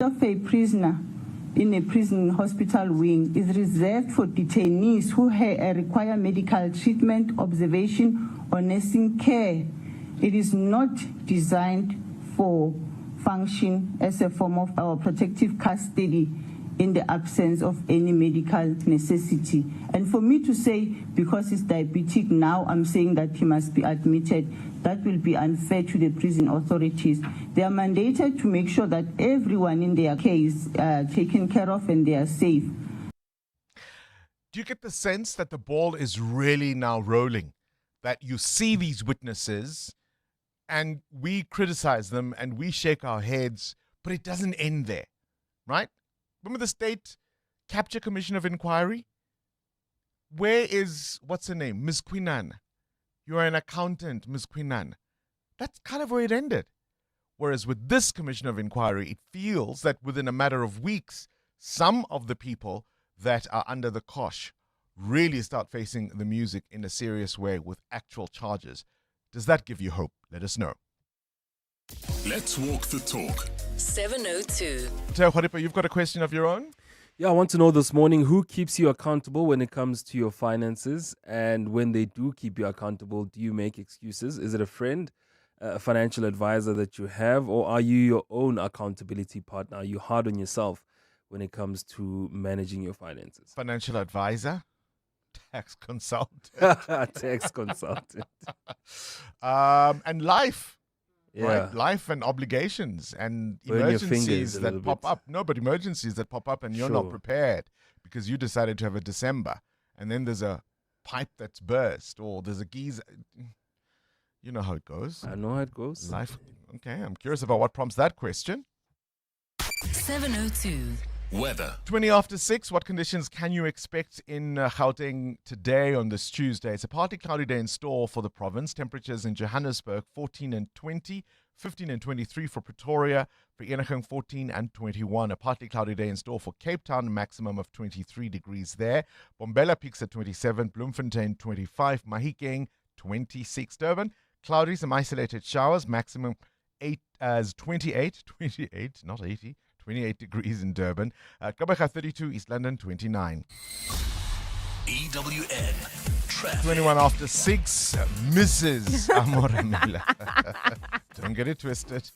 of a prisoner in a prison hospital wing is reserved for detainees who require medical treatment, observation, or nursing care. It is not designed for function as a form of our protective custody in the absence of any medical necessity. And for me to say, because he's diabetic now, I'm saying that he must be admitted, that will be unfair to the prison authorities. They are mandated to make sure that everyone in their case taken care of and they are safe. Do you get the sense that the ball is really now rolling? That you see these witnesses and we criticize them and we shake our heads, but it doesn't end there, right? Remember the State Capture Commission of Inquiry? Where is, what's her name? Ms. Quinan. You're an accountant, Ms. Quinan. That's kind of where it ended. Whereas with this Commission of Inquiry, it feels that within a matter of weeks, some of the people that are under the cosh really start facing the music in a serious way with actual charges. Does that give you hope? Let us know. Let's walk the talk. 702. Teo Kharipa, you've got a question of your own? Yeah, I want to know this morning who keeps you accountable when it comes to your finances, and when they do keep you accountable, do you make excuses? Is it a friend, a financial advisor that you have, or are you your own accountability partner? Are you hard on yourself when it comes to managing your finances? Financial advisor? Tax consultant? Tax consultant. And life. Yeah. Right? Life and obligations and Burn your fingers emergencies a that little pop bit. up. No, but emergencies that pop up and you're not Sure. prepared because you decided to have a December and then there's a pipe that's burst or there's a geyser. You know how it goes. I know how it goes. Life. Okay, I'm curious about what prompts that question. 702. Weather. 20 after 6, what conditions can you expect in Gauteng today on this Tuesday? It's a partly cloudy day in store for the province. Temperatures in Johannesburg 14 and 20, 15 and 23 for Pretoria, for Vereeniging 14 and 21. A partly cloudy day in store for Cape Town, maximum of 23 degrees there. Bombela peaks at 27, Bloemfontein 25, Mahikeng 26. Durban, cloudy, some isolated showers, maximum 28, not 80. 28 degrees in Durban. Gqeberha 32, East London 29. EWN. Traffic. 21 after 6, Mrs. Amoramela. Don't get it twisted.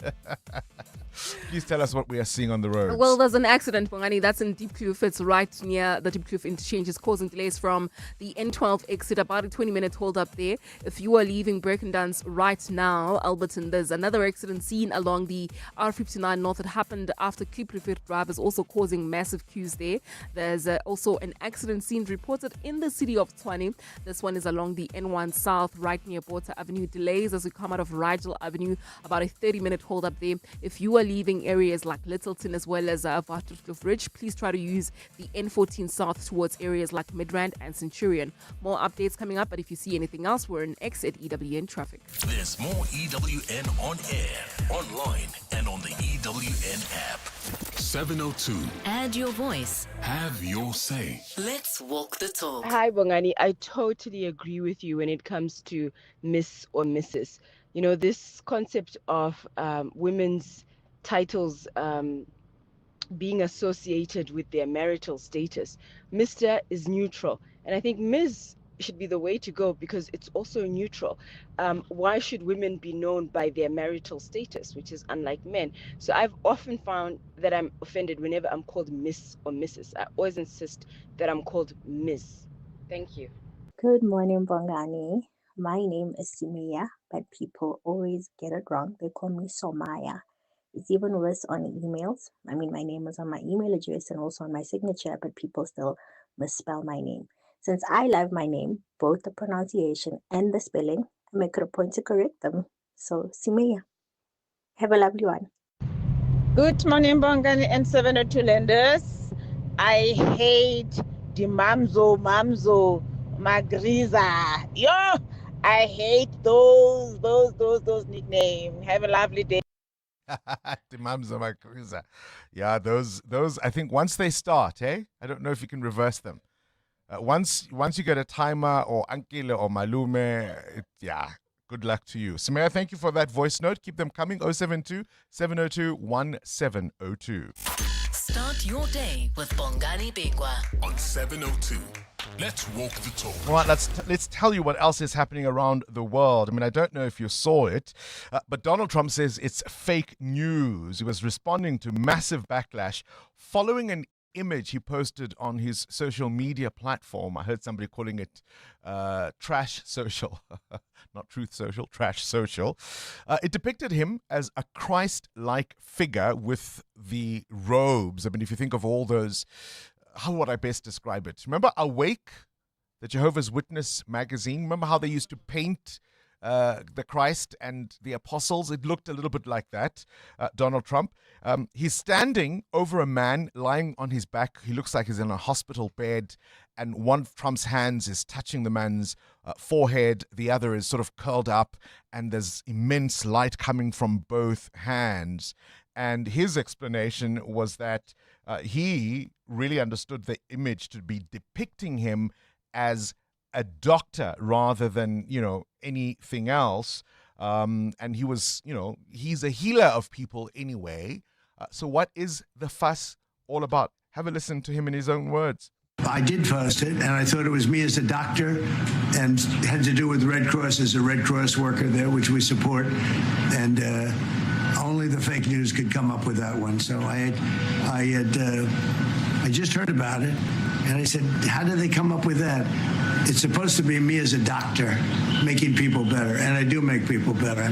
Please tell us what we are seeing on the roads. Well, there's an accident, Bongani. That's in Diepkloof. It's right near the Diepkloof interchange. It's causing delays from the N12 exit. About a 20-minute hold up there. If you are leaving Berkendans right now, Alberton, there's another accident seen along the R59 North. It happened after Klipprivier Drive, is also causing massive queues there. There's also an accident scene reported in the city of Tshwane. This one is along the N1 South, right near Botha Avenue. Delays as we come out of Rigel Avenue. About a 30-minute hold up there. If you are leaving areas like Littleton as well as Waterkloof Ridge, please try to use the N14 South towards areas like Midrand and Centurion. More updates coming up, but if you see anything else, we're in X at EWN Traffic. There's more EWN on air, online, and on the EWN app. 702. Add your voice. Have your say. Let's walk the talk. Hi, Bongani. I totally agree with you when it comes to Miss or Mrs. You know, this concept of women's titles being associated with their marital status. Mr. is neutral. And I think Ms. should be the way to go because it's also neutral. Why should women be known by their marital status, which is unlike men? So I've often found that I'm offended whenever I'm called Miss or Mrs. I always insist that I'm called Ms. Thank you. Good morning, Bongani. My name is Simia, but people always get it wrong. They call me Somaya. It's even worse on emails. I mean, my name is on my email address and also on my signature, but people still misspell my name. Since I love my name, both the pronunciation and the spelling, I make it a point to correct them. So, Simia, have a lovely one. Good morning, Bongani and 702 lenders. I hate the Mamzo, Magriza. Yo, I hate those nicknames. Have a lovely day. The Mamza Makruza. Yeah, those. I think once they start, I don't know if you can reverse them. Once you get a timer or Ankile or Malume, Good luck to you. Samaya, thank you for that voice note. Keep them coming. 072 702 1702. Start your day with Bongani Bingwa. On 702. Let's walk the talk. All right, let's tell you what else is happening around the world. I mean, I don't know if you saw it, but Donald Trump says it's fake news. He was responding to massive backlash following an image he posted on his social media platform. I heard somebody calling it trash social, not truth social, trash social. It depicted him as a Christ-like figure with the robes. I mean, if you think of all those, how would I best describe it? Remember Awake, the Jehovah's Witness magazine? Remember how they used to paint the Christ and the apostles? It looked a little bit like that, Donald Trump. He's standing over a man lying on his back. He looks like he's in a hospital bed, and one of Trump's hands is touching the man's forehead. The other is sort of curled up, and there's immense light coming from both hands. And his explanation was that he really understood the image to be depicting him as a doctor rather than, anything else. And he was, he's a healer of people anyway. So what is the fuss all about? Have a listen to him in his own words. I did post it, and I thought it was me as a doctor, and had to do with Red Cross as a Red Cross worker there, which we support. And only the fake news could come up with that one. So I just heard about it, and I said, how did they come up with that? It's supposed to be me as a doctor making people better, and I do make people better.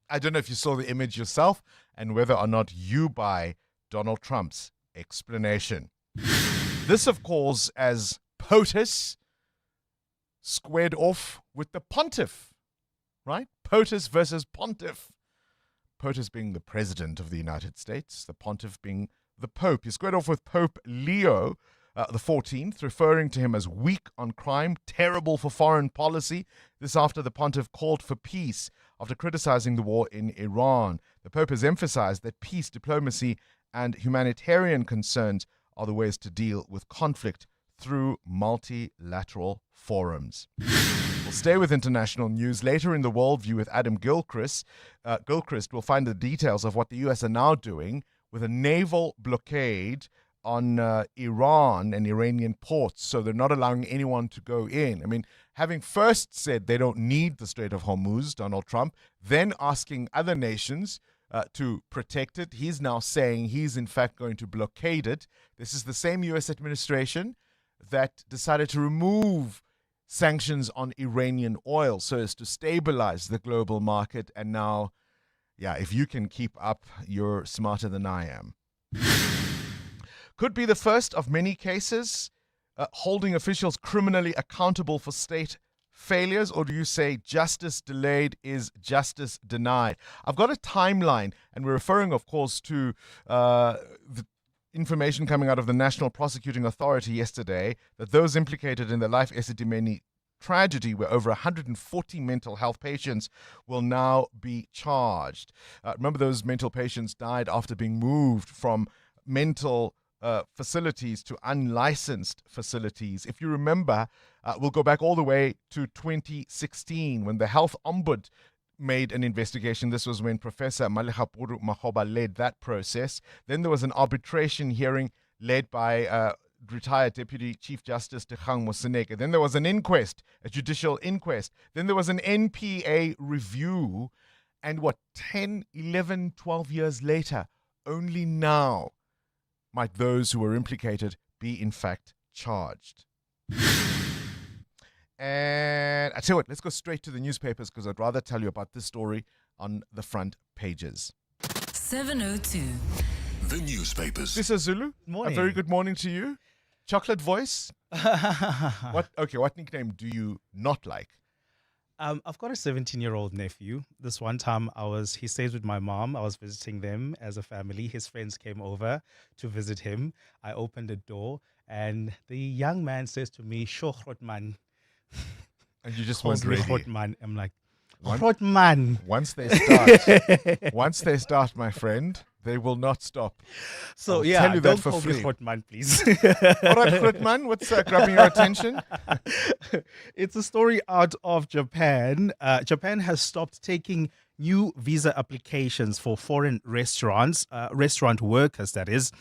I don't know if you saw the image yourself and whether or not you buy Donald Trump's explanation. This, of course, as POTUS squared off with the pontiff, right? POTUS versus pontiff. POTUS being the president of the United States, the pontiff being the Pope. He squared off with Pope Leo the 14th, referring to him as weak on crime, terrible for foreign policy. This after the pontiff called for peace after criticizing the war in Iran. The Pope has emphasized that peace, diplomacy, and humanitarian concerns are the ways to deal with conflict through multilateral forums. We'll stay with international news. Later in the Worldview with Adam Gilchrist, we'll find the details of what the U.S. are now doing with a naval blockade on Iran and Iranian ports, so they're not allowing anyone to go in. I mean, having first said they don't need the Strait of Hormuz, Donald Trump, then asking other nations to protect it, he's now saying he's in fact going to blockade it. This is the same U.S. administration that decided to remove sanctions on Iranian oil so as to stabilize the global market. And now, if you can keep up, you're smarter than I am. Could be the first of many cases holding officials criminally accountable for state failures, or do you say justice delayed is justice denied? I've got a timeline, and we're referring, of course, to the information coming out of the National Prosecuting Authority yesterday that those implicated in the Life Esidimeni tragedy, where over 140 mental health patients will now be charged. Remember, those mental patients died after being moved from mental facilities to unlicensed facilities. If you remember, we'll go back all the way to 2016 when the Health Ombud made an investigation. This was when Professor Malekapuru Mahoba led that process. Then there was an arbitration hearing led by retired Deputy Chief Justice Dikgang Moseneke. Then there was an inquest, a judicial inquest. Then there was an NPA review. And 10, 11, 12 years later, only now might those who were implicated be in fact charged. And I tell you what, let's go straight to the newspapers because I'd rather tell you about this story on the front pages. 702. The newspapers. This is Zulu. Morning. A very good morning to you. Chocolate voice. What nickname do you not like? I've got a 17-year-old nephew. This one time he stays with my mom. I was visiting them as a family. His friends came over to visit him. I opened the door and the young man says to me, "Shohrotman." And you just went ready. Shohrotman. I'm like, Rotman. Once they start, my friend, They will not stop. So I'll yeah, tell you don't that for call me free. Grootman, please. All right, Grootman, what's grabbing your attention? It's a story out of Japan. Japan has stopped taking new visa applications for foreign restaurant workers, that is.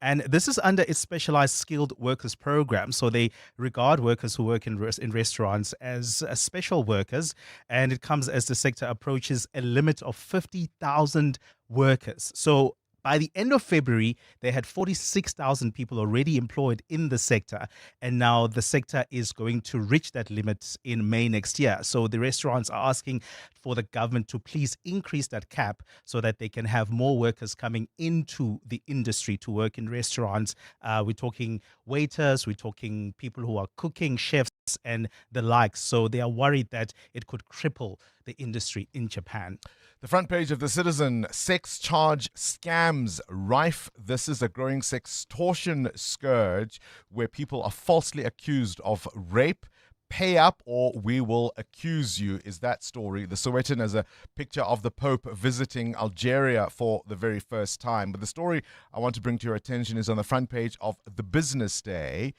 And this is under its specialized skilled workers program. So they regard workers who work in restaurants as special workers. And it comes as the sector approaches a limit of 50,000 workers. So by the end of February, they had 46,000 people already employed in the sector. And now the sector is going to reach that limit in May next year. So the restaurants are asking for the government to please increase that cap so that they can have more workers coming into the industry to work in restaurants. We're talking waiters, we're talking people who are cooking, chefs, and the likes. So they are worried that it could cripple the industry in Japan. The front page of The Citizen, sex charge scams rife. This is a growing sextortion scourge where people are falsely accused of rape. Pay up or we will accuse you is that story. The Sowetan has a picture of the Pope visiting Algeria for the very first time. But the story I want to bring to your attention is on the front page of The Business Day.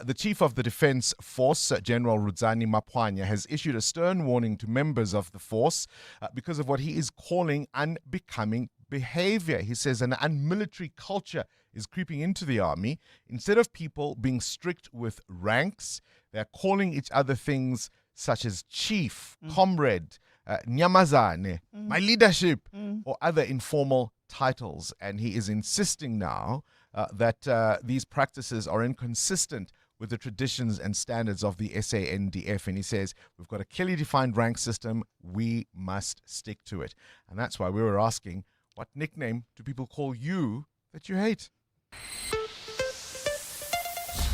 The Chief of the Defense Force, General Rudzani Mapwanya, has issued a stern warning to members of the force because of what he is calling unbecoming behavior. He says an unmilitary culture is creeping into the army. Instead of people being strict with ranks, they're calling each other things such as chief, comrade, nyamazane, my leadership, or other informal titles. And he is insisting now that these practices are inconsistent with the traditions and standards of the SANDF. And he says, we've got a clearly defined rank system. We must stick to it. And that's why we were asking, what nickname do people call you that you hate?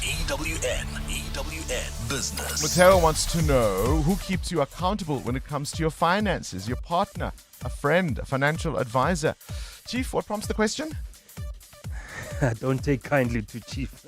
EWN Business. Mateo wants to know who keeps you accountable when it comes to your finances, your partner, a friend, a financial advisor. Chief, what prompts the question? Don't take kindly to Chief.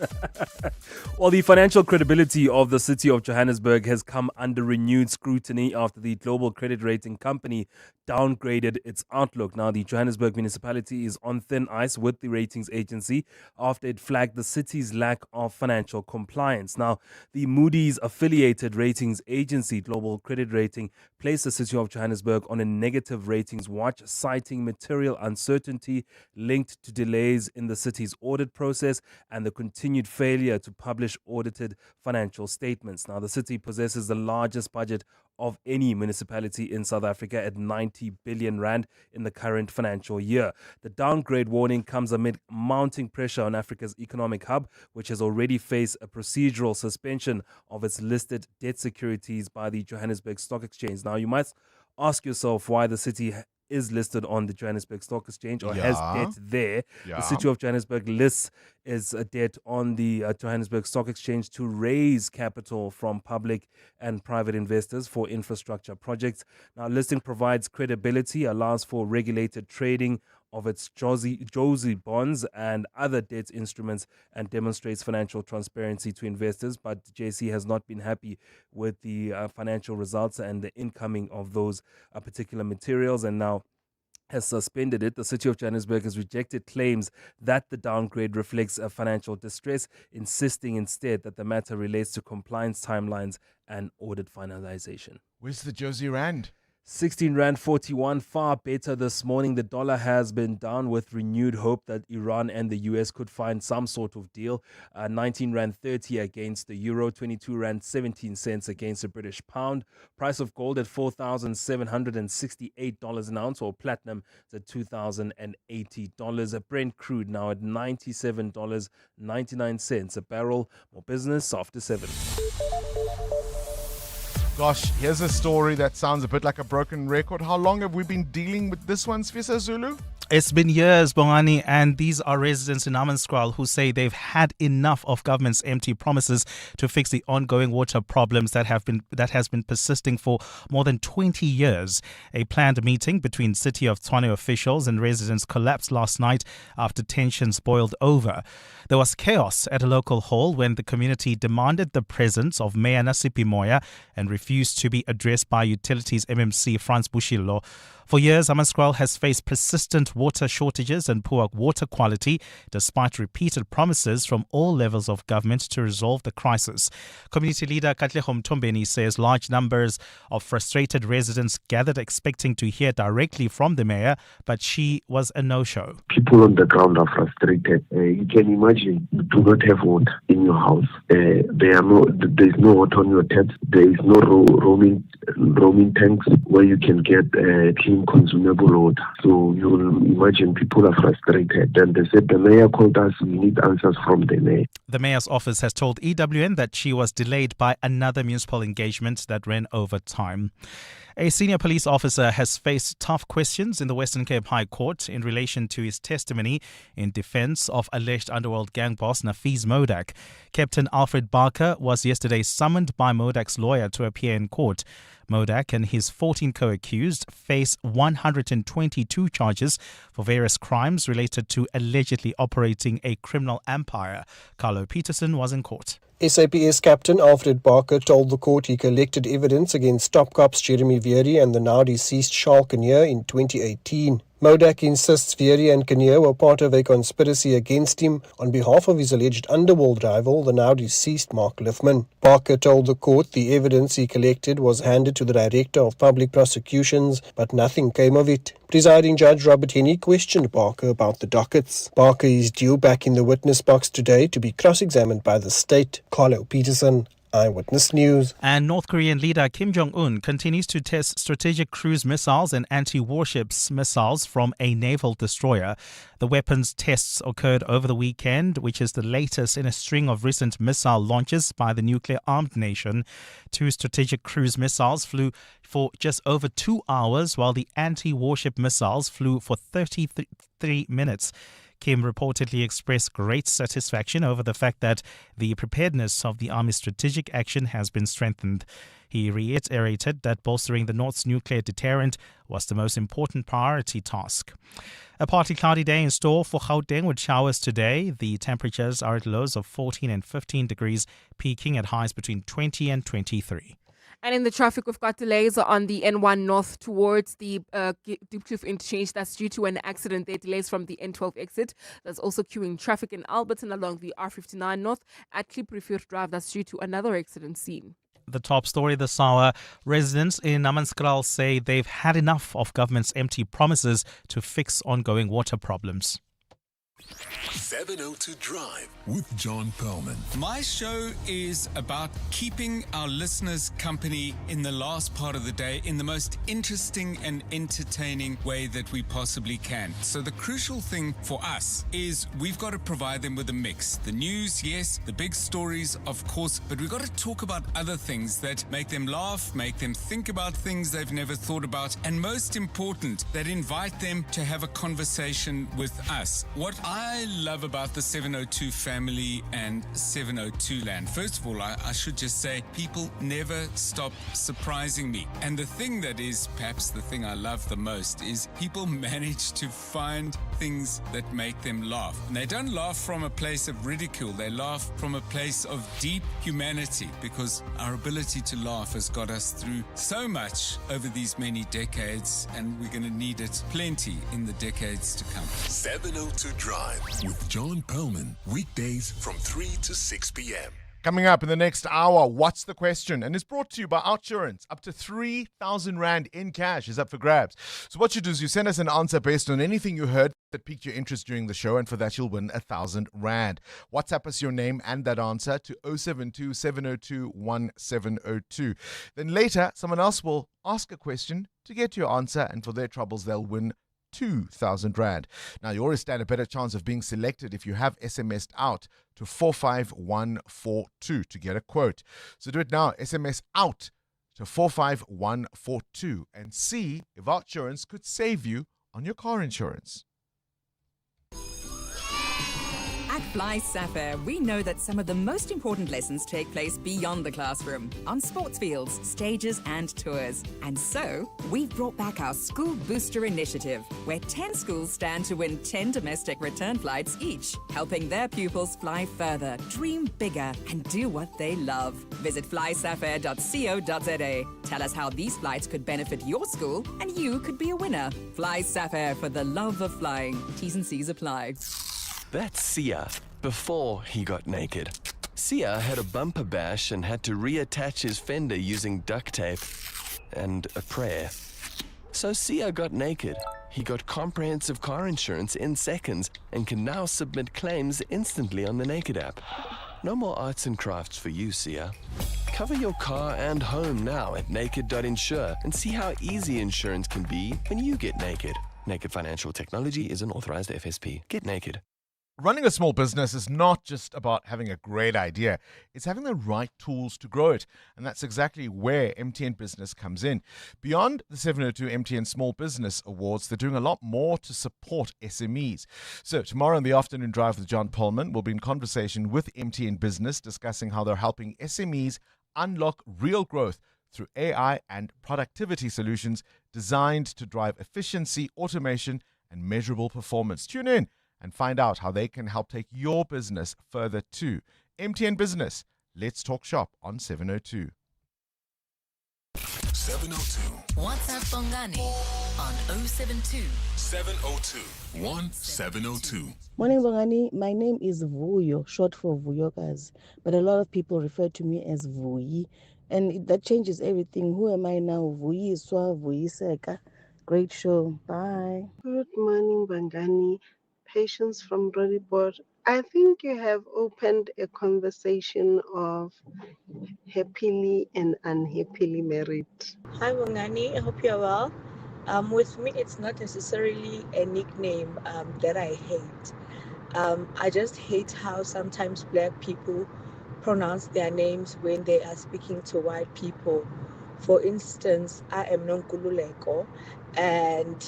Well, the financial credibility of the city of Johannesburg has come under renewed scrutiny after the global credit rating company downgraded its outlook. Now, the Johannesburg municipality is on thin ice with the ratings agency after it flagged the city's lack of financial compliance. Now, the Moody's affiliated ratings agency, Global Credit Rating, placed the city of Johannesburg on a negative ratings watch, citing material uncertainty linked to delays in the city's audit process and the continued failure to publish audited financial statements. Now, the city possesses the largest budget of any municipality in South Africa at 90 billion rand in the current financial year. The downgrade warning comes amid mounting pressure on Africa's economic hub, which has already faced a procedural suspension of its listed debt securities by the Johannesburg Stock Exchange. Now, you might ask yourself why the city is listed on the Johannesburg Stock Exchange or has debt there. The city of Johannesburg lists its debt on the Johannesburg Stock Exchange to raise capital from public and private investors for infrastructure projects. Now, listing provides credibility, allows for regulated trading of its Jozi bonds and other debt instruments, and demonstrates financial transparency to investors. But JC has not been happy with the financial results and the incoming of those particular materials, and now has suspended it. The city of Johannesburg has rejected claims that the downgrade reflects a financial distress, insisting instead that the matter relates to compliance timelines and audit finalization. Where's the Jozi Rand? 16 Rand 41, far better this morning. The dollar has been down with renewed hope that Iran and the US could find some sort of deal. 19 Rand 30 against the euro, 22 Rand 17 cents against the British pound. Price of gold at $4,768 an ounce, or platinum at $2,080. A Brent crude now at $97.99 a barrel. More business after 7. Gosh, here's a story that sounds a bit like a broken record. How long have we been dealing with this one, Sfisa Zulu? It's been years, Bongani, and these are residents in Hammanskraal who say they've had enough of government's empty promises to fix the ongoing water problems that has been persisting for more than 20 years. A planned meeting between City of Tshwane officials and residents collapsed last night after tensions boiled over. There was chaos at a local hall when the community demanded the presence of Mayor Nasipi Moya and refused to be addressed by Utilities MMC Frans Bushilo. For years, Hammanskraal has faced persistent water shortages and poor water quality, despite repeated promises from all levels of government to resolve the crisis. Community leader Katlego Mtombeni says large numbers of frustrated residents gathered expecting to hear directly from the mayor, but she was a no-show. People on the ground are frustrated. You can imagine you do not have water in your house. There is no water on your taps. There is no roaming tanks where you can get clean consumable water. So you will imagine people are frustrated. And they said the mayor called us. We need answers from the mayor. The mayor's office has told EWN that she was delayed by another municipal engagement that ran over time. A senior police officer has faced tough questions in the Western Cape High Court in relation to his testimony in defense of alleged underworld gang boss Nafiz Modak. Captain Alfred Barker was yesterday summoned by Modak's lawyer to appear in court. Modak and his 14 co-accused face 122 charges for various crimes related to allegedly operating a criminal empire. Carlo Peterson was in court. SAPS Captain Alfred Barker told the court he collected evidence against top cops Jeremy Vieri and the now deceased Charles Kinnear in 2018. Modak insists Vieri and Kinnear were part of a conspiracy against him on behalf of his alleged underworld rival, the now deceased Mark Liffman. Barker told the court the evidence he collected was handed to the Director of Public Prosecutions, but nothing came of it. Presiding Judge Robert Henney questioned Barker about the dockets. Barker is due back in the witness box today to be cross-examined by the state. Carlo Peterson, Eyewitness News. And North Korean leader Kim Jong-un continues to test strategic cruise missiles and anti-warships missiles from a naval destroyer. The weapons tests occurred over the weekend, which is the latest in a string of recent missile launches by the nuclear-armed nation. 2 strategic cruise missiles flew for just over 2 hours, while the anti-warship missiles flew for 33 minutes. Kim reportedly expressed great satisfaction over the fact that the preparedness of the Army's strategic action has been strengthened. He reiterated that bolstering the North's nuclear deterrent was the most important priority task. A partly cloudy day in store for Gauteng with showers today. The temperatures are at lows of 14 and 15 degrees, peaking at highs between 20 and 23. And in the traffic, we've got delays on the N1 north towards the Diepkloof interchange. That's due to an accident. There are delays from the N12 exit. There's also queuing traffic in Alberton along the R59 north at Klipprivier Drive. That's due to another accident scene. The top story this hour, residents in Namaskral say they've had enough of government's empty promises to fix ongoing water problems. 702 Drive with John Perlman. My show is about keeping our listeners company in the last part of the day in the most interesting and entertaining way that we possibly can. So the crucial thing for us is we've got to provide them with a mix. The news, yes, the big stories, of course, but we've got to talk about other things that make them laugh, make them think about things they've never thought about, and most important, that invite them to have a conversation with us. What I love about the 702 family and 702 land. First of all, I should just say people never stop surprising me. And the thing that is perhaps the thing I love the most is people manage to find things that make them laugh. And they don't laugh from a place of ridicule. They laugh from a place of deep humanity, because our ability to laugh has got us through so much over these many decades, and we're going to need it plenty in the decades to come. 702 Drive with John Perlman, weekdays from 3 to 6 p.m. Coming up in the next hour, what's the question? And it's brought to you by Outsurance. Up to 3,000 Rand in cash is up for grabs. So what you do is you send us an answer based on anything you heard that piqued your interest during the show, and for that you'll win 1,000 Rand. WhatsApp us your name and that answer to 072 702 1702. Then later, someone else will ask a question to get your answer, and for their troubles, they'll win 2,000 Rand. Now, you always stand a better chance of being selected if you have SMS'd out to 45142 to get a quote. So do it now. SMS out to 45142 and see if Outsurance could save you on your car insurance. At Fly Sapphire, we know that some of the most important lessons take place beyond the classroom, on sports fields, stages, and tours. And so, we've brought back our School Booster Initiative, where 10 schools stand to win 10 domestic return flights each, helping their pupils fly further, dream bigger, and do what they love. Visit flysapphire.co.za. Tell us how these flights could benefit your school, and you could be a winner. Fly Sapphire for the love of flying. T's and C's apply. That's Sia, before he got naked. Sia had a bumper bash and had to reattach his fender using duct tape and a prayer. So Sia got naked. He got comprehensive car insurance in seconds and can now submit claims instantly on the Naked app. No more arts and crafts for you, Sia. Cover your car and home now at naked.insure and see how easy insurance can be when you get naked. Naked Financial Technology is an authorized FSP. Get naked. Running a small business is not just about having a great idea. It's having the right tools to grow it. And that's exactly where MTN Business comes in. Beyond the 702 MTN Small Business Awards, they're doing a lot more to support SMEs. So tomorrow in the afternoon drive with John Pullman, we'll be in conversation with MTN Business discussing how they're helping SMEs unlock real growth through AI and productivity solutions designed to drive efficiency, automation, and measurable performance. Tune in and find out how they can help take your business further too. MTN Business. Let's talk shop on 702. 702. WhatsApp Bongani on 072 702 1702. Morning, Bongani. My name is Vuyo, short for Vuyokas, but a lot of people refer to me as Vuyi, and that changes everything. Who am I now? Vuyiswa, Vuyiseka. Great show. Bye. Good morning, Bongani. Patience from Rodiport. I think you have opened a conversation of happily and unhappily married. Hi, Bongani. I hope you're well. With me, it's not necessarily a nickname that I hate. I just hate how sometimes Black people pronounce their names when they are speaking to white people. For instance, I am Nonkululeko, and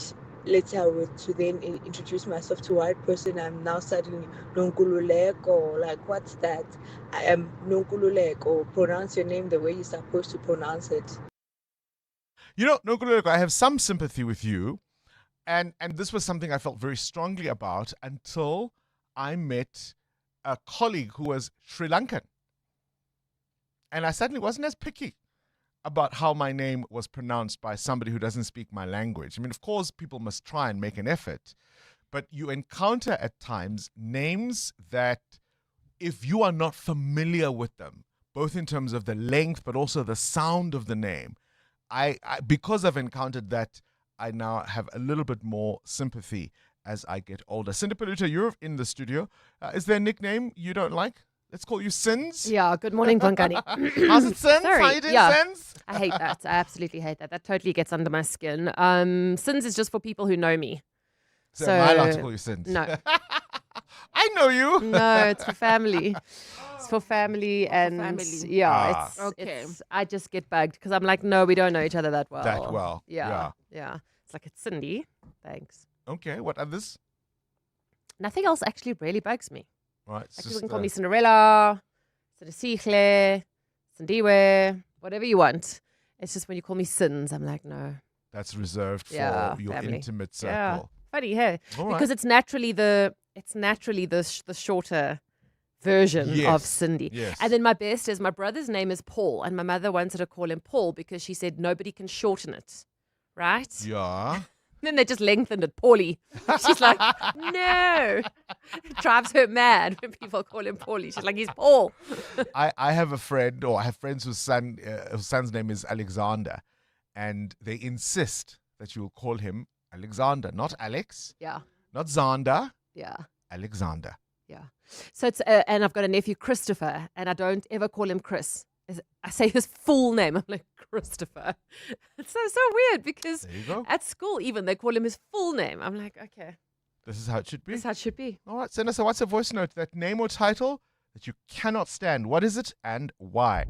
later I were to then introduce myself to a white person. I'm now suddenly Nonkululeko. Like, what's that? I am Nonkululeko. Pronounce your name the way you're supposed to pronounce it. You know, Nonkululeko, I have some sympathy with you. And this was something I felt very strongly about until I met a colleague who was Sri Lankan. And I suddenly wasn't as picky about how my name was pronounced by somebody who doesn't speak my language. I mean, of course, people must try and make an effort, but you encounter at times names that if you are not familiar with them, both in terms of the length, but also the sound of the name, I because I've encountered that, I now have a little bit more sympathy as I get older. Cindy Paluta, you're in the studio. Is there a nickname you don't like? Let's call you Sins. Yeah, good morning, Bongani. How's it, Sins? Sorry, How you doing, yeah. Sins? I hate that. I absolutely hate that. That totally gets under my skin. Sins is just for people who know me. So am I allowed to call you Sins? No. I know you. No, it's for family. It's for family and yeah, Okay. it's I just get bugged because I'm like, no, we don't know each other that well. That well. Yeah. It's like, it's Cindy. Thanks. Okay, what others? Nothing else actually really bugs me. Right. Like, you can call me Cinderella, Cinderella, Cindiwe, whatever you want. It's just when you call me Sins, I'm like, no. That's reserved for your family. intimate circle. Yeah. Funny, hey? All right. Because it's naturally the shorter version Yes. of Cindy. Yes. And then my best is my brother's name is Paul, and my mother wanted to call him Paul because she said nobody can shorten it. Right? Yeah. Then they just lengthened it, Paulie. She's like, no. It drives her mad when people call him Paulie. She's like, he's Paul. I have a friend, or I have friends whose son's name is Alexander, and they insist that you will call him Alexander, not Alex. Yeah. Not Zander. Yeah. Alexander. Yeah. So it's, and I've got a nephew, Christopher, and I don't ever call him Chris. I say his full name. I'm like, Christopher. It's so weird because There you go. at school even they call him his full name. I'm like, okay. This is how it should be. This is how it should be. All right, send us a WhatsApp voice note, that name or title that you cannot stand. What is it and why?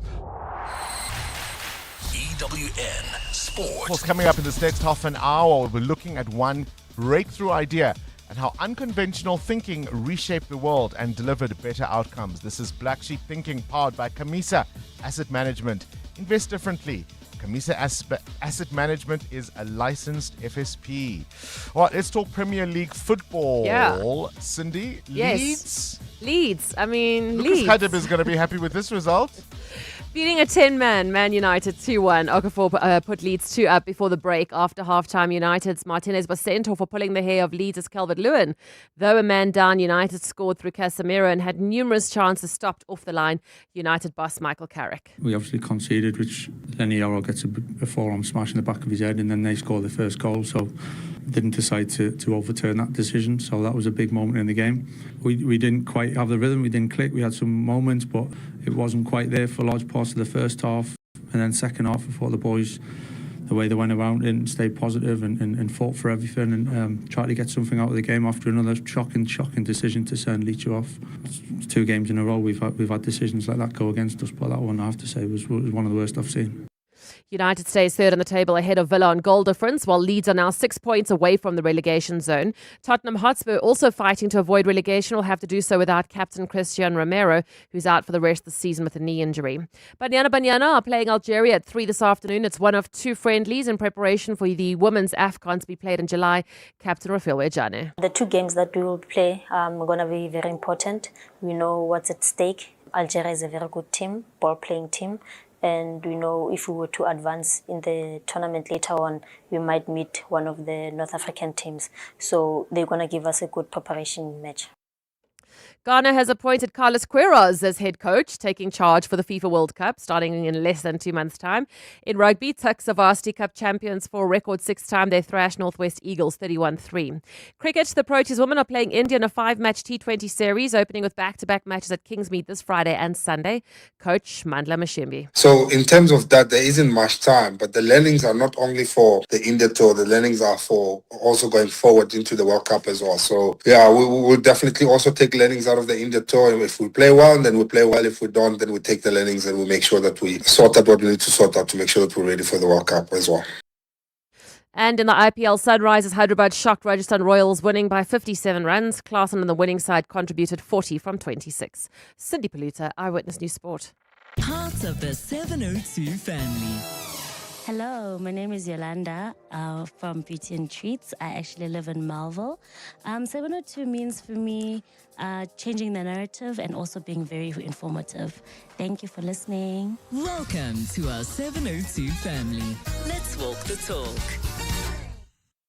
EWN Sport. Of course, coming up in this next half an hour, we'll be looking at one breakthrough idea and how unconventional thinking reshaped the world and delivered better outcomes. This is Black Sheep Thinking, powered by Camisa Asset Management. Invest differently. Camisa Asset Management is a licensed FSP. All right, let's talk Premier League football. Yeah. Cindy, Yes. Leeds. I mean, Lucas Leeds. Khadib is going to be happy with this result. Beating a 10-man Man United 2-1. Okafor put Leeds 2 up before the break. After halftime, United's Martinez was sent off for pulling the hair of Leeds' Calvert-Lewin. Though a man down, United scored through Casemiro and had numerous chances stopped off the line. United boss Michael Carrick. We obviously conceded, which then Euro gets a forearm smash in the back of his head, and then they score the first goal. So didn't decide to overturn that decision. So that was a big moment in the game. We didn't quite have the rhythm. We didn't click. We had some moments, but it wasn't quite there for large parts of the first half. And then second half, I thought the boys, the way they went around it and stayed positive and fought for everything and tried to get something out of the game after another shocking decision to send Leach off. It's 2 games in a row we've had decisions like that go against us, but that one I have to say was one of the worst I've seen. United stays third on the table ahead of Villa on goal difference, while Leeds are now 6 points away from the relegation zone. Tottenham Hotspur, also fighting to avoid relegation, will have to do so without captain Christian Romero, who's out for the rest of the season with a knee injury. Banyana are playing Algeria at 3 this afternoon. It's one of 2 friendlies in preparation for the women's AFCON to be played in July. Captain Rafael Wejane. The 2 games that we will play are going to be very important. We know what's at stake. Algeria is a very good team, ball-playing team. And we know if we were to advance in the tournament later on, we might meet one of the North African teams. So they're going to give us a good preparation match. Ghana has appointed Carlos Queiroz as head coach, taking charge for the FIFA World Cup, starting in less than 2 months' time. In rugby, Tuks are Varsity Cup champions for a record 6th time. They thrashed Northwest Eagles 31-3. Cricket, the Proteas women are playing India in a 5-match T20 series, opening with back-to-back matches at Kingsmead this Friday and Sunday. Coach Mandla Mashimbi. So in terms of that, there isn't much time, but the learnings are not only for the India tour, the learnings are for also going forward into the World Cup as well. So yeah, we will definitely also take learnings out of the India tour. If we play well, then we play well. If we don't, then we take the learnings and we make sure that we sort out what we need to sort out to make sure that we're ready for the World Cup as well. And in the IPL, Sunrisers Hyderabad shocked Rajasthan Royals, winning by 57 runs. Klaasen on the winning side contributed 40 from 26. Cindy Paluta, Eyewitness News Sport. Part of the 702 family. Hello, my name is Yolanda from Beauty and Treats. I actually live in Melville. 702 means for me changing the narrative and also being very informative. Thank you for listening. Welcome to our 702 family. Let's walk the talk.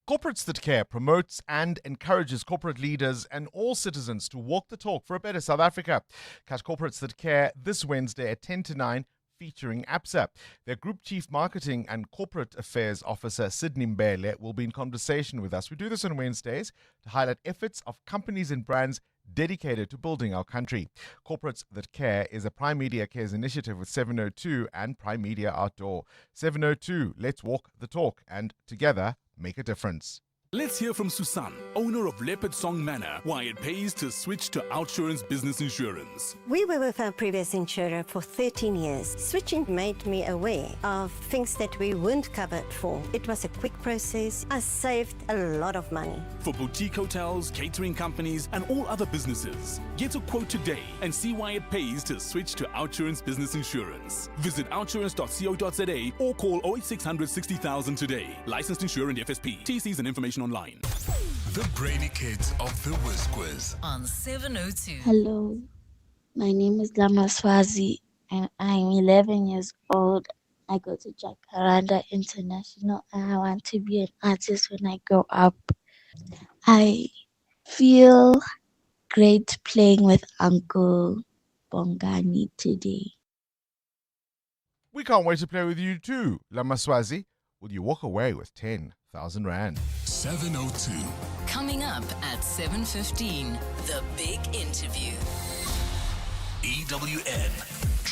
Corporates That Care promotes and encourages corporate leaders and all citizens to walk the talk for a better South Africa. Catch Corporates That Care this Wednesday at 10 to 9. Featuring APSA. Their Group Chief Marketing and Corporate Affairs Officer, Sydney Mbele, will be in conversation with us. We do this on Wednesdays to highlight efforts of companies and brands dedicated to building our country. Corporates That Care is a Prime Media Cares initiative with 702 and Prime Media Outdoor. 702, let's walk the talk and together make a difference. Let's hear from Susan, owner of Leopard Song Manor, why it pays to switch to Outsurance Business Insurance. We were with our previous insurer for 13 years. Switching made me aware of things that we weren't covered for. It was a quick process. I saved a lot of money. For boutique hotels, catering companies, and all other businesses, get a quote today and see why it pays to switch to Outsurance Business Insurance. Visit outsurance.co.za or call 08600 60,000 today. Licensed insurer and FSP. TCs and information online. The Brainy Kids of the Whiz Quiz on 702. Hello, my name is Lama Swazi and I'm 11 years old. I go to Jacaranda International and I want to be an artist when I grow up. I feel great playing with Uncle Bongani today. We can't wait to play with you too, Lamaswazi. Will you walk away with 10,000 Rand? 702. Coming up at 7:15, the big interview. EWN.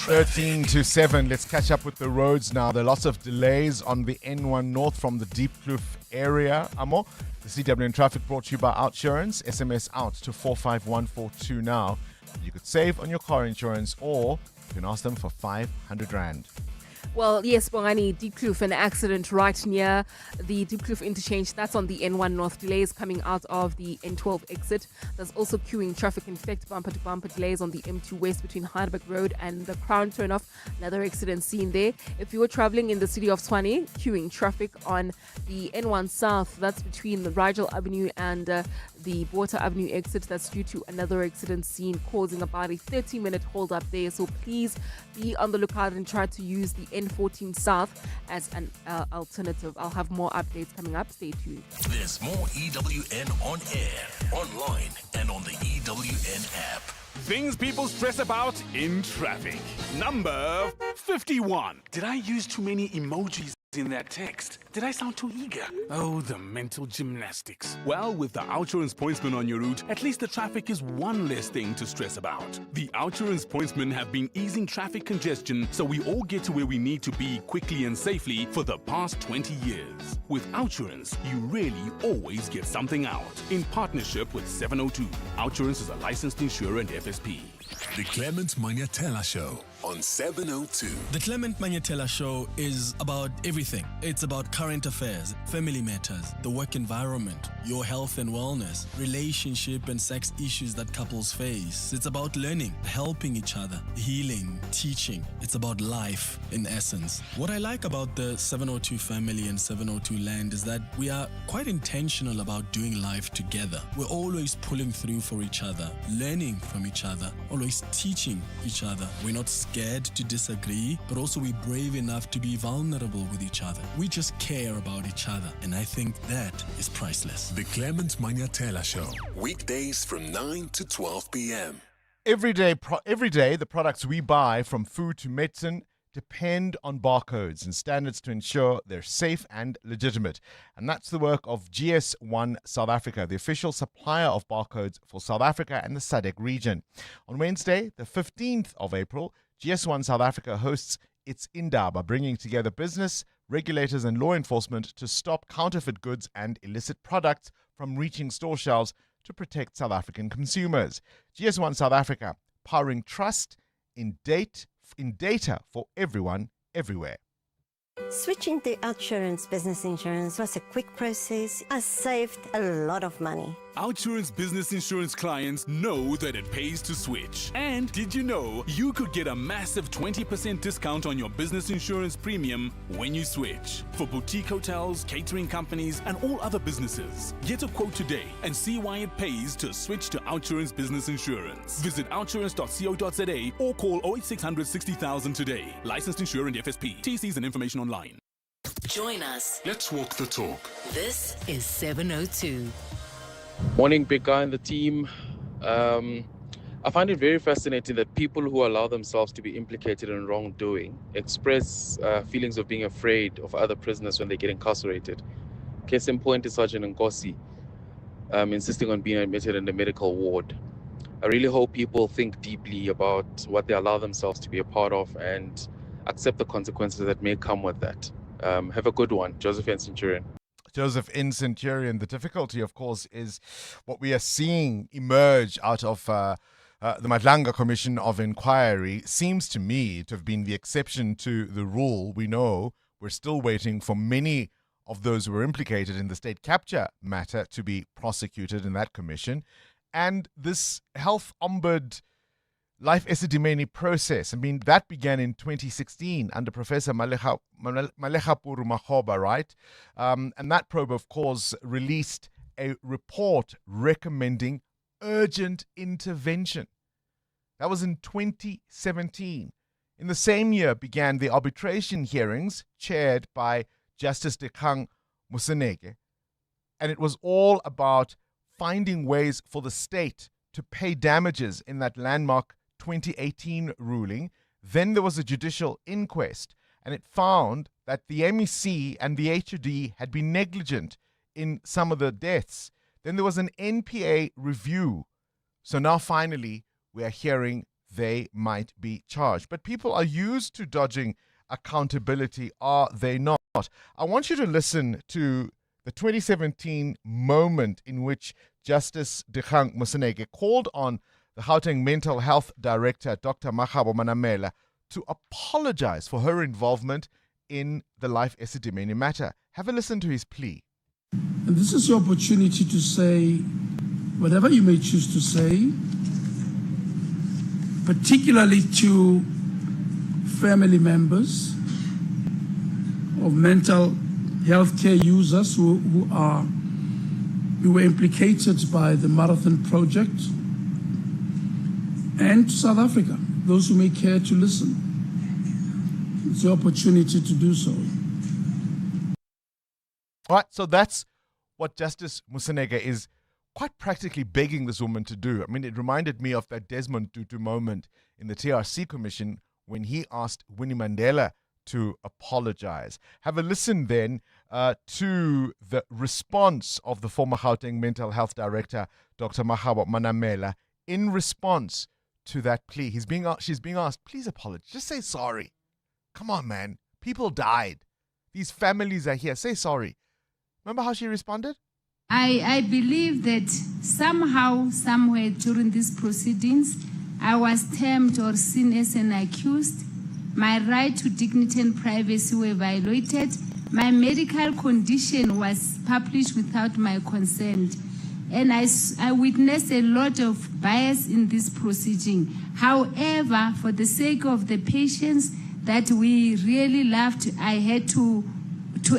13 to 7. Let's catch up with the roads now. There are lots of delays on the N1 North from the Deep Kloof area. Amo, the CWN traffic brought to you by Outsurance. SMS out to 45142 now. You could save on your car insurance or you can ask them for 500 Rand. Well, yes, Bongani, Diepkloof, an accident right near the Diepkloof interchange. That's on the N1 North. Delays coming out of the N12 exit. There's also queuing traffic. In fact, bumper-to-bumper delays on the M2 West between Heidelberg Road and the Crown turnoff. Another accident seen there. If you were traveling in the city of Tshwane, queuing traffic on the N1 South. That's between the Rigel Avenue and the Water Avenue exit. That's due to another accident seen, causing about a 30-minute hold up there. So please be on the lookout and try to use the N14 South as an alternative. I'll have more updates coming up. Stay tuned. There's more EWN on air, online, and on the EWN app. Things people stress about in traffic. Number 51. Did I use too many emojis in that text? Did I sound too eager? Oh, the mental gymnastics. Well, with the Outsurance pointsman on your route, at least the traffic is one less thing to stress about. The Outsurance pointsmen have been easing traffic congestion so we all get to where we need to be quickly and safely for the past 20 years. With Outsurance, you really always get something out. In partnership with 702. Outsurance is a licensed insurer and FSP. The Clement Manatella Show on 702. The Clement Manatella Show is about everything. It's about current affairs, family matters, the work environment, your health and wellness, relationship and sex issues that couples face. It's about learning, helping each other, healing, teaching. It's about life in essence. What I like about the 702 family and 702 land is that we are quite intentional about doing life together. We're always pulling through for each other, learning from each other, always teaching each other. We're not scared to disagree, but also we're brave enough to be vulnerable with each other. We just care about each other, and I think that is priceless. The Clement Manatella Show, weekdays from 9 to 12 p.m. Every day, the products we buy, from food to medicine, depend on barcodes and standards to ensure they're safe and legitimate. And that's the work of GS1 South Africa, the official supplier of barcodes for South Africa and the SADC region. On Wednesday, the 15th of April, GS1 South Africa hosts its Indaba, bringing together business, regulators and law enforcement to stop counterfeit goods and illicit products from reaching store shelves to protect South African consumers. GS1 South Africa, powering trust in data for everyone, everywhere. Switching to Outsurance business insurance was a quick process. I saved a lot of money. Outsurance business insurance clients know that it pays to switch. And did you know you could get a massive 20% discount on your business insurance premium when you switch? For boutique hotels, catering companies, and all other businesses. Get a quote today and see why it pays to switch to Outsurance business insurance. Visit outsurance.co.za or call 08600 60,000 today. Licensed insurer and FSP. TCs and information online. Join us. Let's walk the talk. This is 702. Morning, big guy and the team. I find it very fascinating that people who allow themselves to be implicated in wrongdoing express feelings of being afraid of other prisoners when they get incarcerated. Case in point is Sergeant Nkosi insisting on being admitted in the medical ward. I really hope people think deeply about what they allow themselves to be a part of and accept the consequences that may come with that. Have a good one. Joseph and Centurion. Joseph in Centurion. The difficulty, of course, is what we are seeing emerge out of the Madlanga Commission of Inquiry seems to me to have been the exception to the rule. We know we're still waiting for many of those who were implicated in the state capture matter to be prosecuted in that commission. And this health ombud Life Esidimeni process, I mean, that began in 2016 under Professor Malekapuru Makgoba, right? And that probe, of course, released a report recommending urgent intervention. That was in 2017. In the same year began the arbitration hearings chaired by Justice Dikgang Moseneke. And it was all about finding ways for the state to pay damages in that landmark 2018 ruling. Then there was a judicial inquest, and it found that the MEC and the HOD had been negligent in some of the deaths. Then there was an NPA review. So now finally we are hearing they might be charged. But people are used to dodging accountability, are they not? I want you to listen to the 2017 moment in which Justice Dikgang Moseneke called on the Gauteng Mental Health Director, Dr. Clement Manatella, to apologize for her involvement in the Life Esidimeni matter. Have a listen to his plea. And this is your opportunity to say whatever you may choose to say, particularly to family members of mental health care users who were implicated by the Marathon Project, and to South Africa, those who may care to listen. It's your opportunity to do so. All right, so that's what Justice Moseneke is quite practically begging this woman to do. I mean, it reminded me of that Desmond Tutu moment in the TRC Commission when he asked Winnie Mandela to apologize. Have a listen then to the response of the former Gauteng Mental Health Director, Dr. Mahabo Manamela, in response to that plea. She's being asked, please apologize. Just say sorry. Come on, man. People died. These families are here. Say sorry. Remember how she responded? I believe that somehow, somewhere during these proceedings, I was termed or seen as an accused. My right to dignity and privacy were violated. My medical condition was published without my consent. And I witnessed a lot of bias in this proceeding. However, for the sake of the patients that we really loved, I had to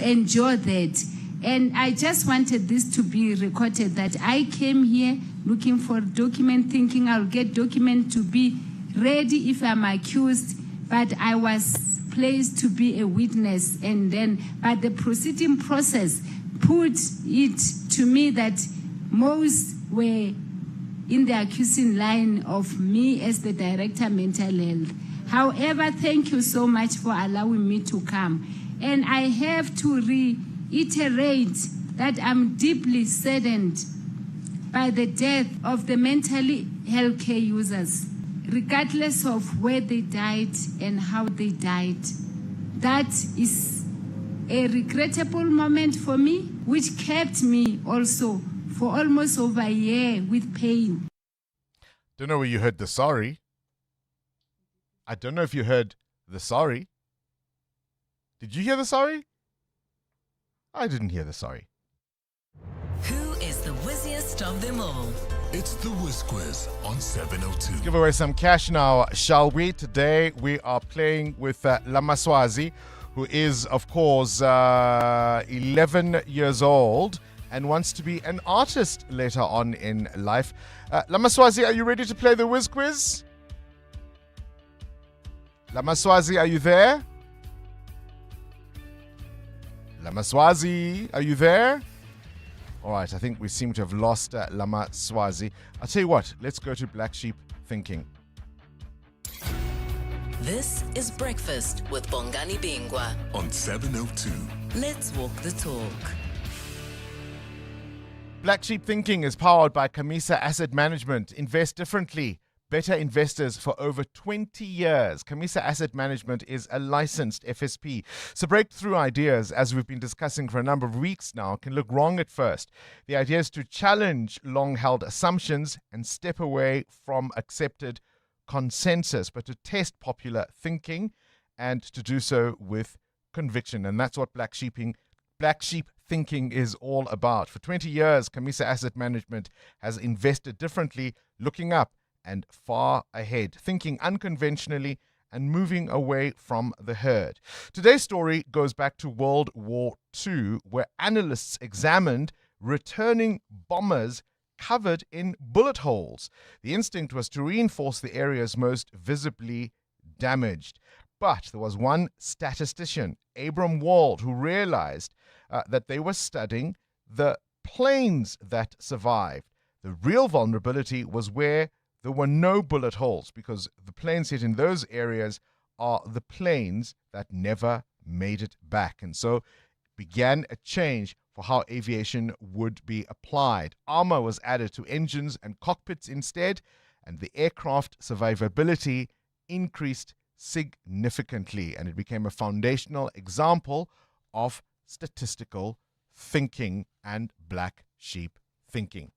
endure that. And I just wanted this to be recorded that I came here looking for a document, thinking I'll get document to be ready if I'm accused, but I was placed to be a witness. But the proceeding process put it to me that most were in the accusing line of me as the Director of Mental Health. However, thank you so much for allowing me to come. And I have to reiterate that I'm deeply saddened by the death of the mentally health care users, regardless of where they died and how they died. That is a regrettable moment for me, which kept me also for almost over a year with pain. Don't know where you heard the sorry. I don't know if you heard the sorry. Did you hear the sorry? I didn't hear the sorry. Who is the whizziest of them all? It's the Whiz Quiz on 702. Let's give away some cash now, shall we? Today we are playing with Lamaswazi, who is, of course, 11 years old and wants to be an artist later on in life. Lamaswazi, are you ready to play the Whiz Quiz? Lamaswazi, are you there? Lamaswazi, are you there? All right, I think we seem to have lost Lamaswazi. I'll tell you what, let's go to Black Sheep Thinking. This is Breakfast with Bongani Bingwa on 702. Let's walk the talk. Black Sheep Thinking is powered by Camisa Asset Management. Invest differently. Better investors for over 20 years. Camisa Asset Management is a licensed FSP. So breakthrough ideas, as we've been discussing for a number of weeks now, can look wrong at first. The idea is to challenge long-held assumptions and step away from accepted consensus, but to test popular thinking and to do so with conviction. And that's what Black Sheep Thinking is all about. For 20 years, Camisa Asset Management has invested differently, looking up and far ahead, thinking unconventionally and moving away from the herd. Today's story goes back to World War II, where analysts examined returning bombers covered in bullet holes. The instinct was to reinforce the areas most visibly damaged. But there was one statistician, Abram Wald, who realized that they were studying the planes that survived. The real vulnerability was where there were no bullet holes, because the planes hit in those areas are the planes that never made it back. And so began a change for how aviation would be applied. Armor was added to engines and cockpits instead, and the aircraft survivability increased significantly, and it became a foundational example of statistical thinking and black sheep thinking.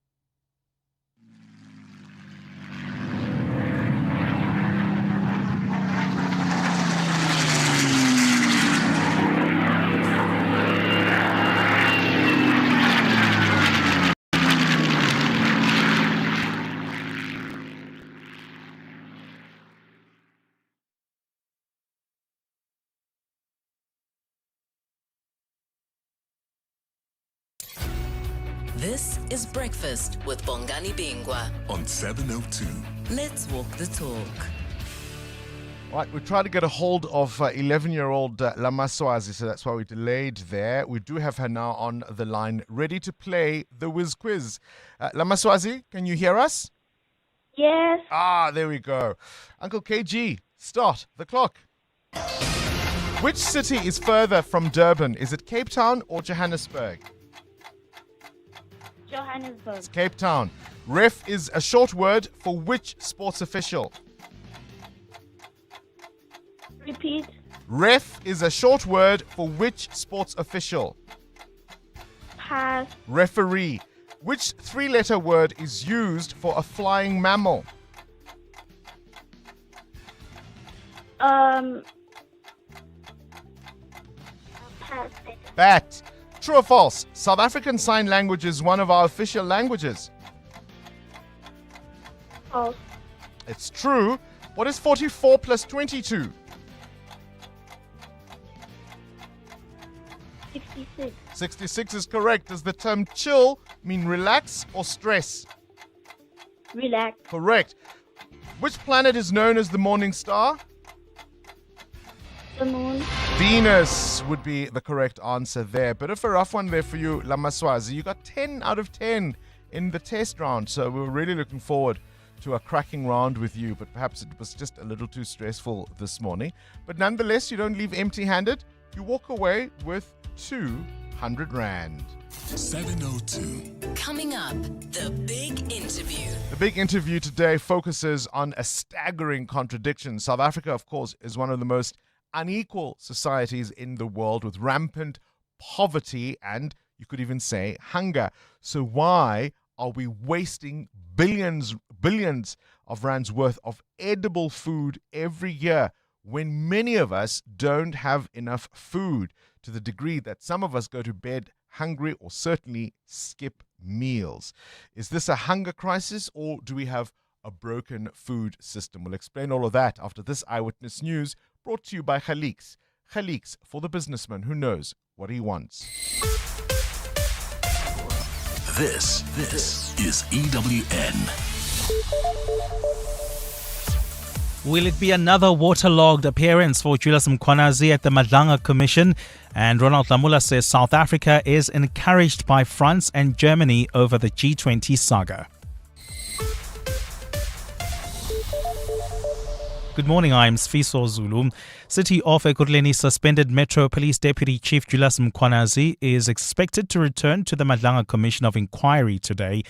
This is Breakfast with Bongani Bingwa on 702. Let's walk the talk. Right, we tried to get a hold of 11-year-old Lamaswazi, so that's why we delayed there. We do have her now on the line, ready to play the Whiz quiz. Lamaswazi, can you hear us? Yes. There we go. Uncle KG, start the clock. Which city is further from Durban? Is it Cape Town or Johannesburg? Johannesburg. It's Cape Town. Ref is a short word for which sports official? Repeat. Ref is a short word for which sports official? Pass. Referee. Which three-letter word is used for a flying mammal? Pass. Bat. True or false? South African Sign Language is one of our official languages. False. It's true. What is 44 plus 22? 66. 66 is correct. Does the term chill mean relax or stress? Relax. Correct. Which planet is known as the morning star? The moon. Venus would be the correct answer there. Bit of a rough one there for you, Lamaswazi. You got 10 out of 10 in the test round, so we're really looking forward to a cracking round with you, but perhaps it was just a little too stressful this morning. But nonetheless, you don't leave empty-handed. You walk away with 200 Rand. 702. Coming up, the big interview. The big interview today focuses on a staggering contradiction. South Africa, of course, is one of the most unequal societies in the world with rampant poverty and, you could even say, hunger. So why are we wasting billions of rands worth of edible food every year when many of us don't have enough food, to the degree that some of us go to bed hungry or certainly skip meals? Is this a hunger crisis, or do we have a broken food system? We'll explain all of that after this Eyewitness News, brought to you by Khaliks. Khaliks, for the businessman who knows what he wants. This is EWN. Will it be another waterlogged appearance for Julius Mkhwanazi at the Madlanga Commission? And Ronald Lamula says South Africa is encouraged by France and Germany over the G20 saga. Good morning, I'm Sfiso Zulu. City of Ekurhuleni suspended Metro Police Deputy Chief Julius Mkhwanazi is expected to return to the Madlanga Commission of Inquiry today.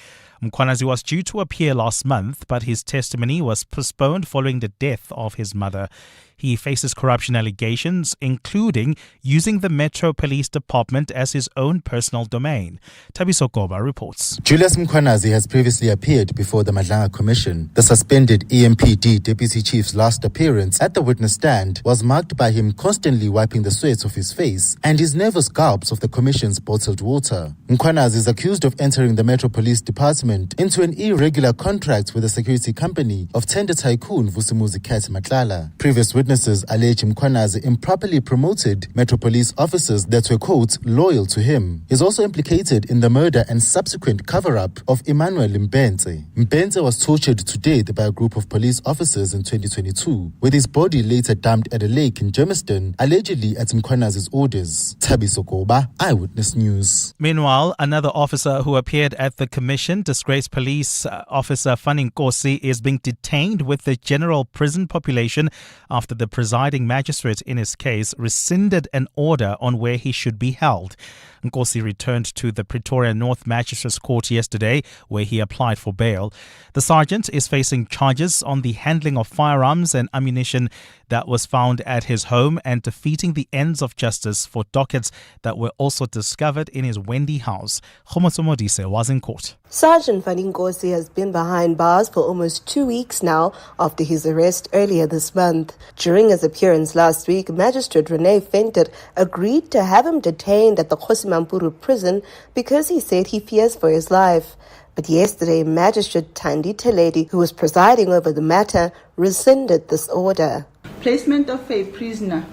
Mkhwanazi was due to appear last month, but his testimony was postponed following the death of his mother. He faces corruption allegations, including using the Metro Police Department as his own personal domain. Tabiso Goba reports. Julius Mkhwanazi has previously appeared before the Madlanga Commission. The suspended EMPD Deputy Chief's last appearance at the witness stand was marked by him constantly wiping the sweat of his face and his nervous gulps of the Commission's bottled water. Mkhwanazi is accused of entering the Metro Police Department into an irregular contract with a security company of tender tycoon Vusimuzi Kat Matlala. Previous witnesses allege Mkhwanazi improperly promoted Metro Police officers that were, quote, loyal to him. He's also implicated in the murder and subsequent cover-up of Emmanuel Mbenze. Mbenze was tortured to death by a group of police officers in 2022, with his body later dumped at a lake in Germiston, allegedly at Mkhwanazi's orders. Tabiso Goba, Eyewitness News. Meanwhile, another officer who appeared at the commission, disgraced police officer Fanning Nkosi, is being detained with the general prison population after the presiding magistrate in his case rescinded an order on where he should be held. Nkosi returned to the Pretoria North Magistrates Court yesterday, where he applied for bail. The sergeant is facing charges on the handling of firearms and ammunition that was found at his home and defeating the ends of justice for dockets that were also discovered in his Wendy house. Khomotso Modise was in court. Sergeant Fanning Nkosi has been behind bars for almost 2 weeks now after his arrest earlier this month. During his appearance last week, Magistrate Renee Fenton agreed to have him detained at the Kosimampuru prison because he said he fears for his life. But yesterday, Magistrate Thandi Teledi, who was presiding over the matter, rescinded this order. Placement of a prisoner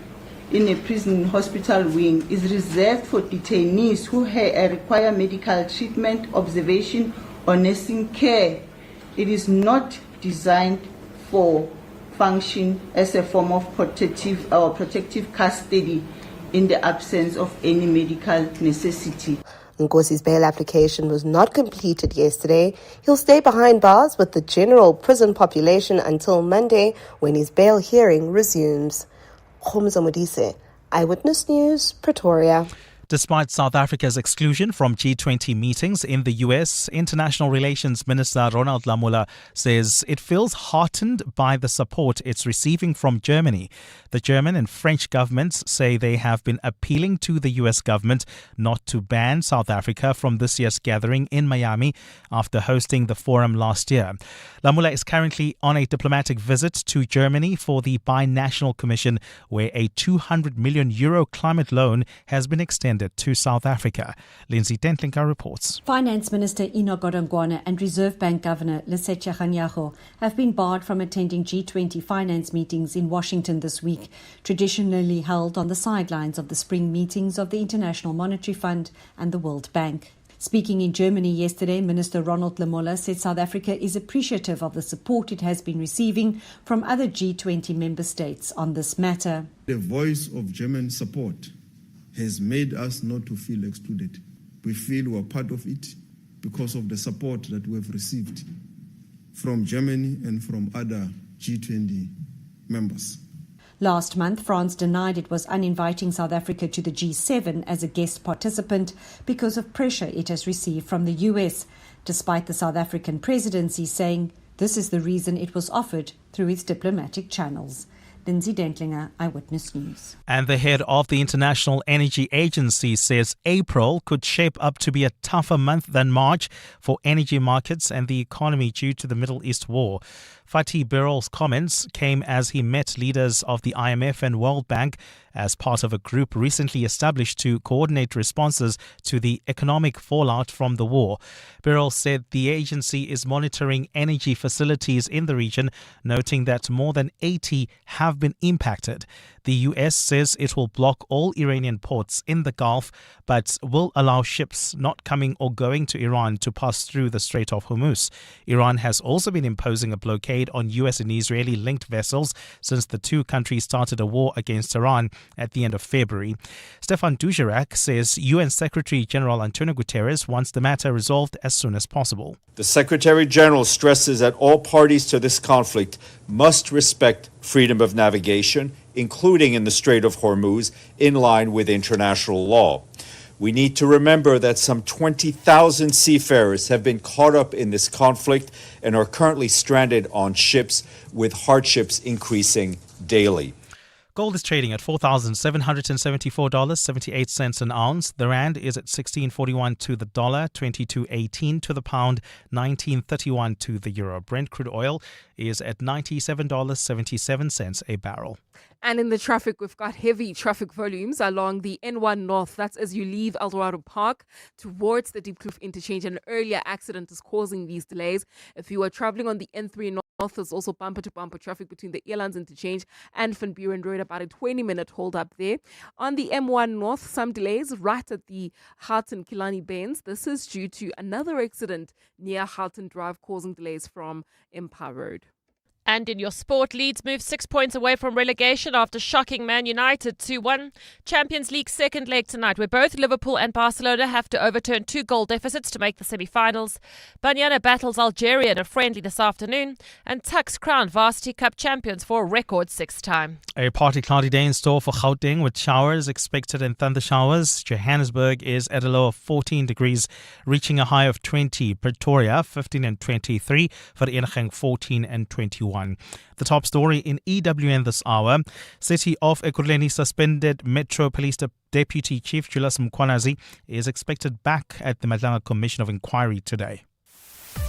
in a prison hospital wing is reserved for detainees who require medical treatment, observation, or nursing care. It is not designed for function as a form of protective custody in the absence of any medical necessity. Nkosi's bail application was not completed yesterday. He'll stay behind bars with the general prison population until Monday, when his bail hearing resumes. Khomza Modise, Eyewitness News, Pretoria. Despite South Africa's exclusion from G20 meetings in the US, International Relations Minister Ronald Lamola says it feels heartened by the support it's receiving from Germany. The German and French governments say they have been appealing to the US government not to ban South Africa from this year's gathering in Miami after hosting the forum last year. Lamola is currently on a diplomatic visit to Germany for the Binational Commission, where a €200 million climate loan has been extended to South Africa. Lindsay Dentlinka reports. Finance Minister Ino Godongwana and Reserve Bank Governor Lesetja Kganyago have been barred from attending G20 finance meetings in Washington this week, traditionally held on the sidelines of the spring meetings of the International Monetary Fund and the World Bank. Speaking in Germany yesterday, Minister Ronald Lamola said South Africa is appreciative of the support it has been receiving from other G20 member states on this matter. The voice of German support has made us not to feel excluded. We feel we're part of it because of the support that we have received from Germany and from other G20 members. Last month, France denied it was uninviting South Africa to the G7 as a guest participant because of pressure it has received from the US, despite the South African presidency saying this is the reason it was offered through its diplomatic channels. Lindsay Dentlinger, Eyewitness News. And the head of the International Energy Agency says April could shape up to be a tougher month than March for energy markets and the economy due to the Middle East war. Fatih Birol's comments came as he met leaders of the IMF and World Bank as part of a group recently established to coordinate responses to the economic fallout from the war. Birol said the agency is monitoring energy facilities in the region, noting that more than 80 have been impacted. The US says it will block all Iranian ports in the Gulf, but will allow ships not coming or going to Iran to pass through the Strait of Hormuz. Iran has also been imposing a blockade on US and Israeli linked vessels since the two countries started a war against Iran at the end of February. Stefan Dujarric says UN Secretary General Antonio Guterres wants the matter resolved as soon as possible. The Secretary General stresses that all parties to this conflict must respect freedom of navigation, including in the Strait of Hormuz, in line with international law. We need to remember that some 20,000 seafarers have been caught up in this conflict and are currently stranded on ships, with hardships increasing daily. Gold is trading at $4,774.78 an ounce. The rand is at 16.41 to the dollar, 22.18 to the pound, 19.31 to the euro. Brent crude oil is at $97.77 a barrel. And in the traffic, we've got heavy traffic volumes along the N1 North. That's as you leave Eldorado Park towards the Deep Kloof interchange. An earlier accident is causing these delays. If you are traveling on the N3 North, there's also bumper-to-bumper traffic between the Elands interchange and Van Buren Road, about a 20-minute hold-up there. On the M1 North, some delays right at the Houghton Killarney bends. This is due to another accident near Houghton Drive, causing delays from Empire Road. And in your sport, Leeds moved 6 points away from relegation after shocking Man United 2-1. Champions League second leg tonight, where both Liverpool and Barcelona have to overturn 2-goal deficits to make the semi-finals. Banyana battles Algeria in a friendly this afternoon. And Tuks crowned Varsity Cup champions for a record 6th time. A partly cloudy day in store for Gauteng with showers expected and thunder showers. Johannesburg is at a low of 14 degrees, reaching a high of 20. Pretoria 15 and 23. Vereeniging 14 and 21. The top story in EWN this hour. City of Ekurhuleni suspended Metro Police Deputy Chief Julius Mkhwanazi is expected back at the Madlanga Commission of Inquiry today.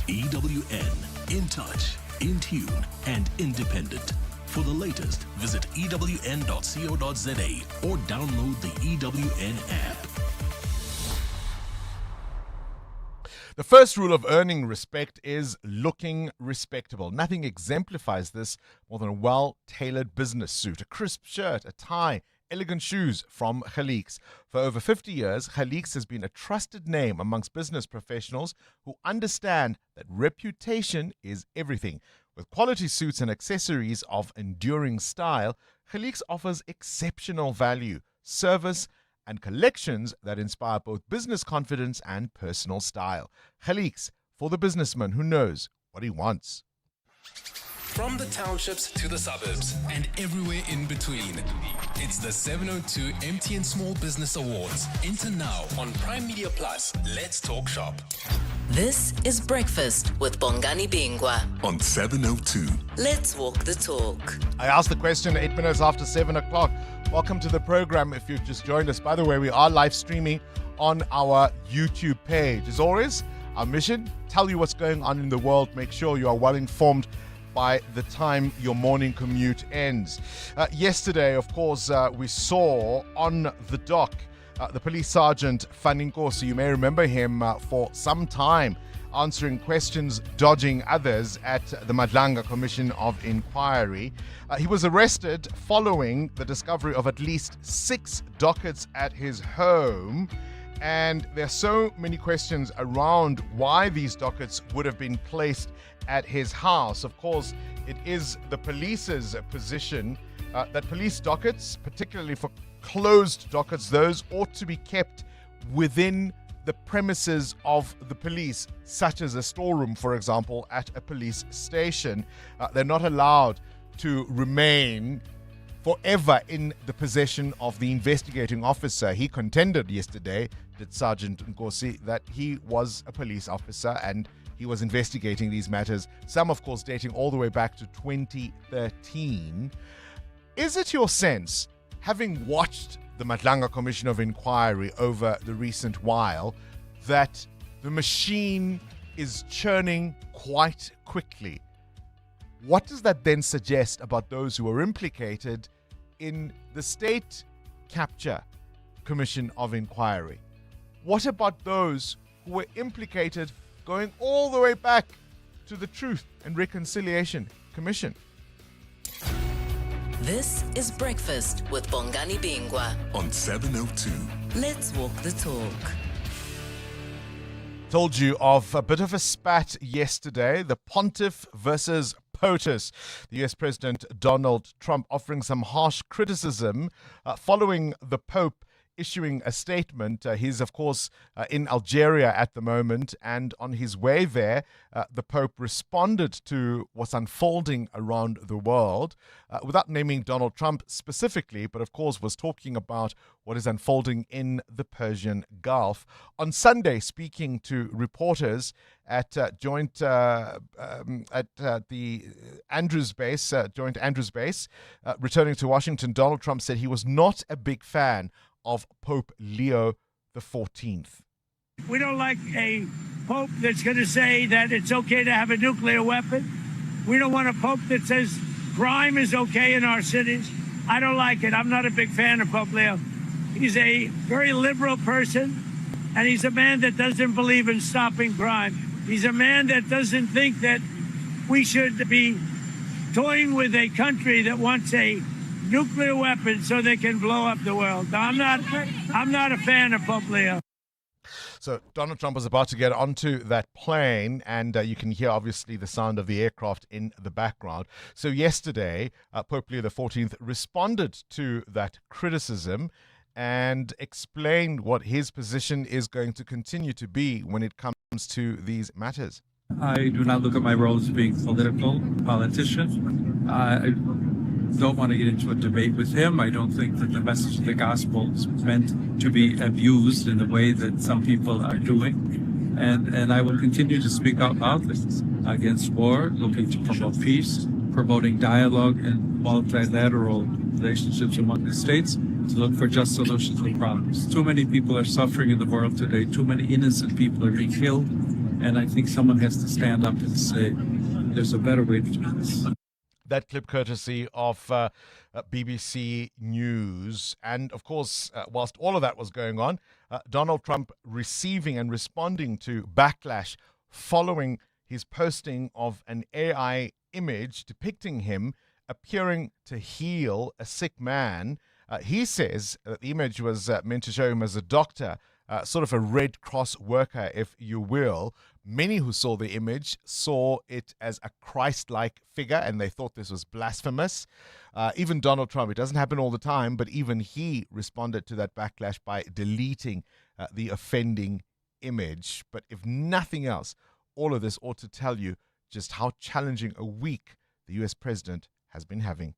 EWN, in touch, in tune and independent. For the latest, visit ewn.co.za or download the EWN app. The first rule of earning respect is looking respectable. Nothing exemplifies this more than a well-tailored business suit, a crisp shirt, a tie, elegant shoes from Khaliq's. For over 50 years, Khaliq's has been a trusted name amongst business professionals who understand that reputation is everything. With quality suits and accessories of enduring style, Khaliq's offers exceptional value, service, and collections that inspire both business confidence and personal style. Khaliq's, for the businessman who knows what he wants. From the townships to the suburbs and everywhere in between. It's the 702 MTN Small Business Awards. Enter now on Prime Media Plus. Let's talk shop. This is Breakfast with Bongani Bingwa on 702. Let's walk the talk. I asked the question 8 minutes after 7 o'clock. Welcome to the program if you've just joined us. By the way, we are live streaming on our YouTube page. As always, our mission, tell you what's going on in the world. Make sure you are well informed by the time your morning commute ends. Yesterday, of course, we saw on the dock the police sergeant Faninkosi. You may remember him for some time answering questions, dodging others at the Madlanga Commission of Inquiry. He was arrested following the discovery of at least 6 dockets at his home. And there are so many questions around why these dockets would have been placed at his house. Of course, it is the police's position that police dockets, particularly for closed dockets, those ought to be kept within the premises of the police, such as a storeroom, for example, at a police station. They're not allowed to remain forever in the possession of the investigating officer. He contended yesterday, did Sergeant Nkosi, that he was a police officer and he was investigating these matters, some of course dating all the way back to 2013. Is it your sense, having watched the Madlanga Commission of Inquiry over the recent while, that the machine is churning quite quickly? What does that then suggest about those who are implicated in the State Capture Commission of Inquiry? What about those who were implicated going all the way back to the Truth and Reconciliation Commission? This is Breakfast with Bongani Bingwa on 702. Let's walk the talk. Told you of a bit of a spat yesterday, the Pontiff versus POTUS. The US President Donald Trump offering some harsh criticism following the Pope issuing a statement. He's, of course, in Algeria at the moment, and on his way there, the Pope responded to what's unfolding around the world without naming Donald Trump specifically, but of course was talking about what is unfolding in the Persian Gulf. On Sunday, speaking to reporters at the Andrews Base, Joint Andrews Base, returning to Washington, Donald Trump said he was not a big fan of Pope Leo XIV. We don't like a pope that's going to say that it's okay to have a nuclear weapon. We don't want a pope that says crime is okay in our cities. I don't like it. I'm not a big fan of Pope Leo. He's a very liberal person, and he's a man that doesn't believe in stopping crime. He's a man that doesn't think that we should be toying with a country that wants a nuclear weapons so they can blow up the world. I'm not a fan of Pope Leo. So Donald Trump was about to get onto that plane, and you can hear obviously the sound of the aircraft in the background. So yesterday, Pope Leo XIV responded to that criticism and explained what his position is going to continue to be when it comes to these matters. I do not look at my role as being politician. I don't want to get into a debate with him. I don't think that the message of the gospel is meant to be abused in the way that some people are doing. And I will continue to speak out loudly against war, looking to promote peace, promoting dialogue and multilateral relationships among the states, to look for just solutions to problems. Too many people are suffering in the world today. Too many innocent people are being killed. And I think someone has to stand up and say, there's a better way to do this. That clip courtesy of BBC News. And of course, whilst all of that was going on, Donald Trump receiving and responding to backlash following his posting of an AI image depicting him appearing to heal a sick man He says that the image was meant to show him as a doctor, sort of a Red Cross worker, if you will. Many who saw the image saw it as a Christ-like figure, and they thought this was blasphemous. Even Donald Trump, it doesn't happen all the time, but even he responded to that backlash by deleting the offending image. But if nothing else, all of this ought to tell you just how challenging a week the US president has been having.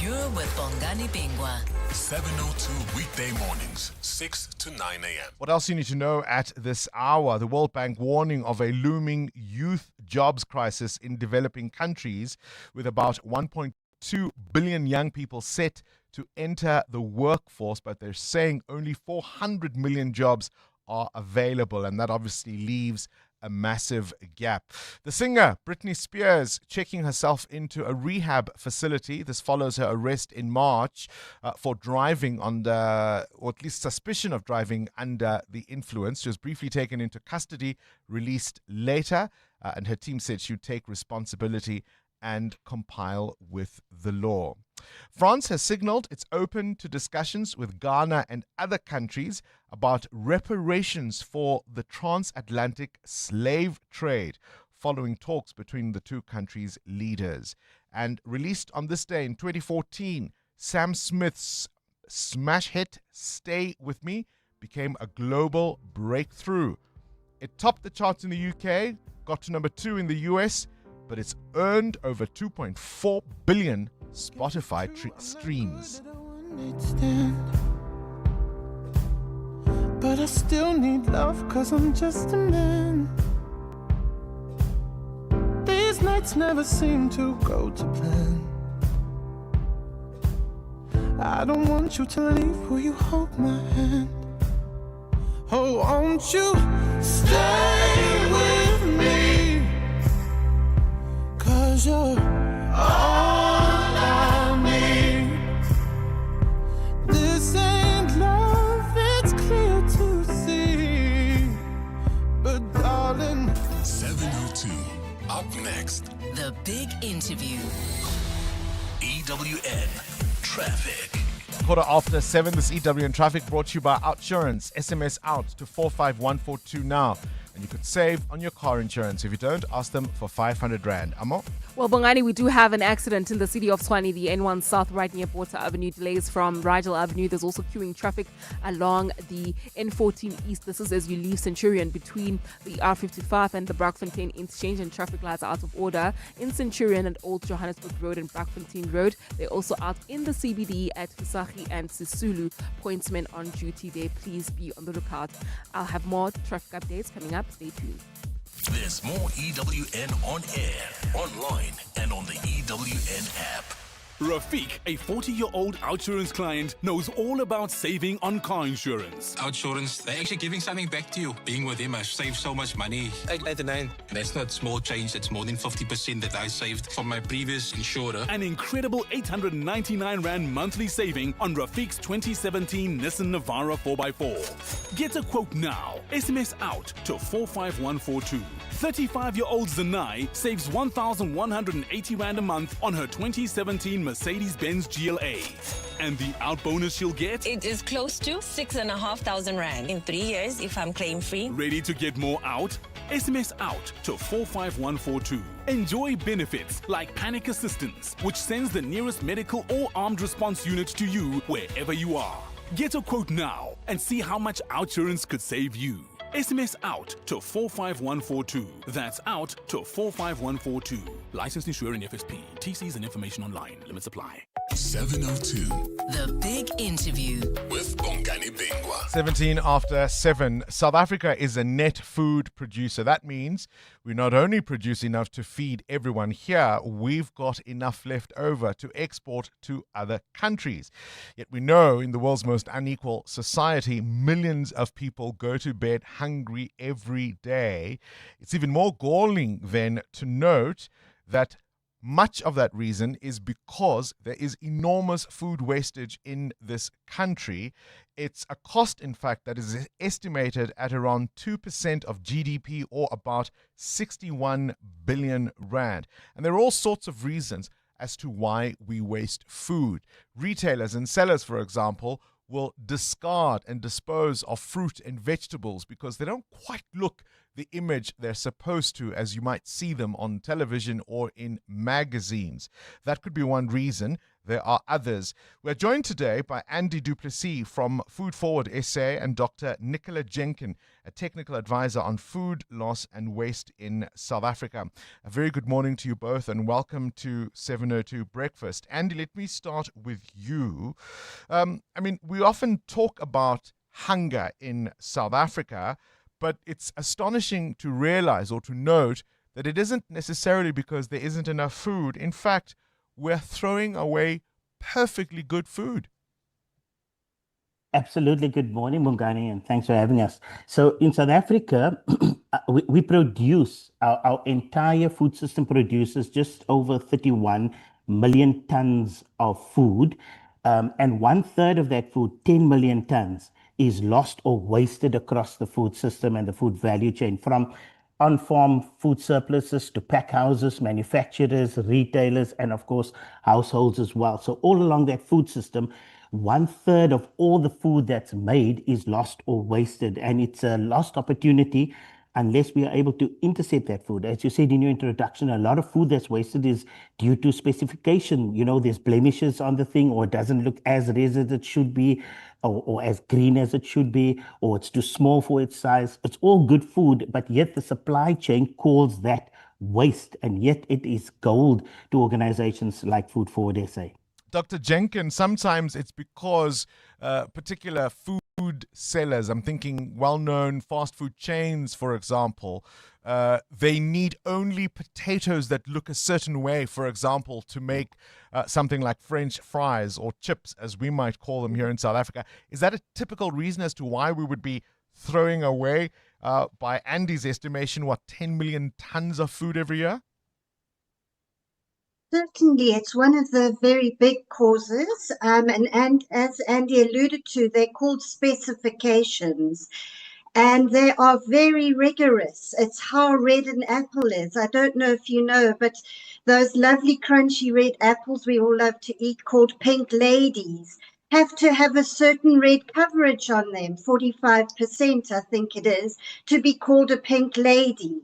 You're with Bongani Bingwa. 7:02 weekday mornings, 6 to 9 a.m. What else you need to know at this hour? The World Bank warning of a looming youth jobs crisis in developing countries, with about 1.2 billion young people set to enter the workforce, but they're saying only 400 million jobs are available, and that obviously leaves a massive gap. The singer Britney Spears checking herself into a rehab facility. This follows her arrest in March for driving under, or at least suspicion of driving under the influence. She was briefly taken into custody, released later, and her team said she would take responsibility and compile with the law. France has signaled it's open to discussions with Ghana and other countries about reparations for the transatlantic slave trade, following talks between the two countries' leaders. And released on this day in 2014, Sam Smith's smash hit Stay With Me became a global breakthrough. It topped the charts in the UK, got to number 2 in the US, but it's earned over 2.4 billion Spotify streams. But I still need love, 'cause I'm just a man. These nights never seem to go to plan. I don't want you to leave, will you hold my hand? Oh, won't you stay with me? 'Cause you're all I need. This ain't love, it's clear to see. But darling, 7:02. Up next, The Big Interview. EWN Traffic. 7:15, this EWN Traffic brought to you by Outsurance. SMS out to 45142 now, and you could save on your car insurance. If you don't, ask them for 500 Rand. Amo? Well, Bongani, we do have an accident in the city of Tshwane, the N1 South, right near Porter Avenue. Delays from Rigel Avenue. There's also queuing traffic along the N14 East. This is as you leave Centurion between the R55 and the Braakfontein interchange, and traffic lights are out of order in Centurion and Old Johannesburg Road and Braakfontein Road. They're also out in the CBD at Fisagi and Sisulu. Pointsmen on duty there. Please be on the lookout. I'll have more traffic updates coming up. Stay tuned. There's more EWN on air, online, and on the EWN app. Rafiq, a 40-year-old Outsurance client, knows all about saving on car insurance. Outsurance, they're actually giving something back to you. Being with them, I've saved so much money. 899. That's not small change. That's more than 50% that I saved from my previous insurer. An incredible 899 Rand monthly saving on Rafiq's 2017 Nissan Navara 4x4. Get a quote now. SMS out to 45142. 35-year-old Zanai saves 1,180 Rand a month on her 2017 Mercedes-Benz GLA. And the out bonus she'll get? It is close to 6,500 Rand in 3 years if I'm claim-free. Ready to get more out? SMS out to 45142. Enjoy benefits like panic assistance, which sends the nearest medical or armed response unit to you wherever you are. Get a quote now and see how much Outsurance could save you. SMS out to 45142. That's out to 45142. Licensed insurer in FSP. TCs and information online. Limits apply. 7:02. The Big Interview. With Bongani Bingwa. 7:17. South Africa is a net food producer. That means we not only produce enough to feed everyone here, we've got enough left over to export to other countries. Yet we know in the world's most unequal society, millions of people go to bed hungry every day. It's even more galling then to note that much of that reason is because there is enormous food wastage in this country. It's a cost, in fact, that is estimated at around 2% of GDP, or about 61 billion Rand. And there are all sorts of reasons. as to why we waste food. Retailers and sellers, for example, will discard and dispose of fruit and vegetables because they don't quite look the image they're supposed to, as you might see them on television or in magazines. That could be one reason. There are others. We're joined today by Andy du Plessis from Food Forward SA and Dr. Nicola Jenkin, a technical advisor on food loss and waste in South Africa. A very good morning to you both and welcome to 702 Breakfast. Andy, let me start with you. We often talk about hunger in South Africa, but it's astonishing to realize or to note that it isn't necessarily because there isn't enough food. In fact, we're throwing away perfectly good food. Absolutely. Good morning, Bongani, and thanks for having us. So in South Africa, we produce, our entire food system produces just over 31 million tons of food. And 1/3 of that food, 10 million tons, is lost or wasted across the food system and the food value chain, from on-farm food surpluses to pack houses, manufacturers, retailers, and of course, households as well. So all along that food system, 1/3 of all the food that's made is lost or wasted. And it's a lost opportunity unless we are able to intercept that food. As you said in your introduction, a lot of food that's wasted is due to specification. There's blemishes on the thing, or it doesn't look as red as it should be, or as green as it should be, or it's too small for its size. It's all good food, but yet the supply chain calls that waste, and yet it is gold to organizations like Food Forward SA. Dr. Jenkins, sometimes it's because particular food sellers, I'm thinking well-known fast food chains, for example, they need only potatoes that look a certain way, for example, to make something like French fries or chips, as we might call them here in South Africa. Is that a typical reason as to why we would be throwing away, by Andy's estimation, 10 million tons of food every year? Certainly, it's one of the very big causes, and as Andy alluded to, they're called specifications, and they are very rigorous. It's how red an apple is. I don't know if you know, but those lovely crunchy red apples we all love to eat, called pink ladies, have to have a certain red coverage on them, 45%, I think it is, to be called a pink lady.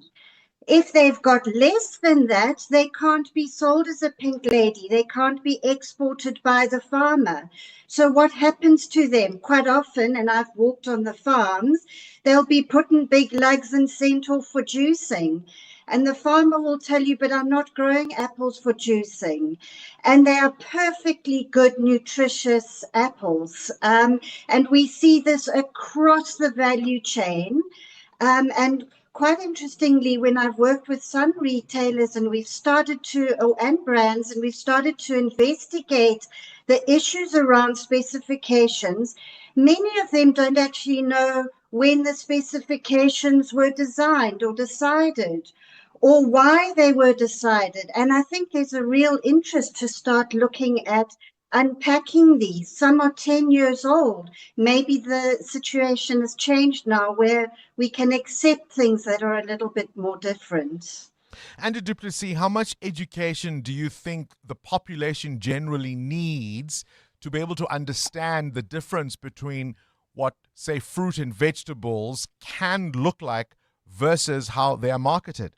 If they've got less than that, they can't be sold as a pink lady. They can't be exported by the farmer. So what happens to them? Quite often, and I've walked on the farms, they'll be put in big lugs and sent off for juicing. And the farmer will tell you, but I'm not growing apples for juicing. And they are perfectly good, nutritious apples. And we see this across the value chain. And quite interestingly, when I've worked with some retailers and and brands, and we've started to investigate the issues around specifications, many of them don't actually know when the specifications were designed or decided, or why they were decided. And I think there's a real interest to start looking at unpacking these. Some are 10 years old. Maybe the situation has changed now where we can accept things that are a little bit more different. Andy du Plessis, how much education do you think the population generally needs to be able to understand the difference between what, say, fruit and vegetables can look like versus how they are marketed?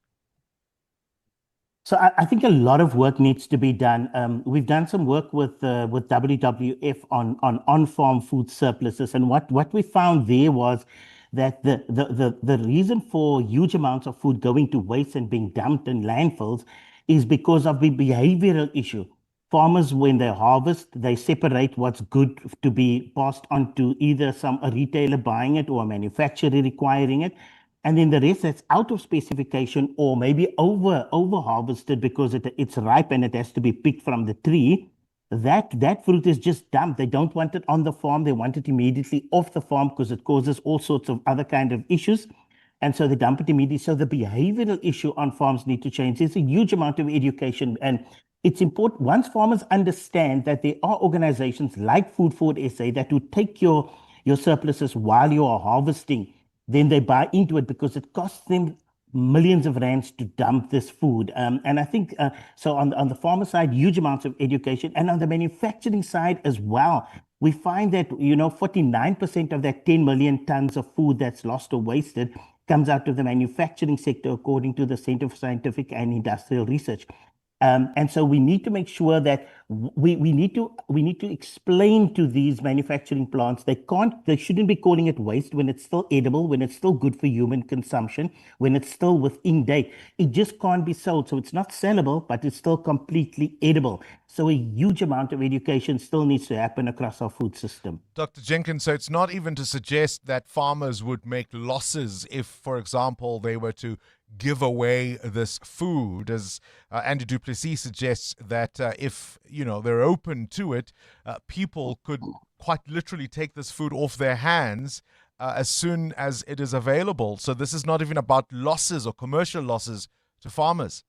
So I think a lot of work needs to be done. We've done some work with WWF on-farm food surpluses, and what we found there was that the reason for huge amounts of food going to waste and being dumped in landfills is because of the behavioral issue. Farmers, when they harvest, they separate what's good to be passed on to either a retailer buying it or a manufacturer requiring it. And then the rest that's out of specification or maybe over harvested because it's ripe and it has to be picked from the tree, that fruit is just dumped. They don't want it on the farm. They want it immediately off the farm because it causes all sorts of other kind of issues. And so they dump it immediately. So the behavioral issue on farms need to change. There's a huge amount of education, and it's important once farmers understand that there are organizations like Food Forward SA that will take your surpluses while you are harvesting, then they buy into it because it costs them millions of rands to dump this food. And I think, so on the farmer side, huge amounts of education. And on the manufacturing side as well, we find that, 49% of that 10 million tons of food that's lost or wasted comes out of the manufacturing sector, according to the Center for Scientific and Industrial Research. And so we need to make sure that we need to explain to these manufacturing plants they shouldn't be calling it waste when it's still edible, when it's still good for human consumption, when it's still within date. It just can't be sold. So it's not sellable, but it's still completely edible. So a huge amount of education still needs to happen across our food system. Dr. Jenkins, so it's not even to suggest that farmers would make losses if, for example, they were to give away this food, as Andy du Plessis suggests that if they're open to it, people could quite literally take this food off their hands as soon as it is available. So this is not even about losses or commercial losses to farmers.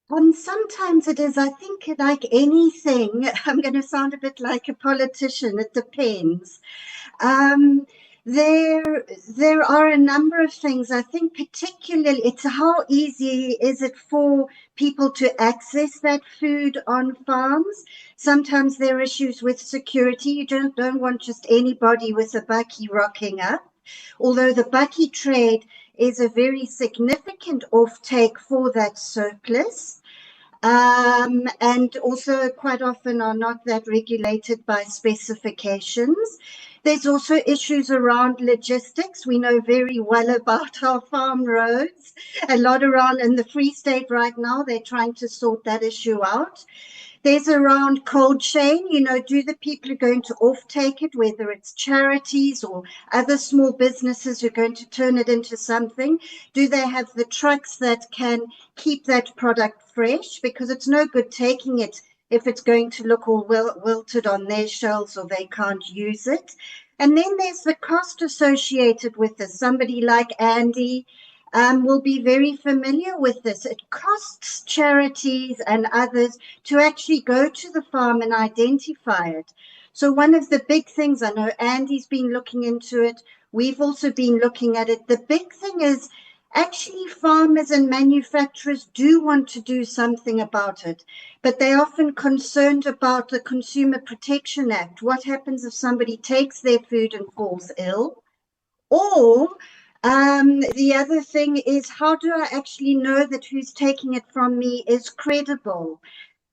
Sometimes it is. I think, like anything, I'm going to sound a bit like a politician. It depends. There are a number of things. I think particularly it's how easy is it for people to access that food on farms. Sometimes there are issues with security. You don't want just anybody with a bakkie rocking up. Although the bakkie trade is a very significant offtake for that surplus. And also quite often are not that regulated by specifications. There's also issues around logistics. We know very well about our farm roads. A lot around in the Free State right now, they're trying to sort that issue out. There's around cold chain, do the people who are going to offtake it, whether it's charities or other small businesses who are going to turn it into something, do they have the trucks that can keep that product fresh? Because it's no good taking it if it's going to look all wilted on their shelves or they can't use it. And then there's the cost associated with this. Somebody like Andy will be very familiar with this. It costs charities and others to actually go to the farm and identify it. So one of the big things, I know Andy's been looking into it, we've also been looking at it. The big thing is actually farmers and manufacturers do want to do something about it, but they're often concerned about the Consumer Protection Act. What happens if somebody takes their food and falls ill? Or the other thing is, how do I actually know that who's taking it from me is credible?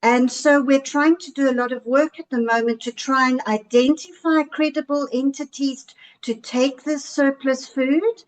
And so we're trying to do a lot of work at the moment to try and identify credible entities to take this surplus food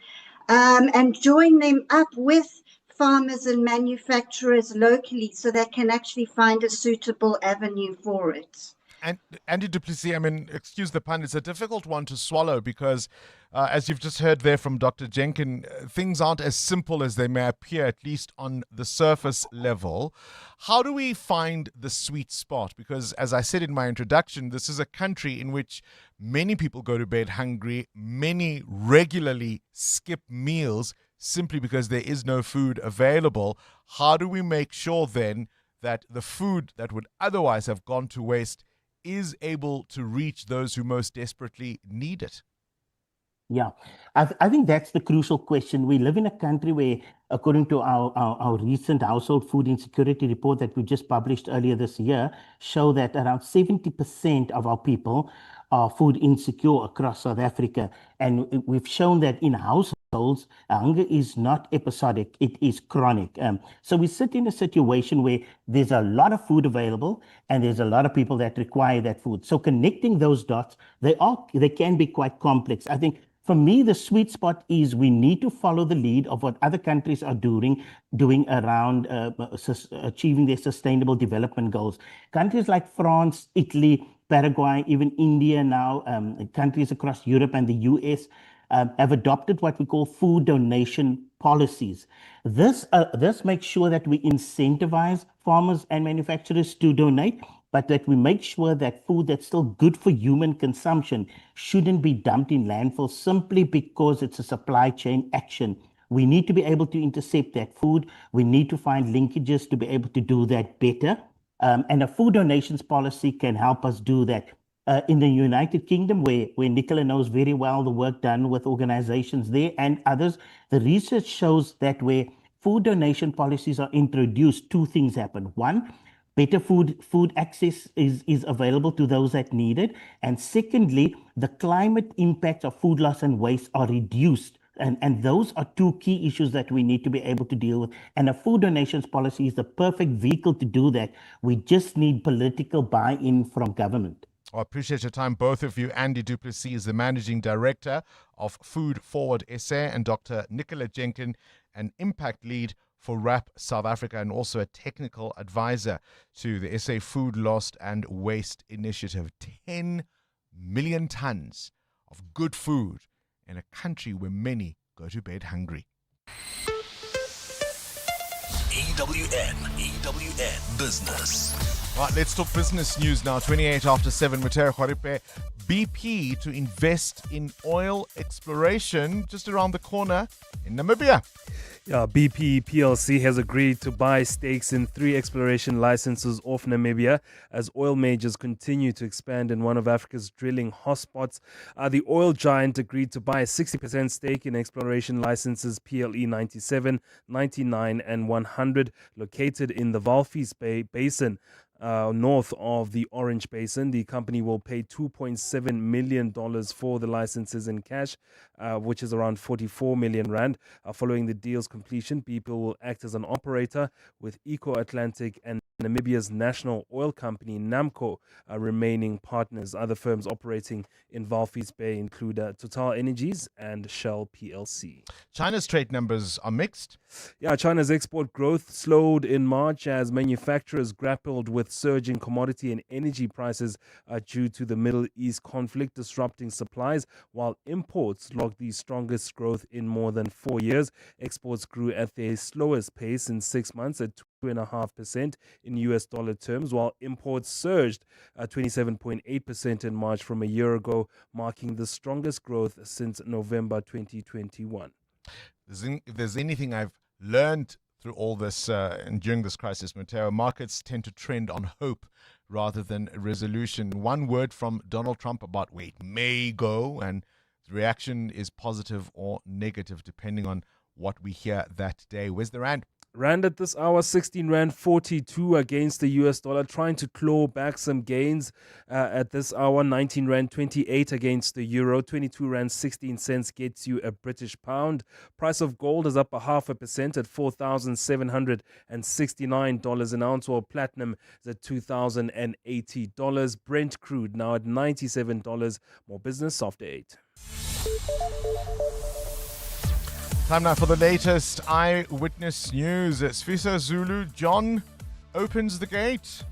and join them up with farmers and manufacturers locally so they can actually find a suitable avenue for it. And Andy du Plessis, excuse the pun, it's a difficult one to swallow because, as you've just heard there from Dr. Jenkins, things aren't as simple as they may appear, at least on the surface level. How do we find the sweet spot? Because, as I said in my introduction, this is a country in which many people go to bed hungry, many regularly skip meals simply because there is no food available. How do we make sure then that the food that would otherwise have gone to waste is able to reach those who most desperately need it? Yeah, I think that's the crucial question. We live in a country where, according to our recent household food insecurity report that we just published earlier this year, show that around 70% of our people are food insecure across South Africa. And we've shown that in households, hunger is not episodic, it is chronic. So we sit in a situation where there's a lot of food available and there's a lot of people that require that food. So connecting those dots, they can be quite complex. I think for me, the sweet spot is we need to follow the lead of what other countries are doing around achieving their sustainable development goals. Countries like France, Italy, Paraguay, even India now, countries across Europe and the US have adopted what we call food donation policies. This makes sure that we incentivize farmers and manufacturers to donate, but that we make sure that food that's still good for human consumption shouldn't be dumped in landfill simply because it's a supply chain action. We need to be able to intercept that food. We need to find linkages to be able to do that better. And a food donations policy can help us do that. in the United Kingdom, where Nicola knows very well the work done with organizations there and others, the research shows that where food donation policies are introduced, two things happen. One, better food access is available to those that need it. And secondly, the climate impacts of food loss and waste are reduced. And those are two key issues that we need to be able to deal with. And a food donations policy is the perfect vehicle to do that. We just need political buy-in from government. I appreciate your time, both of you. Andy du Plessis is the Managing Director of Food Forward SA, and Dr. Nicola Jenkin, an Impact Lead for RAP South Africa and also a technical advisor to the SA Food Loss and Waste Initiative. 10 million tons of good food in a country where many go to bed hungry. EWN Business. Right, let's talk business news now. 28 after 7, Mateo Khwaripe. BP to invest in oil exploration just around the corner in Namibia. Yeah, BP PLC has agreed to buy stakes in 3 exploration licenses off Namibia as oil majors continue to expand in one of Africa's drilling hotspots. The oil giant agreed to buy a 60% stake in exploration licenses PLE 97, 99 and 100 located in the Walvis Bay Basin. North of the Orange Basin. The company will pay $2.7 million for the licenses in cash, which is around 44 million rand. Following the deal's completion, BP will act as an operator with Eco Atlantic and Namibia's national oil company, NAMCO, remaining partners. Other firms operating in Walvis Bay include Total Energies and Shell PLC. China's trade numbers are mixed. Yeah, China's export growth slowed in March as manufacturers grappled with surging commodity and energy prices due to the Middle East conflict disrupting supplies, while imports logged the strongest growth in more than 4 years. Exports grew at their slowest pace in 6 months at 2.5% in US dollar terms, while imports surged 27.8% in March from a year ago, marking the strongest growth since November 2021. If there's anything I've learned through all this and during this crisis, Mateo, markets tend to trend on hope rather than resolution. One word from Donald Trump about where it may go, and the reaction is positive or negative depending on what we hear that day. Where's the rand? Rand at this hour, 16 Rand 42 against the US dollar, trying to claw back some gains at this hour. 19 Rand 28 against the euro. 22 Rand 16 cents gets you a British pound. Price of gold is up 0.5% at $4,769 an ounce, while platinum is at $2,080. Brent crude now at $97. More business after 8. Time now for the latest eyewitness news. Sfiso Zulu, John opens the gate.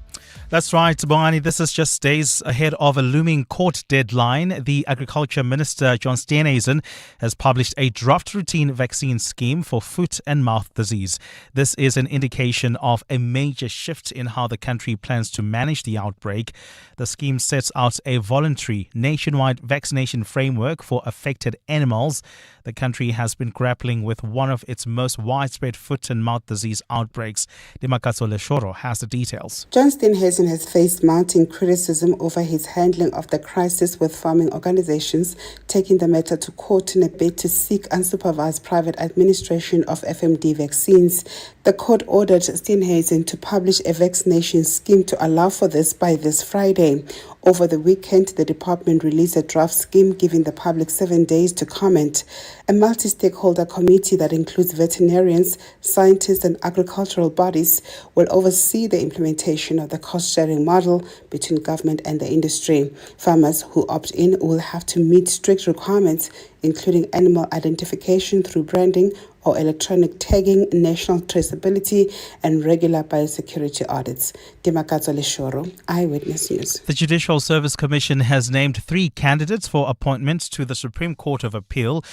That's right, Bongani. This is just days ahead of a looming court deadline. The Agriculture Minister, John Steenhuisen, has published a draft routine vaccine scheme for foot and mouth disease. This is an indication of a major shift in how the country plans to manage the outbreak. The scheme sets out a voluntary nationwide vaccination framework for affected animals. The country has been grappling with one of its most widespread foot and mouth disease outbreaks. Dimakatso Leshoro has the details. John Steenhuisen has faced mounting criticism over his handling of the crisis, with farming organizations taking the matter to court in a bid to seek unsupervised private administration of FMD vaccines. The court ordered Steenhuisen to publish a vaccination scheme to allow for this by this Friday. Over the weekend, the department released a draft scheme giving the public 7 days to comment. A multi-stakeholder committee that includes veterinarians, scientists and agricultural bodies will oversee the implementation of the cost-sharing model between government and the industry. Farmers who opt in will have to meet strict requirements, including animal identification through branding or electronic tagging, national traceability, and regular biosecurity audits. Dimakatso Leshoro, Eyewitness News. The Judicial Service Commission has named 3 candidates for appointment to the Supreme Court of Appeal.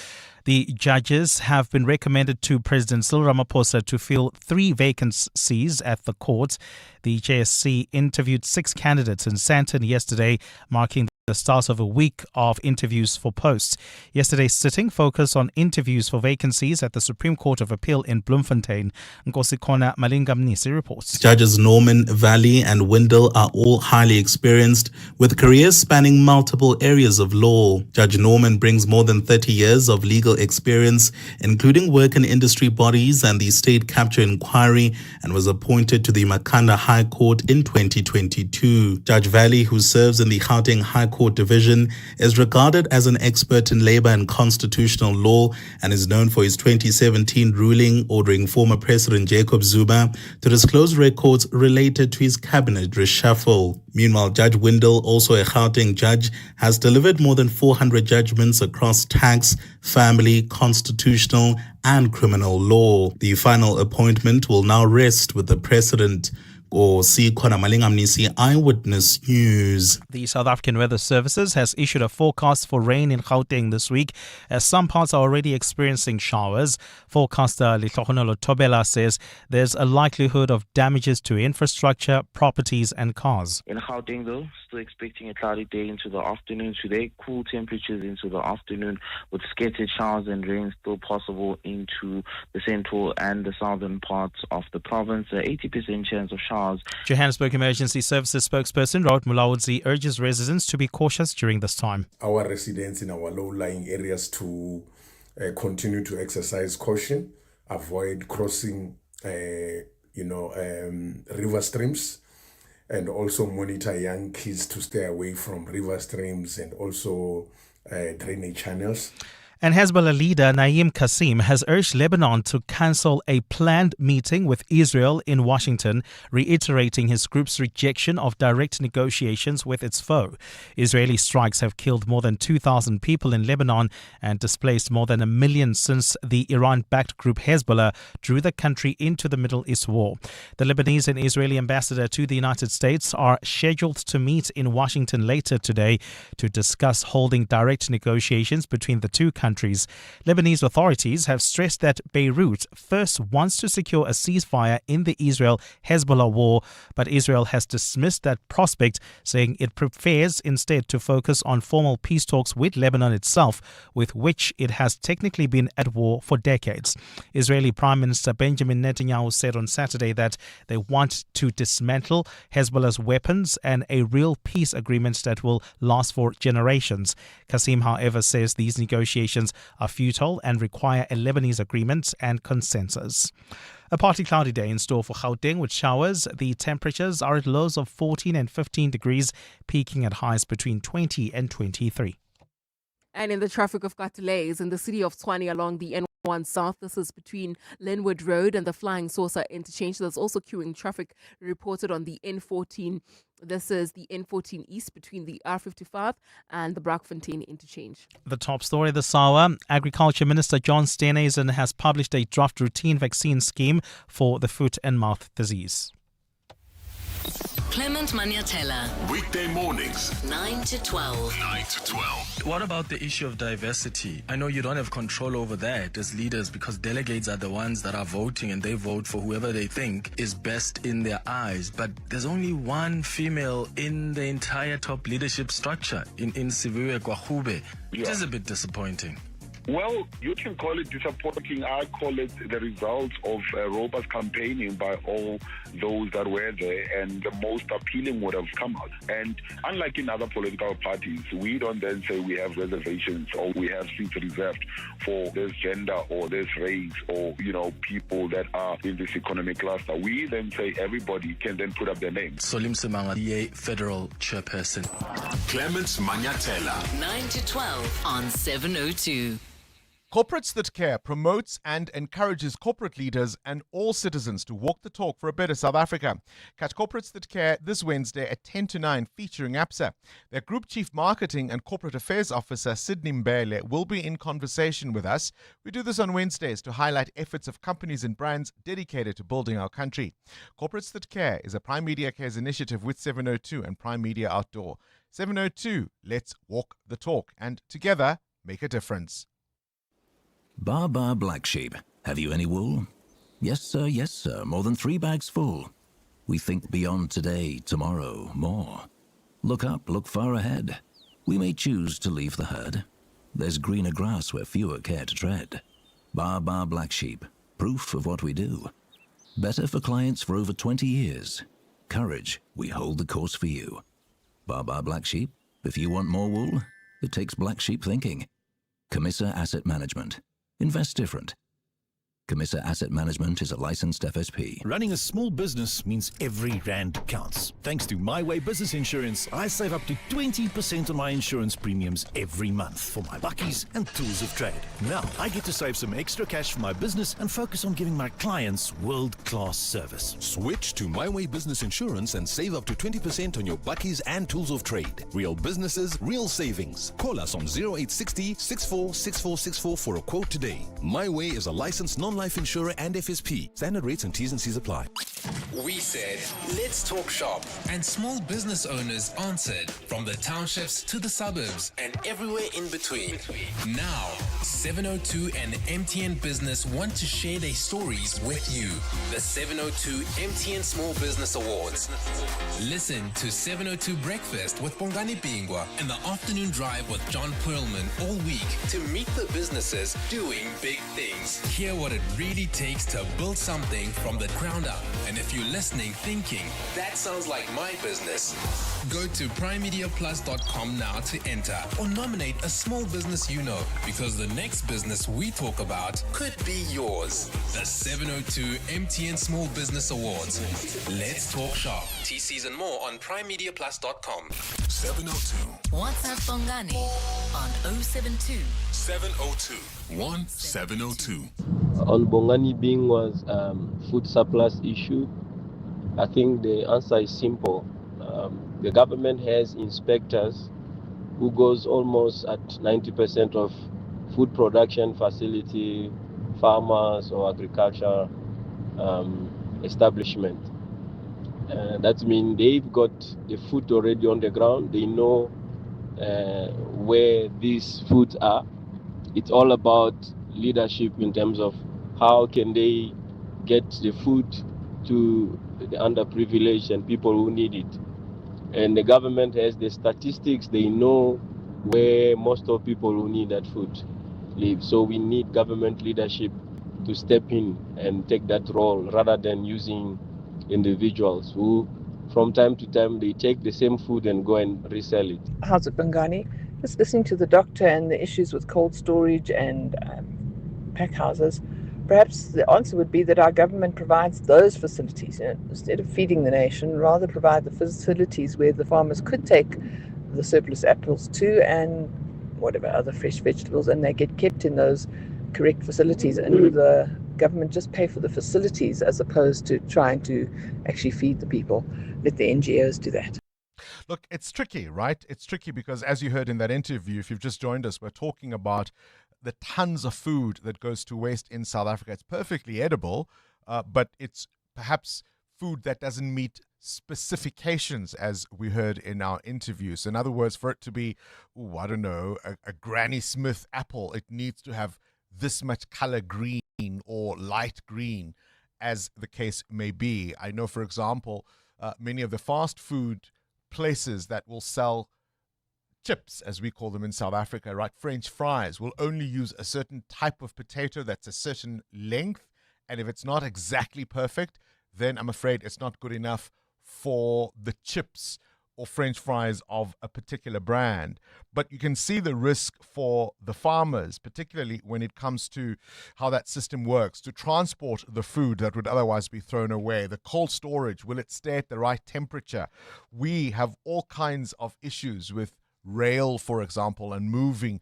The judges have been recommended to President Cyril Ramaphosa to fill 3 vacancies at the court. The JSC interviewed 6 candidates in Sandton yesterday, marking the start of a week of interviews for posts. Yesterday's sitting focused on interviews for vacancies at the Supreme Court of Appeal in Bloemfontein. Nkosikona Malingamnisi reports. Judges Norman, Valley and Windle are all highly experienced with careers spanning multiple areas of law. Judge Norman brings more than 30 years of legal experience, including work in industry bodies and the State Capture Inquiry, and was appointed to the Makhanda High Court in 2022. Judge Valley, who serves in the Gauteng High Court Division, is regarded as an expert in labor and constitutional law and is known for his 2017 ruling ordering former President Jacob Zuma to disclose records related to his cabinet reshuffle. Meanwhile, Judge Windle, also a Gauteng judge, has delivered more than 400 judgments across tax, family, constitutional and criminal law. The final appointment will now rest with the President. Eyewitness News. The South African Weather Services has issued a forecast for rain in Gauteng this week, as some parts are already experiencing showers. Forecaster Litlogonolo Tobela says there's a likelihood of damages to infrastructure, properties and cars. In Gauteng though, still expecting a cloudy day into the afternoon today, cool temperatures into the afternoon with scattered showers and rain still possible into the central and the southern parts of the province. 80% chance of showers. Johannesburg Emergency Services spokesperson Rod Mulaudzi urges residents to be cautious during this time. Our residents in our low-lying areas to continue to exercise caution, avoid crossing, river streams, and also monitor young kids to stay away from river streams and also drainage channels. And Hezbollah leader Naim Qassem has urged Lebanon to cancel a planned meeting with Israel in Washington, reiterating his group's rejection of direct negotiations with its foe. Israeli strikes have killed more than 2,000 people in Lebanon and displaced more than 1 million since the Iran-backed group Hezbollah drew the country into the Middle East war. The Lebanese and Israeli ambassador to the United States are scheduled to meet in Washington later today to discuss holding direct negotiations between the two countries. Lebanese authorities have stressed that Beirut first wants to secure a ceasefire in the Israel-Hezbollah war, but Israel has dismissed that prospect, saying it prefers instead to focus on formal peace talks with Lebanon itself, with which it has technically been at war for decades. Israeli Prime Minister Benjamin Netanyahu said on Saturday that they want to dismantle Hezbollah's weapons and a real peace agreement that will last for generations. Qassem, however, says these negotiations are futile and require a Lebanese agreement and consensus. A partly cloudy day in store for Gauteng with showers. The temperatures are at lows of 14 and 15 degrees, peaking at highs between 20 and 23. And in the traffic of got delays in the city of Tshwane along the N1 South. This is between Linwood Road and the Flying Saucer interchange. There's also queuing traffic reported on the N14. This is the N14 East between the R55 and the Braakfontein interchange. The top story this hour, Agriculture Minister John Steenhuisen has published a draft routine vaccine scheme for the foot and mouth disease. Clement Manatella. Weekday mornings, 9 to 12. 9 to 12. What about the issue of diversity? I know you don't have control over that as leaders because delegates are the ones that are voting and they vote for whoever they think is best in their eyes. But there's only one female in the entire top leadership structure in Siviwe Kwahube. It is a bit disappointing. Well, you can call it disappointing. I call it the result of robust campaigning by all those that were there, and the most appealing would have come out. And unlike in other political parties, we don't then say we have reservations or we have seats reserved for this gender or this race or, people that are in this economic cluster. We then say everybody can then put up their name. Solim Semanga, DA Federal Chairperson. Clement Manatella. 9 to 12 on 702. Corporates That Care promotes and encourages corporate leaders and all citizens to walk the talk for a better South Africa. Catch Corporates That Care this Wednesday at 10 to 9 featuring APSA. Their Group Chief Marketing and Corporate Affairs Officer Sydney Mbele will be in conversation with us. We do this on Wednesdays to highlight efforts of companies and brands dedicated to building our country. Corporates That Care is a Prime Media Cares initiative with 702 and Prime Media Outdoor. 702, let's walk the talk and together make a difference. Bar Black Sheep. Have you any wool? Yes, sir. More than 3 bags full. We think beyond today, tomorrow, more. Look up, look far ahead. We may choose to leave the herd. There's greener grass where fewer care to tread. Bar Black Sheep, proof of what we do. Better for clients for over 20 years. Courage, we hold the course for you. Bar Black Sheep, if you want more wool, it takes black sheep thinking. Camissa Asset Management. Invest different. Camissa Asset Management is a licensed FSP. Running a small business means every rand counts. Thanks to My Way Business Insurance, I save up to 20% on my insurance premiums every month for my buckies and tools of trade. Now, I get to save some extra cash for my business and focus on giving my clients world-class service. Switch to My Way Business Insurance and save up to 20% on your buckies and tools of trade. Real businesses, real savings. Call us on 0860 646464 for a quote today. My Way is a licensed non-life insurer and FSP. Standard rates and T's and C's apply. We said, let's talk shop. And small business owners answered, from the townships to the suburbs and everywhere in between. Now, 702 and MTN Business want to share their stories with you. The 702 MTN Small Business Awards. Listen to 702 Breakfast with Bongani Bingwa and the Afternoon Drive with John Perlman all week to meet the businesses doing big things. Hear what it really takes to build something from the ground up. And if you're listening thinking, that sounds like my business, go to primemediaplus.com now to enter or nominate a small business you know, because the next business we talk about could be yours. The 702 MTN Small Business Awards. Let's talk shop. TCs and more on primemediaplus.com. 702. WhatsApp Bongani on 072 702 1702. On Bongani Bingwa's food surplus issue, I think the answer is simple. The government has inspectors who goes almost at 90% of food production facility, farmers or agriculture establishment. That means they've got the food already on the ground. They know where these foods are. It's all about leadership in terms of how can they get the food to the underprivileged and people who need it. And the government has the statistics. They know where most of people who need that food live. So we need government leadership to step in and take that role rather than using individuals who from time to time they take the same food and go and resell it. How's it, Bongani? Just listening to the doctor and the issues with cold storage and pack houses, perhaps the answer would be that our government provides those facilities. Instead of feeding the nation, rather provide the facilities where the farmers could take the surplus apples to and whatever other fresh vegetables, and they get kept in those correct facilities, and the government just pay for the facilities as opposed to trying to actually feed the people. Let the NGOs do that. Look, it's tricky, right? It's tricky because, as you heard in that interview, if you've just joined us, we're talking about the tons of food that goes to waste in South Africa. It's perfectly edible, but it's perhaps food that doesn't meet specifications, as we heard in our interview. So in other words, for it to be, I don't know, a Granny Smith apple, it needs to have this much color green or light green, as the case may be. I know, for example, many of the fast food places that will sell chips, as we call them in South Africa, right? French fries will only use a certain type of potato that's a certain length. And if it's not exactly perfect, then I'm afraid it's not good enough for the chips or French fries of a particular brand. But you can see the risk for the farmers, particularly when it comes to how that system works to transport the food that would otherwise be thrown away. The cold storage, will it stay at the right temperature? We have all kinds of issues with rail, for example, and moving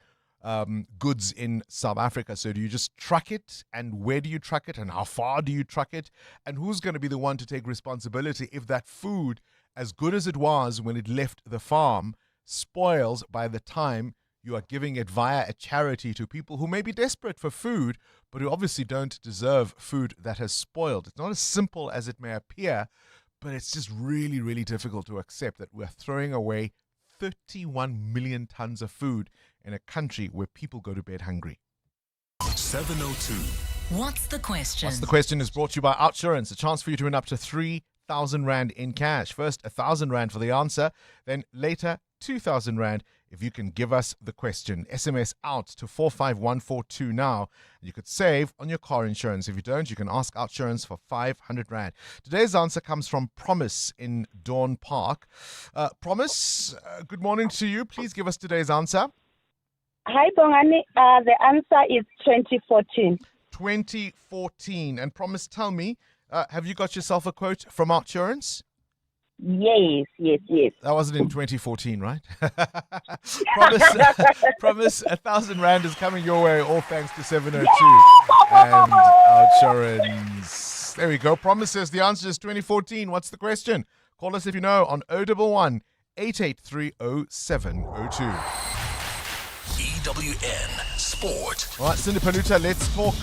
goods in South Africa. So do you just truck it? And where do you truck it? And how far do you truck it? And who's going to be the one to take responsibility if that food, as good as it was when it left the farm, spoils by the time you are giving it via a charity to people who may be desperate for food, but who obviously don't deserve food that has spoiled? It's not as simple as it may appear, but it's just really, really difficult to accept that we're throwing away 31 million tons of food in a country where people go to bed hungry. 702. What's the question? What's the question is brought to you by Outsurance, a chance for you to win up to 3,000 Rand in cash. First, 1,000 Rand for the answer, then later 2,000 Rand if you can give us the question. SMS out to 45142 now. You could save on your car insurance. If you don't, you can ask Outsurance for 500 Rand. Today's answer comes from Promise in Dawn Park. Promise, good morning to you. Please give us today's answer. Hi, Bongani. The answer is 2014. 2014. And Promise, tell me, have you got yourself a quote from Outsurance? Yes. That wasn't in 2014, right? Promise 1,000 Rand is coming your way, all thanks to 702 and Outsurance. There we go. Promise says the answer is 2014. What's the question? Call us if you know on 011 883 0702. EWN Sport. All right, Cindy Paluta, let's talk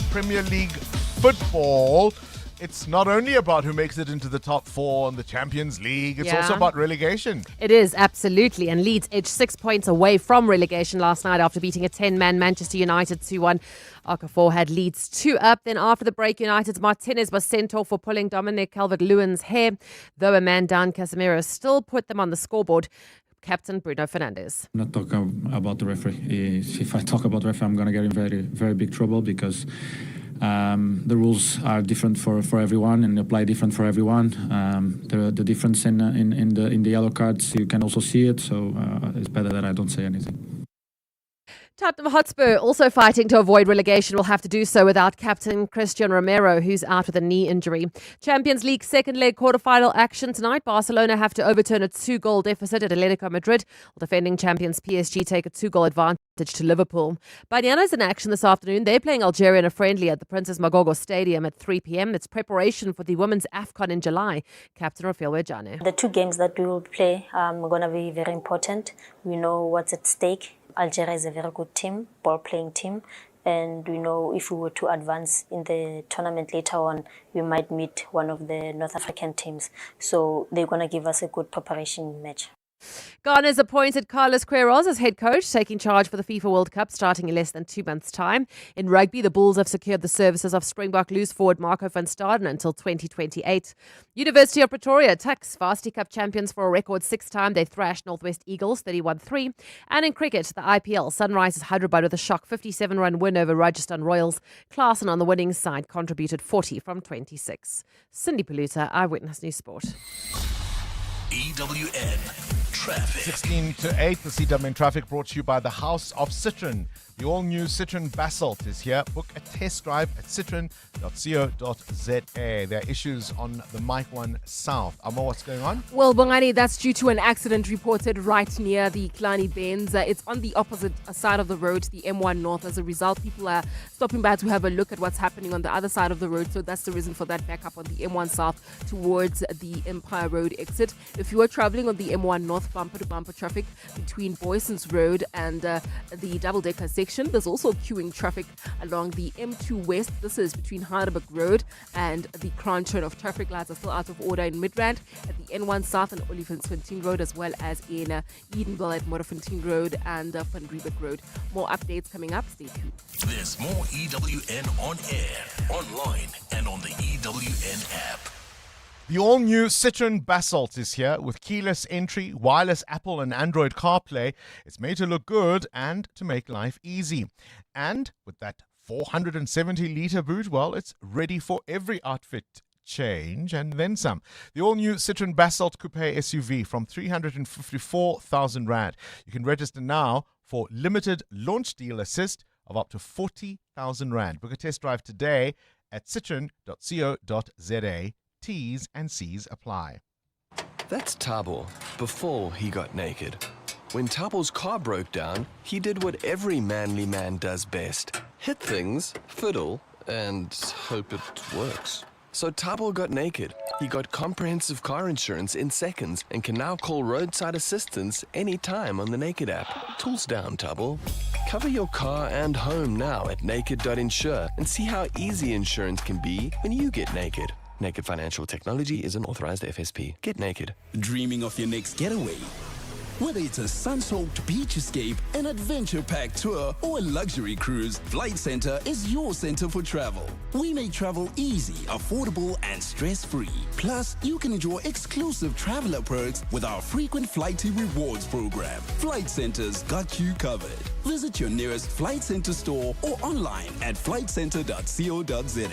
Premier League football. It's not only about who makes it into the top four in the Champions League, it's also about relegation. It is, absolutely. And Leeds edged 6 points away from relegation last night after beating a 10-man Manchester United 2-1. Okafor had Leeds 2 up. Then after the break, United's Martinez was sent off for pulling Dominic Calvert-Lewin's hair. Though a man down, Casemiro still put them on the scoreboard. Captain Bruno Fernandes. I'm not talking about the referee. If I talk about the referee, I'm going to get in very, very big trouble because the rules are different for everyone and apply different for everyone. The difference in the yellow cards, you can also see it. So it's better that I don't say anything. Tottenham Hotspur, also fighting to avoid relegation, will have to do so without captain Christian Romero, who's out with a knee injury. Champions League second leg quarterfinal action tonight. Barcelona have to overturn a 2-goal deficit at Atletico Madrid, while defending champions PSG take a 2-goal advantage to Liverpool. Banyana's in action this afternoon. They're playing Algeria in a friendly at the Princess Magogo Stadium at 3 p.m. It's preparation for the women's AFCON in July. Captain Rafael Wejane. The 2 games that we will play are going to be very important. We know what's at stake. Algeria is a very good team, ball-playing team, and we know if we were to advance in the tournament later on, we might meet one of the North African teams. So they're going to give us a good preparation match. Ghana's appointed Carlos Queiroz as head coach, taking charge for the FIFA World Cup starting in less than 2 months' time. In rugby, the Bulls have secured the services of Springbok loose forward Marco van Staden until 2028. University of Pretoria tucks Varsity Cup champions for a record 6th time. They thrashed Northwest Eagles 31-3. And in cricket, the IPL, Sunrisers Hyderabad with a shock 57-run win over Rajasthan Royals. Klaasen on the winning side contributed 40 from 26. Cindy Paluta, Eyewitness News Sport. EWN Traffic. 16 to 8, the EWN Traffic brought to you by the House of Citroen. The all-new Citroen Basalt is here. Book a test drive at citroen.co.za. There are issues on the Mike 1 South. Amo, what's going on? Well, Bongani, that's due to an accident reported right near the Kilani Bends. It's on the opposite side of the road, the M1 North. As a result, people are stopping by to have a look at what's happening on the other side of the road. So that's the reason for that backup on the M1 South towards the Empire Road exit. If you are traveling on the M1 North, bumper-to-bumper traffic between Boyson's Road and the double-decker section. There's also queuing traffic along the M2 West. This is between Heidelberg Road and the Crown Turn of traffic lights are still out of order in Midrand at the N1 South and Olifantsfontein Road, as well as in Edenville at Modderfontein Road and Van Riebeek Road. More updates coming up. Stay tuned. There's more EWN on air, online, and on the EWN app. The all-new Citroen Basalt is here with keyless entry, wireless Apple and Android CarPlay. It's made to look good and to make life easy. And with that 470-litre boot, well, it's ready for every outfit change and then some. The all-new Citroen Basalt Coupe SUV from 354,000 Rand. You can register now for limited launch deal assist of up to 40,000 Rand. Book a test drive today at citroen.co.za. T's and C's apply. That's Tabo before he got naked. When Tabo's car broke down, he did what every manly man does best. Hit things, fiddle, and hope it works. So Tabo got naked. He got comprehensive car insurance in seconds and can now call roadside assistance anytime on the Naked app. Tools down, Tabo. Cover your car and home now at naked.insure and see how easy insurance can be when you get naked. Naked Financial Technology is an authorized FSP. Get naked. Dreaming of your next getaway? Whether it's a sun-soaked beach escape, an adventure-packed tour, or a luxury cruise, Flight Centre is your centre for travel. We make travel easy, affordable, and stress-free. Plus, you can enjoy exclusive traveler perks with our frequent Flighty Rewards program. Flight Centre's got you covered. Visit your nearest Flight Centre store or online at flightcentre.co.za.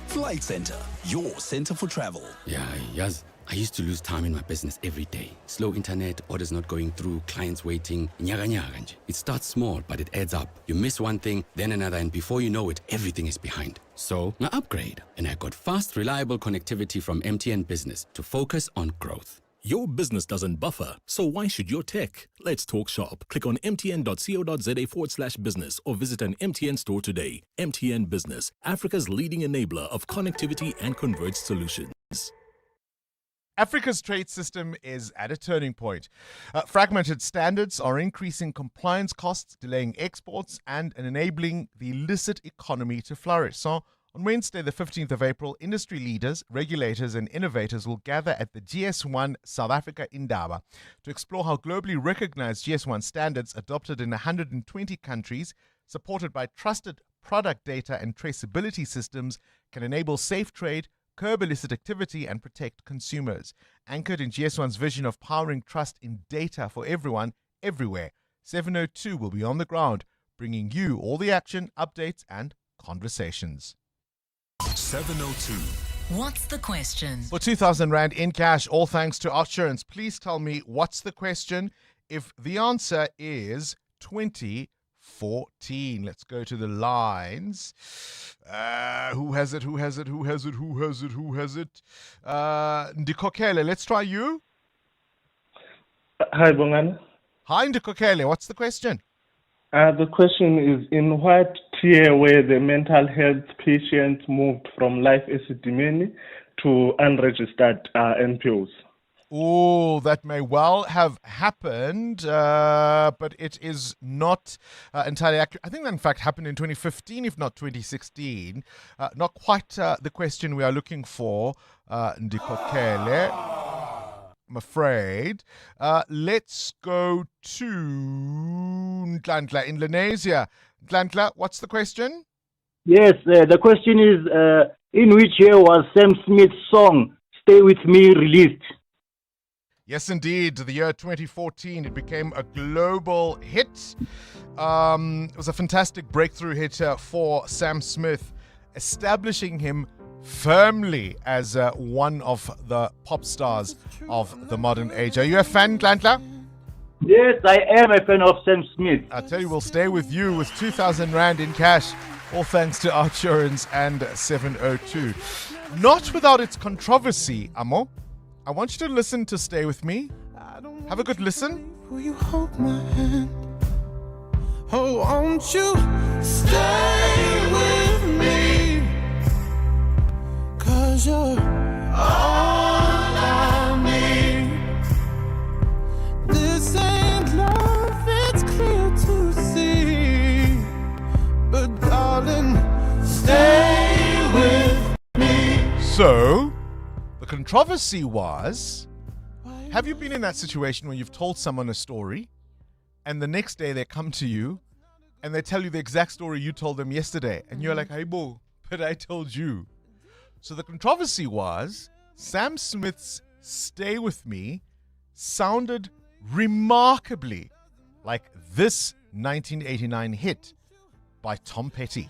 Flight Centre, your centre for travel. Yeah, yes. I used to lose time in my business every day. Slow internet, orders not going through, clients waiting. Nyaga nyaga nje. It starts small, but it adds up. You miss one thing, then another, and before you know it, everything is behind. So, I upgrade, and I got fast, reliable connectivity from MTN Business to focus on growth. Your business doesn't buffer, so why should your tech? Let's talk shop. Click on mtn.co.za/business or visit an MTN store today. MTN Business, Africa's leading enabler of connectivity and converged solutions. Africa's trade system is at a turning point. Fragmented standards are increasing compliance costs, delaying exports, and enabling the illicit economy to flourish. So, on Wednesday, the 15th of April, industry leaders, regulators, and innovators will gather at the GS1 South Africa Indaba to explore how globally recognized GS1 standards adopted in 120 countries, supported by trusted product data and traceability systems, can enable safe trade, curb illicit activity, and protect consumers. Anchored in GS1's vision of powering trust in data for everyone, everywhere, 702 will be on the ground, bringing you all the action, updates, and conversations. 702. What's the question? For 2,000 Rand in cash, all thanks to Outsurance. Please tell me, what's the question? If the answer is 2014. Let's go to the lines. Who has it? Ndikokele, let's try you. Hi, Bongani. Hi, Ndikokele. What's the question? The question is, in what tier were the mental health patients moved from live Esidimeni to unregistered NPOs? Oh, that may well have happened, but it is not entirely accurate. I think that, in fact, happened in 2015, if not 2016. Not quite the question we are looking for, Ndikokele, I'm afraid. Let's go to Ntlantla in Lenasia. Ntlantla, what's the question? Yes, the question is, in which year was Sam Smith's song Stay With Me released? Yes, indeed. The year 2014, it became a global hit. It was a fantastic breakthrough hit for Sam Smith, establishing him firmly as one of the pop stars of the modern age. Are you a fan, Ntlantla? Yes, I am a fan of Sam Smith. I tell you, we'll stay with you with 2,000 Rand in cash, all thanks to Outsurance and 702. Not without its controversy, Amo. I want you to listen to Stay With Me. Have a good listen. Will you hold my hand? Oh, won't you stay with me? 'Cause you're all I need. This ain't love, it's clear to see. But darling, stay with me. So, the controversy was, have you been in that situation where you've told someone a story and the next day they come to you and they tell you the exact story you told them yesterday and you're like, hey, bo, but I told you. So the controversy was Sam Smith's Stay With Me sounded remarkably like this 1989 hit by Tom Petty.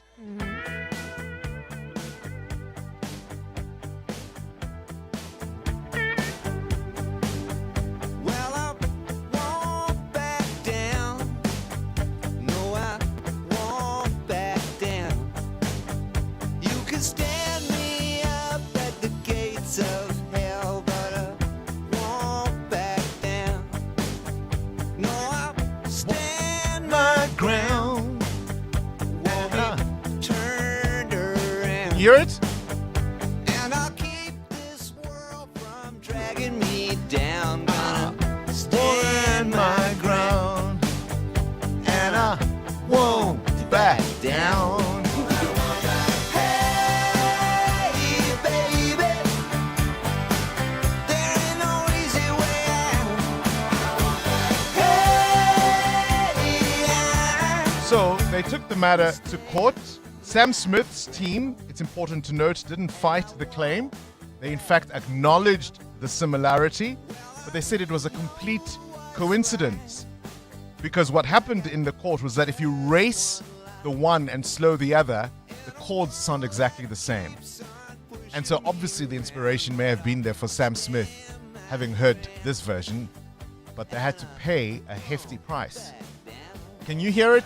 Hear it? And I'll keep this world from dragging me down. Gonna stand my ground, and I won't back down. Hey, baby, there ain't no easy way out. So they took the matter to court. Sam Smith's team, it's important to note, didn't fight the claim. They in fact acknowledged the similarity, but they said it was a complete coincidence. Because what happened in the court was that if you race the one and slow the other, the chords sound exactly the same. And so obviously the inspiration may have been there for Sam Smith, having heard this version, but they had to pay a hefty price. Can you hear it?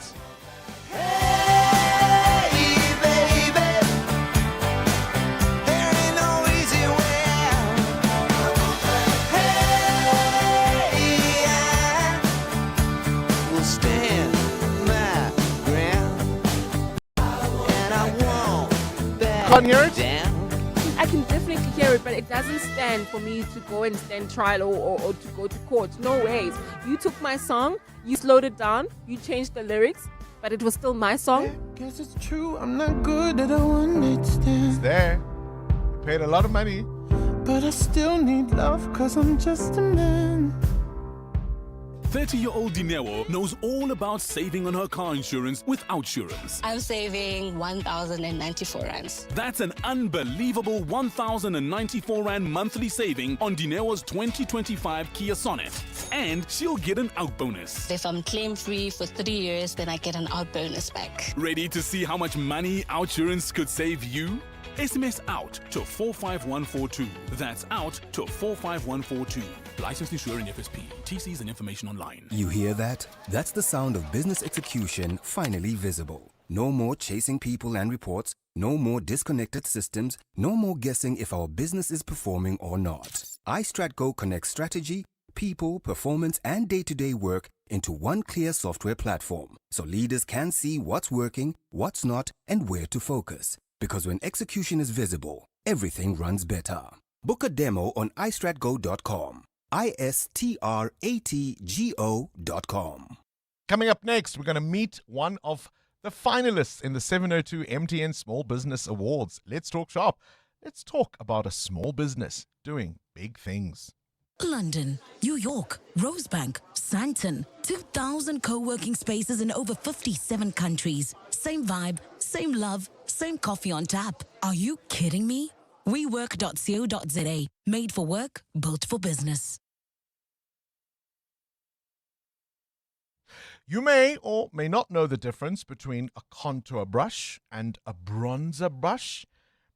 Can't hear it? I can definitely hear it, but it doesn't stand for me to go and stand trial or to go to court. No ways. You took my song, you slowed it down, you changed the lyrics, but it was still my song. Guess it's true, I'm not good at understand. It's there. You paid a lot of money. But I still need love, cause I'm just a man. 30-year-old Dineo knows all about saving on her car insurance with Outsurance. I'm saving 1,094 rands. That's an unbelievable 1,094 Rand monthly saving on Dineo's 2025 Kia Sonet. And she'll get an out bonus. If I'm claim-free for 3 years, then I get an out bonus back. Ready to see how much money Outsurance could save you? SMS out to 45142. That's out to 45142. Licensed insurer in FSP. TCs and information online. You hear that? That's the sound of business execution finally visible. No more chasing people and reports. No more disconnected systems. No more guessing if our business is performing or not. iStratGo connects strategy, people, performance, and day-to-day work into one clear software platform, so leaders can see what's working, what's not, and where to focus. Because when execution is visible, everything runs better. Book a demo on istratgo.com. istratgo.com. Coming up next, we're going to meet one of the finalists in the 702 MTN Small Business Awards. Let's talk shop. Let's talk about a small business doing big things. London, New York, Rosebank, Sandton, 2,000 co-working spaces in over 57 countries. Same vibe, same love, same coffee on tap. Are you kidding me? WeWork.co.za. Made for work, built for business. You may or may not know the difference between a contour brush and a bronzer brush,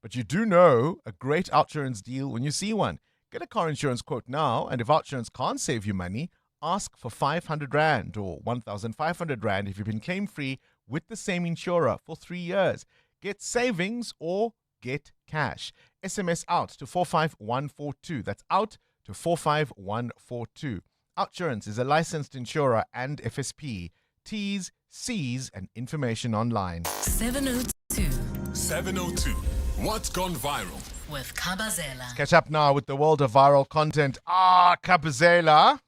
but you do know a great Outsurance deal when you see one. Get a car insurance quote now, and if Outsurance can't save you money, ask for 500 Rand or 1,500 Rand if you've been claim-free with the same insurer for 3 years. Get savings or get cash. SMS out to 45142. That's out to 45142. Outsurance is a licensed insurer and FSP. T's, C's, and information online. 702 702. What's gone viral? with Kabazela. Catch up now with the world of viral content. Kabazela.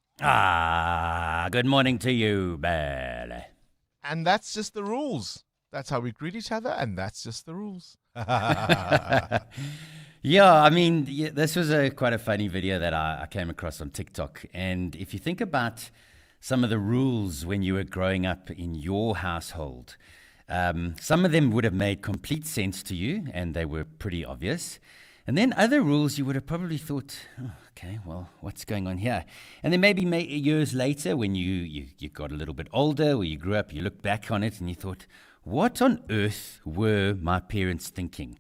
Good morning to you, Belle. And that's just the rules. That's how we greet each other, and that's just the rules. Yeah, I mean, this was quite a funny video that I came across on TikTok. And if you think about some of the rules when you were growing up in your household, some of them would have made complete sense to you, and they were pretty obvious. And then other rules you would have probably thought, oh, okay, well, what's going on here? And then maybe years later when you got a little bit older or you grew up, you look back on it and you thought, what on earth were my parents thinking?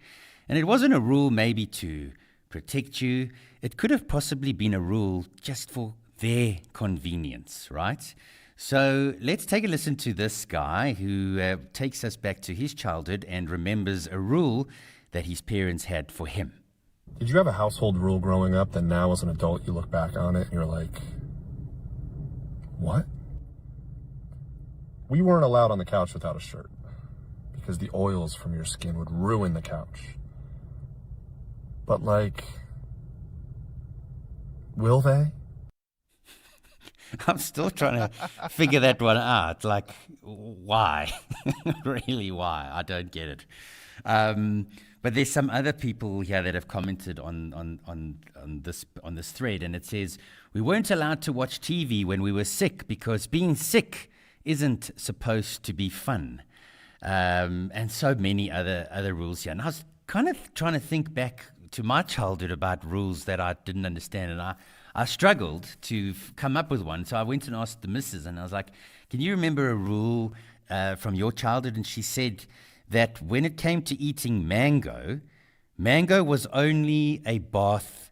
And it wasn't a rule maybe to protect you. It could have possibly been a rule just for their convenience, right? So let's take a listen to this guy who takes us back to his childhood and remembers a rule that his parents had for him. Did you have a household rule growing up that now as an adult you look back on it and you're like, what? We weren't allowed on the couch without a shirt because the oils from your skin would ruin the couch. But like, will they? I'm still trying to figure that one out. Like, why? Really, why? I don't get it. But there's some other people here that have commented on this thread, and it says, we weren't allowed to watch TV when we were sick because being sick isn't supposed to be fun. And so many other rules here. And I was kind of trying to think back to my childhood about rules that I didn't understand, and I struggled to come up with one. So I went and asked the missus, and I was like, can you remember a rule from your childhood? And she said that when it came to eating mango was only a bath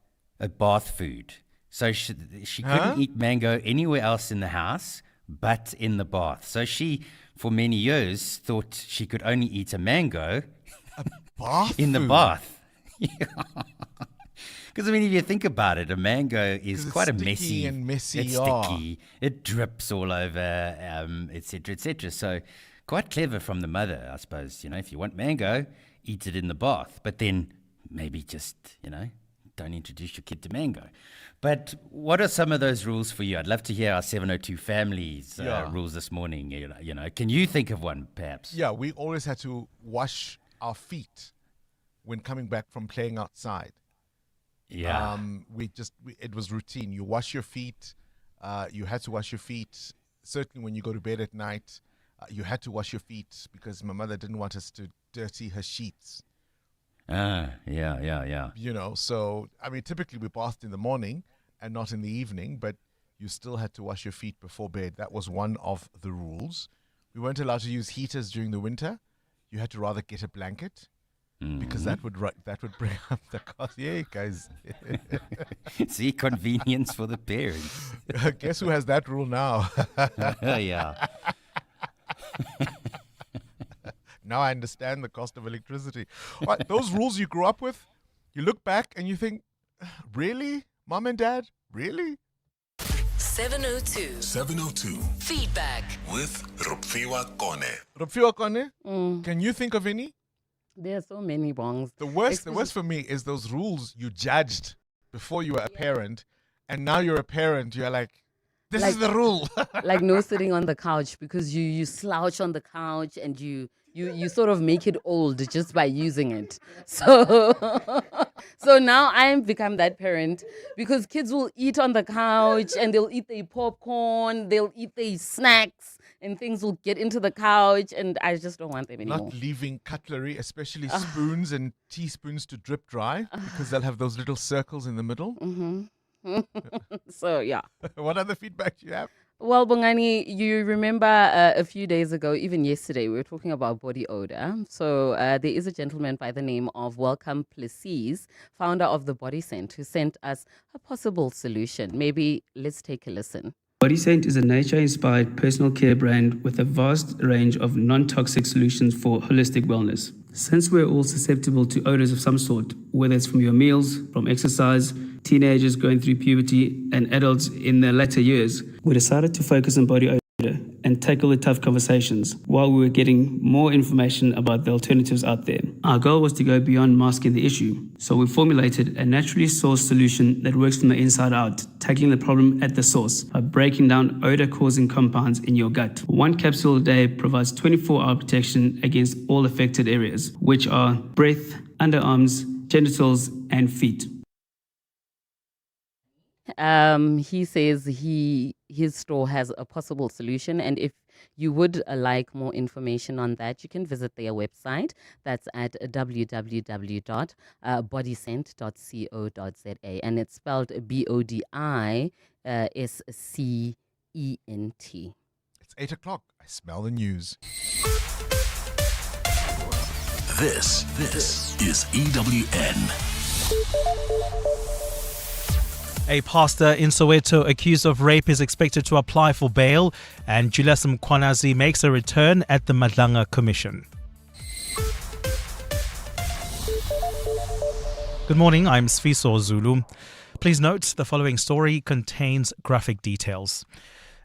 food. So she couldn't eat mango anywhere else in the house but in the bath. So she, for many years, thought she could only eat a mango in the bath. Because I mean, if you think about it, a mango is quite a messy, and messy. It's sticky. It drips all over, etc., etc. So quite clever from the mother, I suppose. If you want mango, eat it in the bath. But then maybe just don't introduce your kid to mango. But what are some of those rules for you? I'd love to hear our 702 families rules this morning. Can you think of one, perhaps? Yeah, we always had to wash our feet when coming back from playing outside. Yeah. It was routine. You wash your feet. You had to wash your feet. Certainly when you go to bed at night, you had to wash your feet because my mother didn't want us to dirty her sheets. Yeah. So, I mean, typically we bathed in the morning and not in the evening, but you still had to wash your feet before bed. That was one of the rules. We weren't allowed to use heaters during the winter. You had to rather get a blanket because that would bring up the cost. Yeah, guys. See, convenience for the parents. Guess who has that rule now? Yeah. Now I understand the cost of electricity. Right, those rules you grew up with, you look back and you think, really? Mom and Dad? Really? 702 Feedback with Rupfiwa Kone. Rupfiwa Kone, can you think of any? There are so many wrongs. The worst for me is those rules you judged before you were a parent, and now you're a parent, you're like, this is the rule. Like no sitting on the couch because you slouch on the couch and you sort of make it old just by using it. So now I've become that parent because kids will eat on the couch and they'll eat their popcorn, they'll eat their snacks, and things will get into the couch, and I just don't want them anymore. Not leaving cutlery, especially spoons and teaspoons, to drip dry because they'll have those little circles in the middle. Mm-hmm. So, yeah. What other feedback do you have? Well, Bongani, you remember a few days ago, even yesterday, we were talking about body odor. So there is a gentleman by the name of Welcome Places, founder of the Body Scent, who sent us a possible solution. Maybe let's take a listen. Body Scent is a nature-inspired personal care brand with a vast range of non-toxic solutions for holistic wellness. Since we're all susceptible to odors of some sort, whether it's from your meals, from exercise, teenagers going through puberty, and adults in their latter years, we decided to focus on body odor and tackle the tough conversations while we were getting more information about the alternatives out there. Our goal was to go beyond masking the issue, so we formulated a naturally sourced solution that works from the inside out, tackling the problem at the source by breaking down odor-causing compounds in your gut. One capsule a day provides 24-hour protection against all affected areas, which are breath, underarms, genitals, and feet. He says his store has a possible solution, and if you would like more information on that, you can visit their website. That's at www.bodyscent.co.za, and it's spelled BODISCENT. It's 8 o'clock. I smell the news. This is EWN. A pastor in Soweto accused of rape is expected to apply for bail, and Julius Mkwanazi makes a return at the Madlanga Commission. Good morning, I'm Sfiso Zulu. Please note the following story contains graphic details.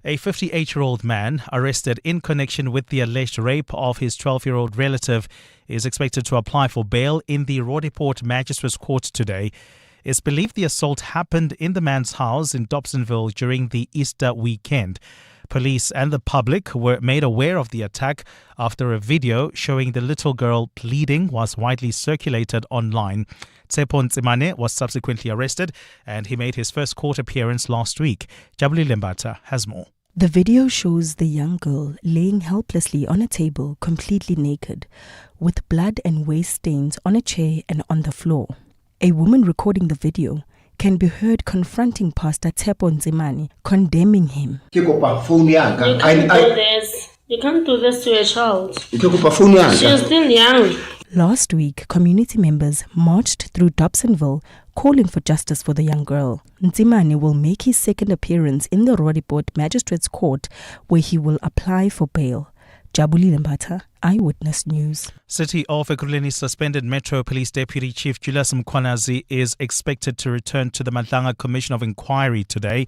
A 58-year-old man arrested in connection with the alleged rape of his 12-year-old relative is expected to apply for bail in the Roodepoort Magistrates Court today. It's believed the assault happened in the man's house in Dobsonville during the Easter weekend. Police and the public were made aware of the attack after a video showing the little girl pleading was widely circulated online. Clement Manatella was subsequently arrested and he made his first court appearance last week. Jabuli Lembata has more. The video shows the young girl laying helplessly on a table, completely naked, with blood and waste stains on a chair and on the floor. A woman recording the video can be heard confronting Pastor Tshepo Nzimani, condemning him. You can't do this to a child. She is still young. Last week, community members marched through Dobsonville calling for justice for the young girl. Nzimani will make his second appearance in the Roodepoort Magistrates Court, where he will apply for bail. Jabuli Lembata, Eyewitness News. City of Ekurhuleni suspended Metro Police Deputy Chief Julius Mkhwanazi is expected to return to the Madlanga Commission of Inquiry today.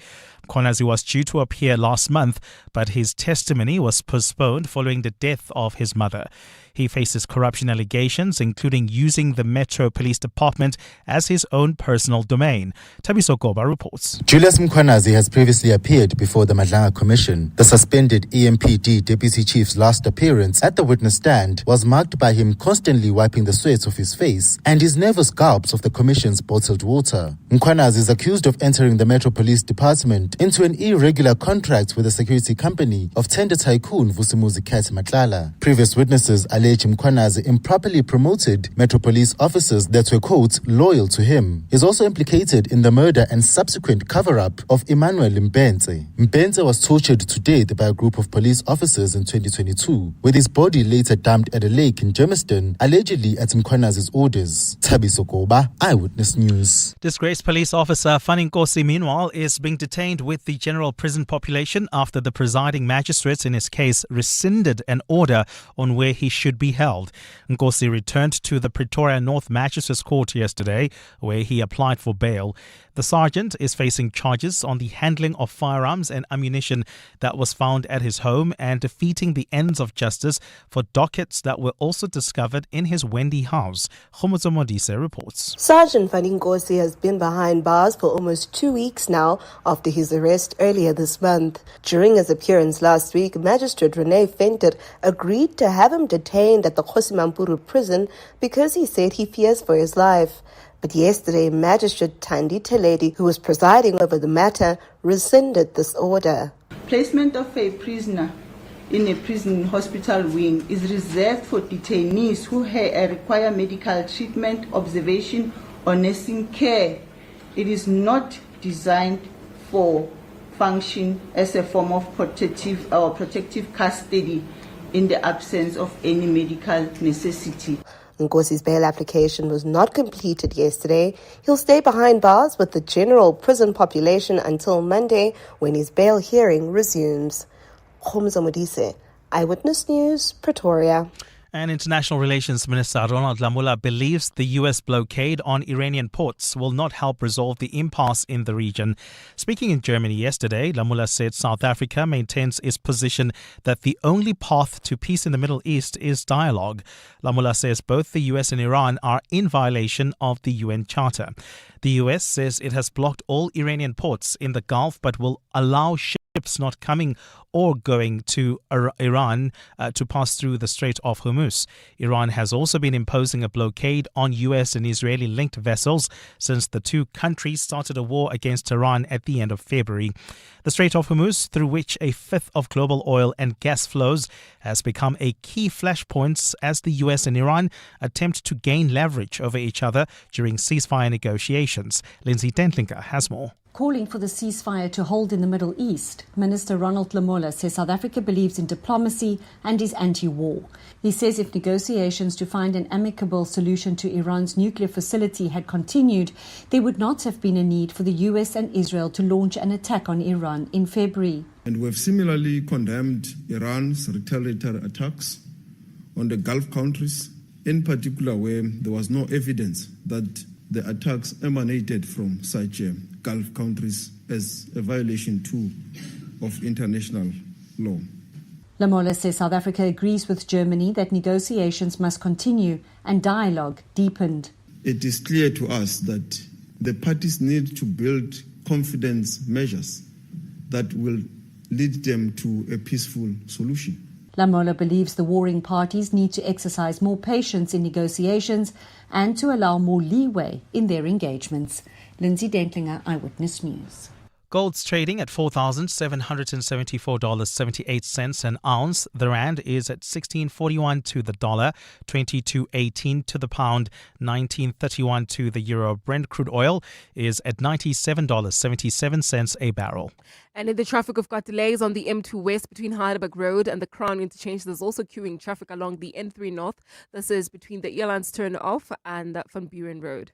Mkhwanazi was due to appear last month, but his testimony was postponed following the death of his mother. He faces corruption allegations, including using the Metro Police Department as his own personal domain. Tabiso Goba reports. Julius Mkhwanazi has previously appeared before the Madlanga Commission. The suspended EMPD Deputy Chief's last appearance at the witness stand was marked by him constantly wiping the sweat of his face and his nervous gulps of the Commission's bottled water. Mkhwanazi is accused of entering the Metro Police Department into an irregular contract with a security company of tender tycoon Vusimuzi Kat Matlala. Previous witnesses allege Mkhwanazi improperly promoted Metro Police officers that were, quote, loyal to him. He is also implicated in the murder and subsequent cover-up of Emmanuel Mbenze. Mbenze was tortured to death by a group of police officers in 2022, with his body later dumped at a lake in Germiston, allegedly at Mkhwanazi's orders. Tabiso Goba, Eyewitness News. Disgraced police officer Fanny Nkosi, meanwhile, is being detained with the general prison population after the presiding magistrates in his case rescinded an order on where he should be held. Nkosi returned to the Pretoria North Magistrates Court yesterday, where he applied for bail. The sergeant is facing charges on the handling of firearms and ammunition that was found at his home and defeating the ends of justice for dockets that were also discovered in his Wendy house. Khomotso Modise reports. Sergeant Fanny Nkosi has been behind bars for almost 2 weeks now after his arrest earlier this month. During his appearance last week, Magistrate Renee Venter agreed to have him detained at the Kgosimampuru prison because he said he fears for his life. But yesterday, Magistrate Thandi Teledi, who was presiding over the matter, rescinded this order. Placement of a prisoner in a prison hospital wing is reserved for detainees who require medical treatment, observation, or nursing care. It is not designed for function as a form of protective custody in the absence of any medical necessity. Nkosi's bail application was not completed yesterday. He'll stay behind bars with the general prison population until Monday, when his bail hearing resumes. Khomza Modise, Eyewitness News, Pretoria. And International Relations Minister Ronald Lamola believes the U.S. blockade on Iranian ports will not help resolve the impasse in the region. Speaking in Germany yesterday, Lamola said South Africa maintains its position that the only path to peace in the Middle East is dialogue. Lamola says both the U.S. and Iran are in violation of the UN Charter. The U.S. says it has blocked all Iranian ports in the Gulf but will allow ships not coming or going to Iran to pass through the Strait of Hormuz. Iran has also been imposing a blockade on U.S. and Israeli-linked vessels since the two countries started a war against Iran at the end of February. The Strait of Hormuz, through which a fifth of global oil and gas flows, has become a key flashpoint as the U.S. and Iran attempt to gain leverage over each other during ceasefire negotiations. Lindsay Tentlinga has more. Calling for the ceasefire to hold in the Middle East, Minister Ronald Lamola says South Africa believes in diplomacy and is anti-war. He says if negotiations to find an amicable solution to Iran's nuclear facility had continued, there would not have been a need for the US and Israel to launch an attack on Iran in February. And we have similarly condemned Iran's retaliatory attacks on the Gulf countries, in particular where there was no evidence that the attacks emanated from such Gulf countries as a violation too of international law. Lamola says South Africa agrees with Germany that negotiations must continue and dialogue deepened. It is clear to us that the parties need to build confidence measures that will lead them to a peaceful solution. Lamola believes the warring parties need to exercise more patience in negotiations and to allow more leeway in their engagements. Lindsay Dentlinger, Eyewitness News. Gold's trading at $4,774.78 an ounce. The rand is at 16.41 to the dollar, 22.18 to the pound, 19.31 to the euro. Brent crude oil is at $97.77 a barrel. And in the traffic, we've got delays on the M2 West between Heidelberg Road and the Crown Interchange. There's also queuing traffic along the N3 North. This is between the Elands turn off and Van Buren Road.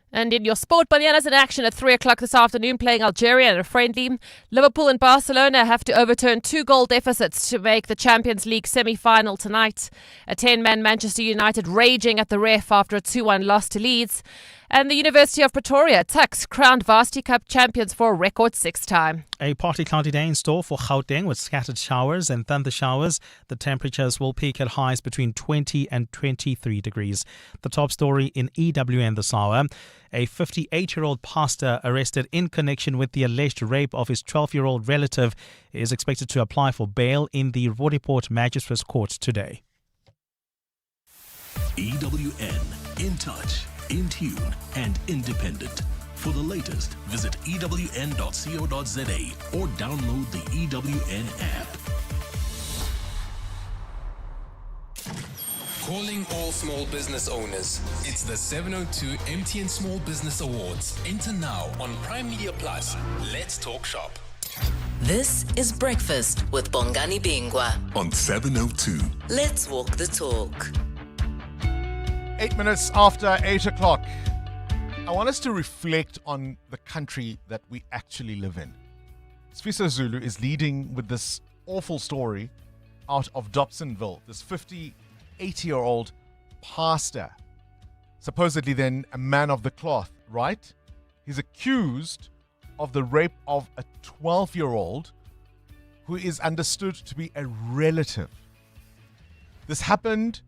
And in your sport, Bananas in action at 3 o'clock this afternoon playing Algeria in a friendly. Liverpool and Barcelona have to overturn 2-goal deficits to make the Champions League semi-final tonight. A 10-man Manchester United raging at the ref after a 2-1 loss to Leeds. And the University of Pretoria, Tuks, crowned Varsity Cup champions for a record 6th time. A partly cloudy day in store for Gauteng with scattered showers and thunder showers. The temperatures will peak at highs between 20 and 23 degrees. The top story in EWN this hour. A 58-year-old pastor arrested in connection with the alleged rape of his 12-year-old relative is expected to apply for bail in the Roodepoort Magistrates Court today. EWN, in touch, in tune and independent. For the latest, visit ewn.co.za or download the EWN app. Calling all small business owners. It's the 702 MTN Small Business Awards. Enter now on Prime Media Plus. Let's talk shop. This is Breakfast with Bongani Bingwa on 702. Let's walk the talk. 8 minutes after 8 o'clock. I want us to reflect on the country that we actually live in. Sfiso Zulu is leading with this awful story out of Dobsonville. This 80-year-old pastor, supposedly then a man of the cloth, right? He's accused of the rape of a 12-year-old who is understood to be a relative. This happened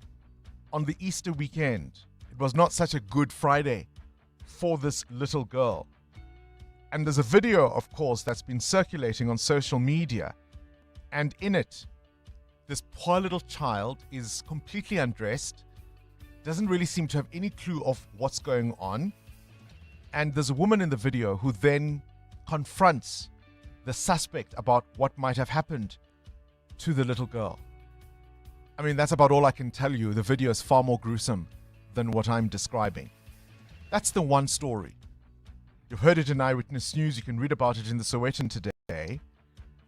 on the Easter weekend. It was not such a good Friday for this little girl. And there's a video, of course, that's been circulating on social media. And in it, this poor little child is completely undressed, doesn't really seem to have any clue of what's going on. And there's a woman in the video who then confronts the suspect about what might have happened to the little girl. I mean, that's about all I can tell you. The video is far more gruesome than what I'm describing. That's the one story. You've heard it in Eyewitness News. You can read about it in the Sowetan today.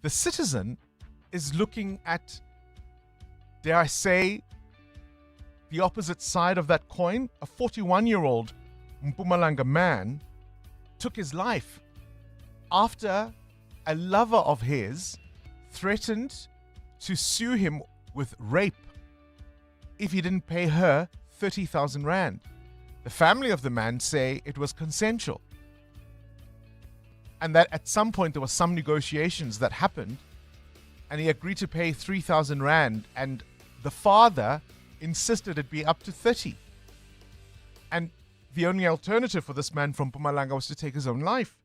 The Citizen is looking at, dare I say, the opposite side of that coin. A 41-year-old Mpumalanga man took his life after a lover of his threatened to sue him with rape if he didn't pay her 30,000 rand. The family of the man say it was consensual, and that at some point there was some negotiations that happened, and he agreed to pay 3,000 rand, and the father insisted it be up to 30. And the only alternative for this man from Mpumalanga was to take his own life.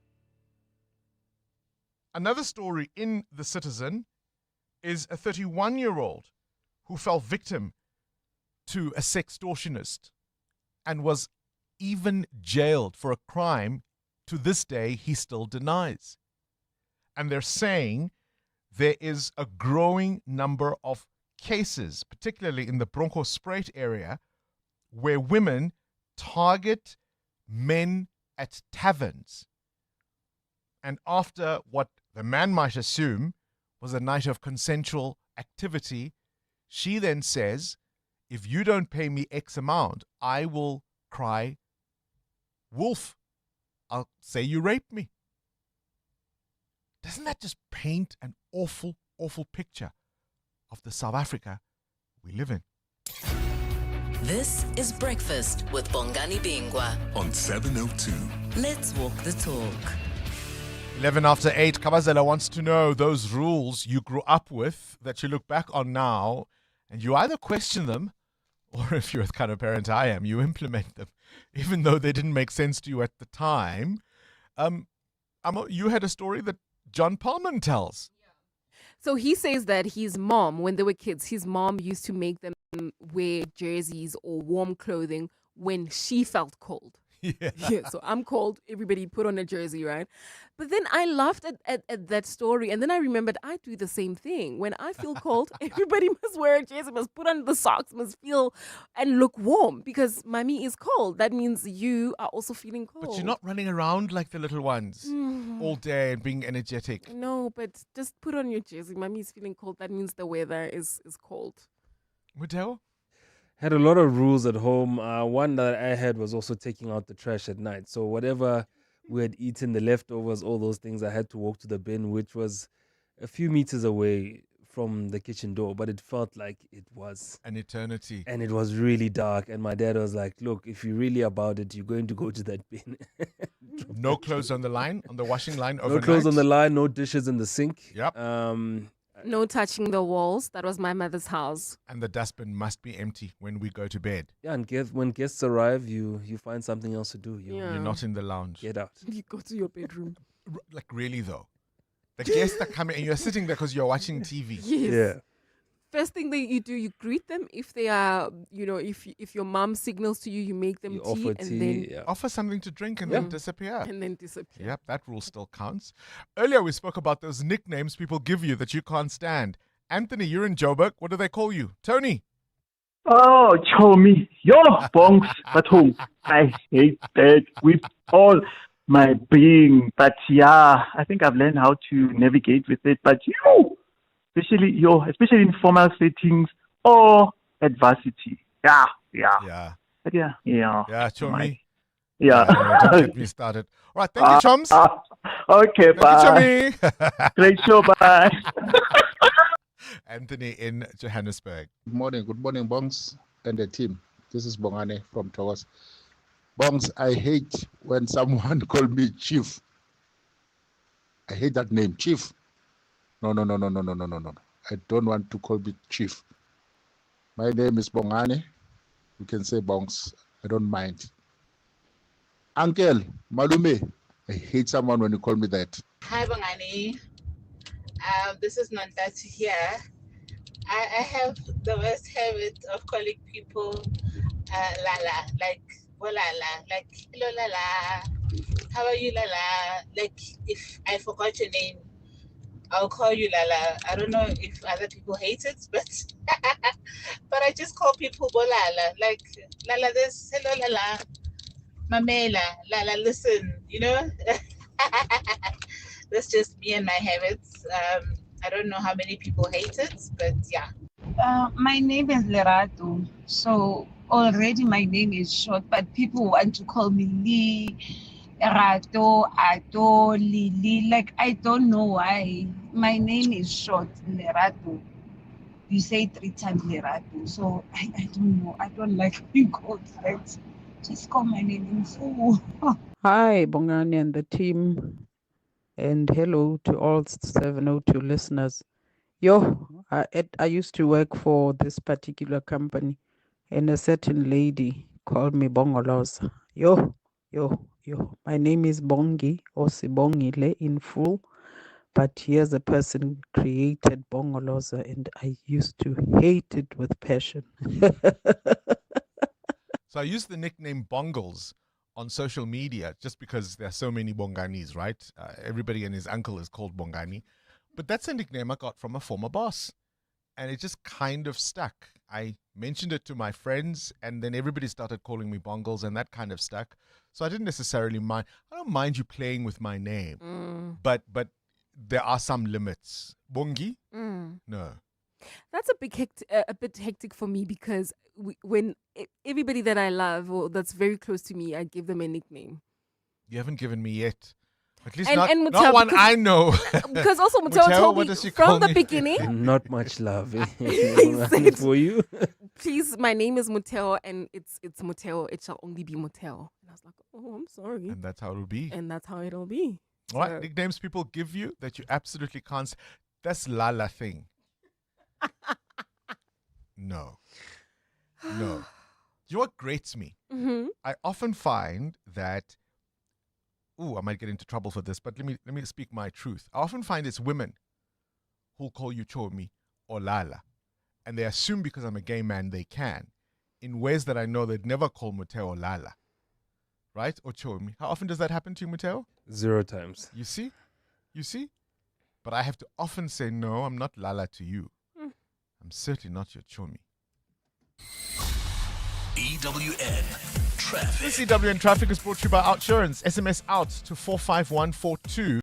Another story in The Citizen is a 31-year-old who fell victim to a sextortionist and was even jailed for a crime to this day he still denies. And they're saying there is a growing number of cases, particularly in the Bronkhorstspruit area, where women target men at taverns. And after what the man might assume was a night of consensual activity, she then says, if you don't pay me X amount, I will cry wolf. I'll say you raped me. Doesn't that just paint an awful, awful picture of the South Africa we live in? This is Breakfast with Bongani Bingwa on 702. Let's walk the talk. 11 after 8, Kabazela wants to know those rules you grew up with that you look back on now and you either question them, or if you're the kind of parent I am, you implement them, even though they didn't make sense to you at the time. You had a story that John Palman tells. So he says that his mom, when they were kids, his mom used to make them wear jerseys or warm clothing when she felt cold. Yeah, so I'm called, everybody put on a jersey, right? But then I laughed at that story, and then I remembered I do the same thing. When I feel cold, everybody must wear a jersey, must put on the socks, must feel and look warm because mommy is cold. That means you are also feeling cold. But you're not running around like the little ones all day and being energetic. No, but just put on your jersey. Mommy is feeling cold. That means the weather is cold. Muteo? Had a lot of rules at home. One that I had was also taking out the trash at night. So whatever we had eaten, the leftovers, all those things, I had to walk to the bin, which was a few meters away from the kitchen door, but it felt like it was an eternity. And it was really dark. And my dad was like, look, if you're really about it, you're going to go to that bin. No clothes on the line, on the washing line overnight? No clothes on the line, no dishes in the sink. Yep. No touching the walls. That was my mother's house. And the dustbin must be empty when we go to bed. Yeah, and when guests arrive, you find something else to do. You're not in the lounge. Get out. You go to your bedroom. Like, really, though? The guests that come in and you're sitting there because you're watching TV. Yes. Yeah. First thing that you do, you greet them. If they are, if your mom signals to you, you make them tea and then offer something to drink and then disappear. And then disappear. Yep, that rule still counts. Earlier we spoke about those nicknames people give you that you can't stand. Anthony, you're in Joburg. What do they call you? Tony. Oh, Chomi, your bongs at home. I hate that with all my being. But yeah, I think I've learned how to navigate with it. But especially in formal settings or adversity. Yeah. But yeah. Yeah, Chomi. Yeah. Don't get me started. All right, thank you, Choms. Okay, bye. Thank you, Chomi. Great show, bye. Anthony in Johannesburg. Good morning, Bongs and the team. This is Bongani from Towers. Bongs, I hate when someone call me Chief. I hate that name, Chief. No. I don't want to call me Chief. My name is Bongani. You can say Bongs. I don't mind. Uncle, Malume, I hate someone when you call me that. Hi, Bongani. This is Nandati here. I have the worst habit of calling people Lala, like Lala, like hello Lala, how are you Lala? Like if I forgot your name, I'll call you Lala. I don't know if other people hate it, but but I just call people Lala, like Lala this, hello Lala, Mamela, Lala listen, That's just me and my habits. I don't know how many people hate it, but yeah. My name is Lerato, so already my name is short, but people want to call me Lee, Rato, Ato, Lili. Like, I don't know why. My name is short, Lerato. You say 3 times Lerato, so I don't know. I don't like being called that. Just call my name in full. Hi, Bongani and the team. And hello to all 702 listeners. I used to work for this particular company, and a certain lady called me Bongolosa. My name is Bongi or Sibongile in full, but here's a person created Bongolosa, and I used to hate it with passion. So I use the nickname Bongles on social media just because there are so many Bonganis, right? Everybody and his uncle is called Bongani. But that's a nickname I got from a former boss. And it just kind of stuck. I mentioned it to my friends, and then everybody started calling me Bongles, and that kind of stuck. So I didn't necessarily mind. I don't mind you playing with my name. But there are some limits. Bongi? No. That's a bit hectic for me because when everybody that I love or that's very close to me, I give them a nickname. You haven't given me yet. At least And not Muteo, one I know. Because also Muteo told me from the beginning. Not much love He said, for you. Please, my name is Muteo and it's Muteo. It shall only be Muteo. And I was like, oh, I'm sorry. And that's how it'll be. And that's how it'll be. All right, nicknames people give you that you absolutely can't. That's Lala thing. No. Do you know what grates me? Mm-hmm. I often find that, I might get into trouble for this, but let me speak my truth. I often find it's women who'll call you Chomi or Lala. And they assume because I'm a gay man, they can, in ways that I know they'd never call Muteo or Lala. right? Or chomi. How often does that happen to you, Mateo? 0 times. You see? But I have to often say, no, I'm not Lala to you. I'm certainly not your chomi. EWN Traffic. This EWN Traffic is brought to you by Outsurance. SMS out to 45142.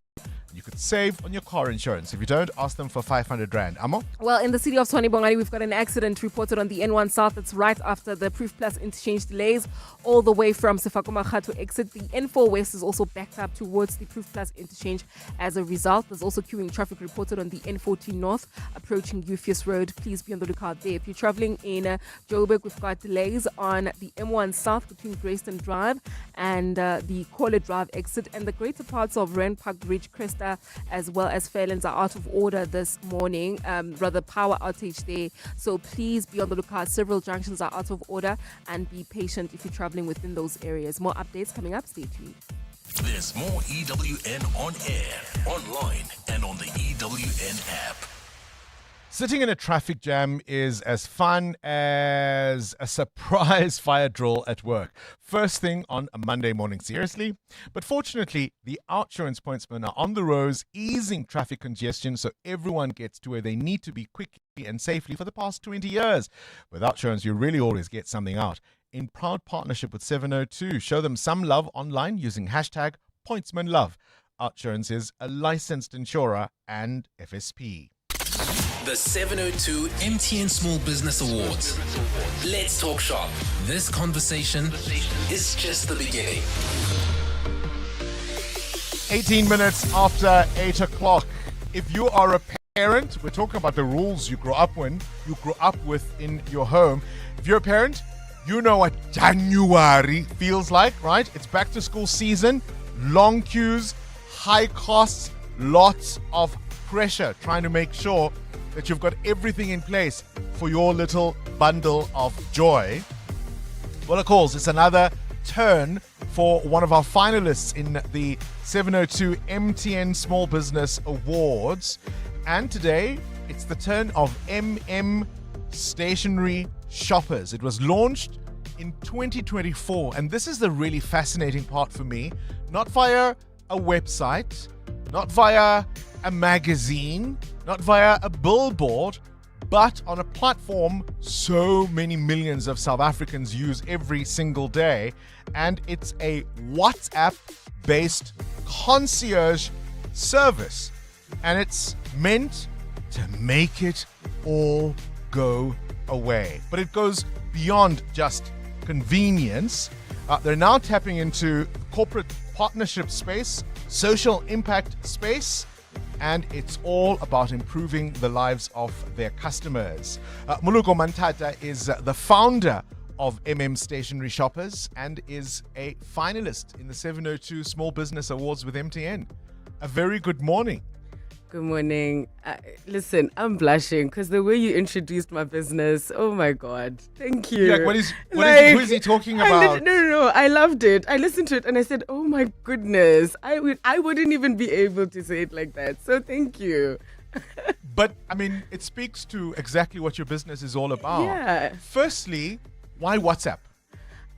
You could save on your car insurance. If you don't, ask them for 500 Rand. Amo? Well, in the city of Tshwane Bongani, we've got an accident reported on the N1 South. It's right after the Proof Plus interchange delays all the way from Sefako to exit. The N4 West is also backed up towards the Proof Plus interchange as a result. There's also queuing traffic reported on the N14 North approaching Euphus Road. Please be on the lookout there. If you're traveling in Joburg, we've got delays on the M1 South between Grayston Drive and the Corler Drive exit, and the greater parts of Rand Park Bridge, Cresta, as well as Fairlands are out of order this morning. Rather power outage there. So please be on the lookout. Several junctions are out of order, and be patient if you're traveling within those areas. More updates coming up. Stay tuned. There's more EWN on air, online, and on the EWN app. Sitting in a traffic jam is as fun as a surprise fire drill at work. First thing on a Monday morning, seriously. But fortunately, the Outsurance pointsmen are on the roads, easing traffic congestion so everyone gets to where they need to be quickly and safely for the past 20 years. With Outsurance, you really always get something out. In proud partnership with 702, show them some love online using hashtag #PointsmanLove. Outsurance is a licensed insurer and FSP. The 702 MTN Small Business Awards. Let's talk shop. This conversation is just the beginning. 18 minutes after 8 o'clock. If you are a parent, we're talking about the rules you grew up with in your home. If you're a parent, you know what January feels like, right? It's back to school season, long queues, high costs, lots of pressure trying to make sure that you've got everything in place for your little bundle of joy. Well, of course, it's another turn for one of our finalists in the 702 MTN Small Business Awards. And today, it's the turn of MM Stationery Shoppers. It was launched in 2024, and this is the really fascinating part for me. Not via a website, not via a magazine, not via a billboard, but on a platform so many millions of South Africans use every single day. And it's a WhatsApp-based concierge service. And it's meant to make it all go away. But it goes beyond just convenience. They're now tapping into corporate partnership space, social impact space, and it's all about improving the lives of their customers. Muluko Mantata is the founder of MM Stationery Shoppers and is a finalist in the 702 Small Business Awards with MTN. A very good morning. Good morning. Listen, I'm blushing because the way you introduced my business, oh my God. Thank you. Like, who is he talking about? No, I loved it. I listened to it and I said, oh my goodness, I wouldn't even be able to say it like that. So thank you. But, I mean, it speaks to exactly what your business is all about. Yeah. Firstly, why WhatsApp?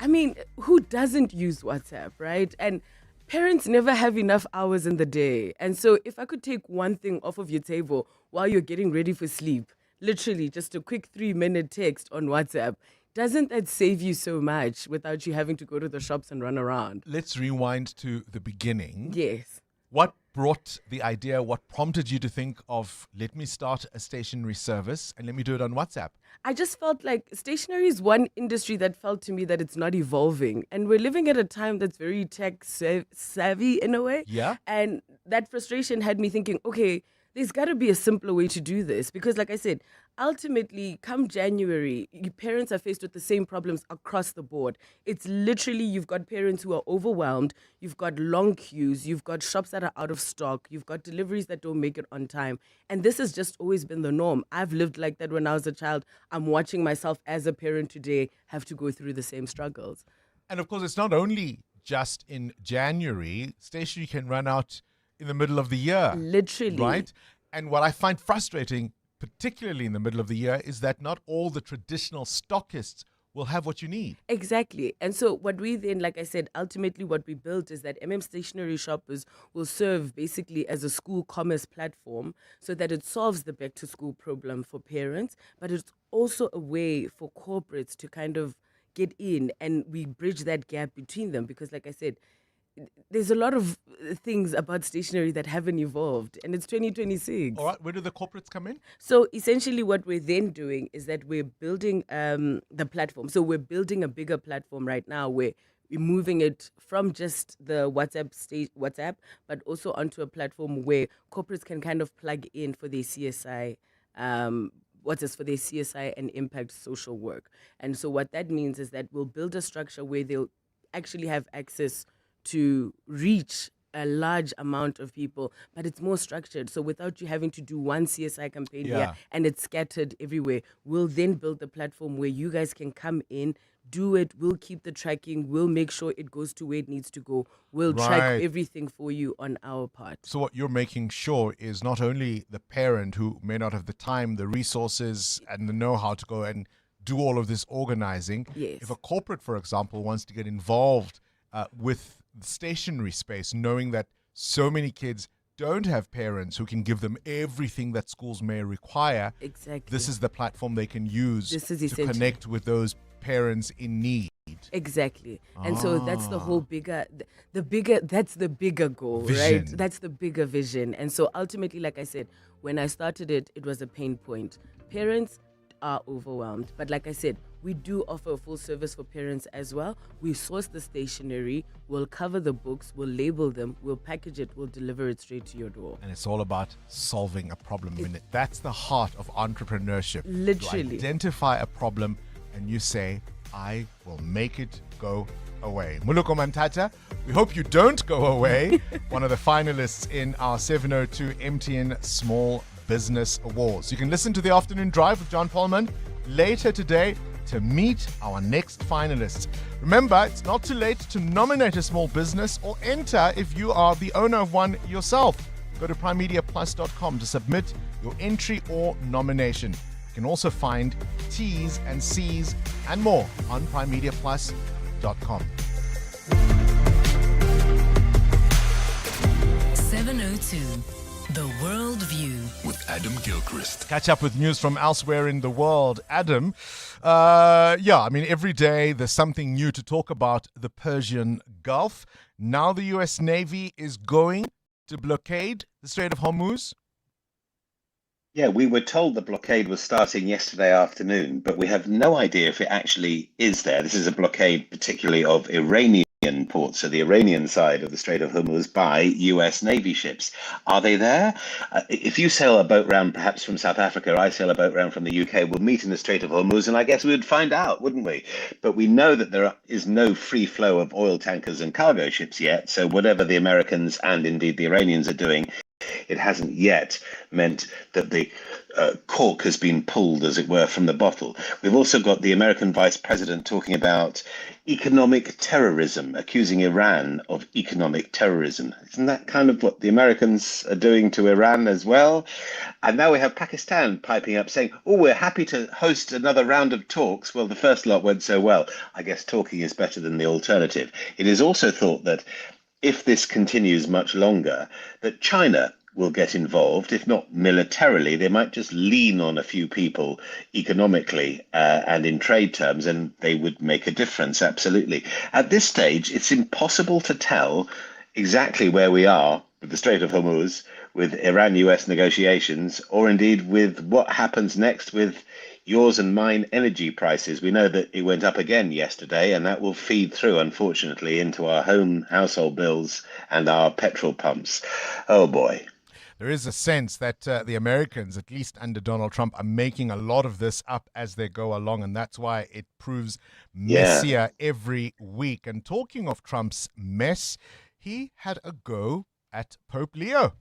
I mean, who doesn't use WhatsApp, right? And parents never have enough hours in the day. And so if I could take one thing off of your table while you're getting ready for sleep, literally just a quick 3-minute text on WhatsApp, doesn't that save you so much without you having to go to the shops and run around? Let's rewind to the beginning. Yes. What brought the idea, what prompted you to think of, let me start a stationery service and let me do it on WhatsApp? I just felt like stationery is one industry that felt to me that it's not evolving. And we're living at a time that's very tech savvy in a way. Yeah. And that frustration had me thinking, okay, there's got to be a simpler way to do this. Because like I said, ultimately, come January, parents are faced with the same problems across the board. It's literally, you've got parents who are overwhelmed, you've got long queues, you've got shops that are out of stock, you've got deliveries that don't make it on time. And this has just always been the norm. I've lived like that when I was a child. I'm watching myself as a parent today have to go through the same struggles. And of course, it's not only just in January. Stationery can run out in the middle of the year. Literally. Right? And what I find frustrating, particularly in the middle of the year, is that not all the traditional stockists will have what you need. Exactly. And so what we then, like I said, ultimately what we built is that stationery shoppers will serve basically as a school commerce platform so that it solves the back to school problem for parents, but it's also a way for corporates to kind of get in, and we bridge that gap between them because, like I said, there's a lot of things about stationery that haven't evolved, and it's 2026. All right, where do the corporates come in? So essentially what we're then doing is that we're building the platform. So we're building a bigger platform right now where we're moving it from just the WhatsApp, but also onto a platform where corporates can kind of plug in for their CSI, for their CSI and impact social work. And so what that means is that we'll build a structure where they'll actually have access to reach a large amount of people, but it's more structured. So without you having to do one CSI campaign here and it's scattered everywhere, we'll then build the platform where you guys can come in, do it, we'll keep the tracking, we'll make sure it goes to where it needs to go. We'll track everything for you on our part. So what you're making sure is not only the parent who may not have the time, the resources, and the know-how to go and do all of this organizing. Yes. If a corporate, for example, wants to get involved with the stationery space, knowing that so many kids don't have parents who can give them everything that schools may require, exactly, this is the platform they can use to connect with those parents in need. Exactly. And so that's the whole that's the bigger goal, Vision. right? That's the bigger vision. And so ultimately, like I said, when I started it was a pain point. Parents are overwhelmed. But like I said, we do offer a full service for parents as well. We source the stationery, we'll cover the books, we'll label them, we'll package it, we'll deliver it straight to your door. And it's all about solving a problem. That's the heart of entrepreneurship. Literally. You identify a problem and you say, I will make it go away. Muluko Mantata, we hope you don't go away. One of the finalists in our 702 MTN Small Business Awards. You can listen to The Afternoon Drive with John Polman later today to meet our next finalists. Remember, it's not too late to nominate a small business or enter if you are the owner of one yourself. Go to primemediaplus.com to submit your entry or nomination. You can also find T's and C's and more on primemediaplus.com. 702, The World View with Adam Gilchrist. Catch up with news from elsewhere in the world. Adam, every day there's something new to talk about the Persian Gulf. Now the U.S. Navy is going to blockade the Strait of Hormuz. Yeah, we were told the blockade was starting yesterday afternoon, but we have no idea if it actually is there. This is a blockade particularly of Iranian ports, so the Iranian side of the Strait of Hormuz, by US Navy ships. Are they there? If you sail a boat round perhaps from South Africa, I sail a boat round from the UK, we'll meet in the Strait of Hormuz, and I guess we would find out, wouldn't we? But we know that there is no free flow of oil tankers and cargo ships yet, so whatever the Americans and indeed the Iranians are doing, it hasn't yet meant that the cork has been pulled, as it were, from the bottle. We've also got the American vice president talking about economic terrorism, accusing Iran of economic terrorism. Isn't that kind of what the Americans are doing to Iran as well? And now we have Pakistan piping up saying, oh, we're happy to host another round of talks. Well, the first lot went so well. I guess talking is better than the alternative. It is also thought that if this continues much longer, that China will get involved, if not militarily, they might just lean on a few people economically and in trade terms, and they would make a difference, absolutely. At this stage, it's impossible to tell exactly where we are with the Strait of Hormuz, with Iran-US negotiations, or indeed with what happens next with yours and mine energy prices. We know that it went up again yesterday, and that will feed through, unfortunately, into our household bills and our petrol pumps. Oh boy. There is a sense that the Americans, at least under Donald Trump, are making a lot of this up as they go along, and that's why it proves messier every week. And talking of Trump's mess, he had a go at Pope Leo.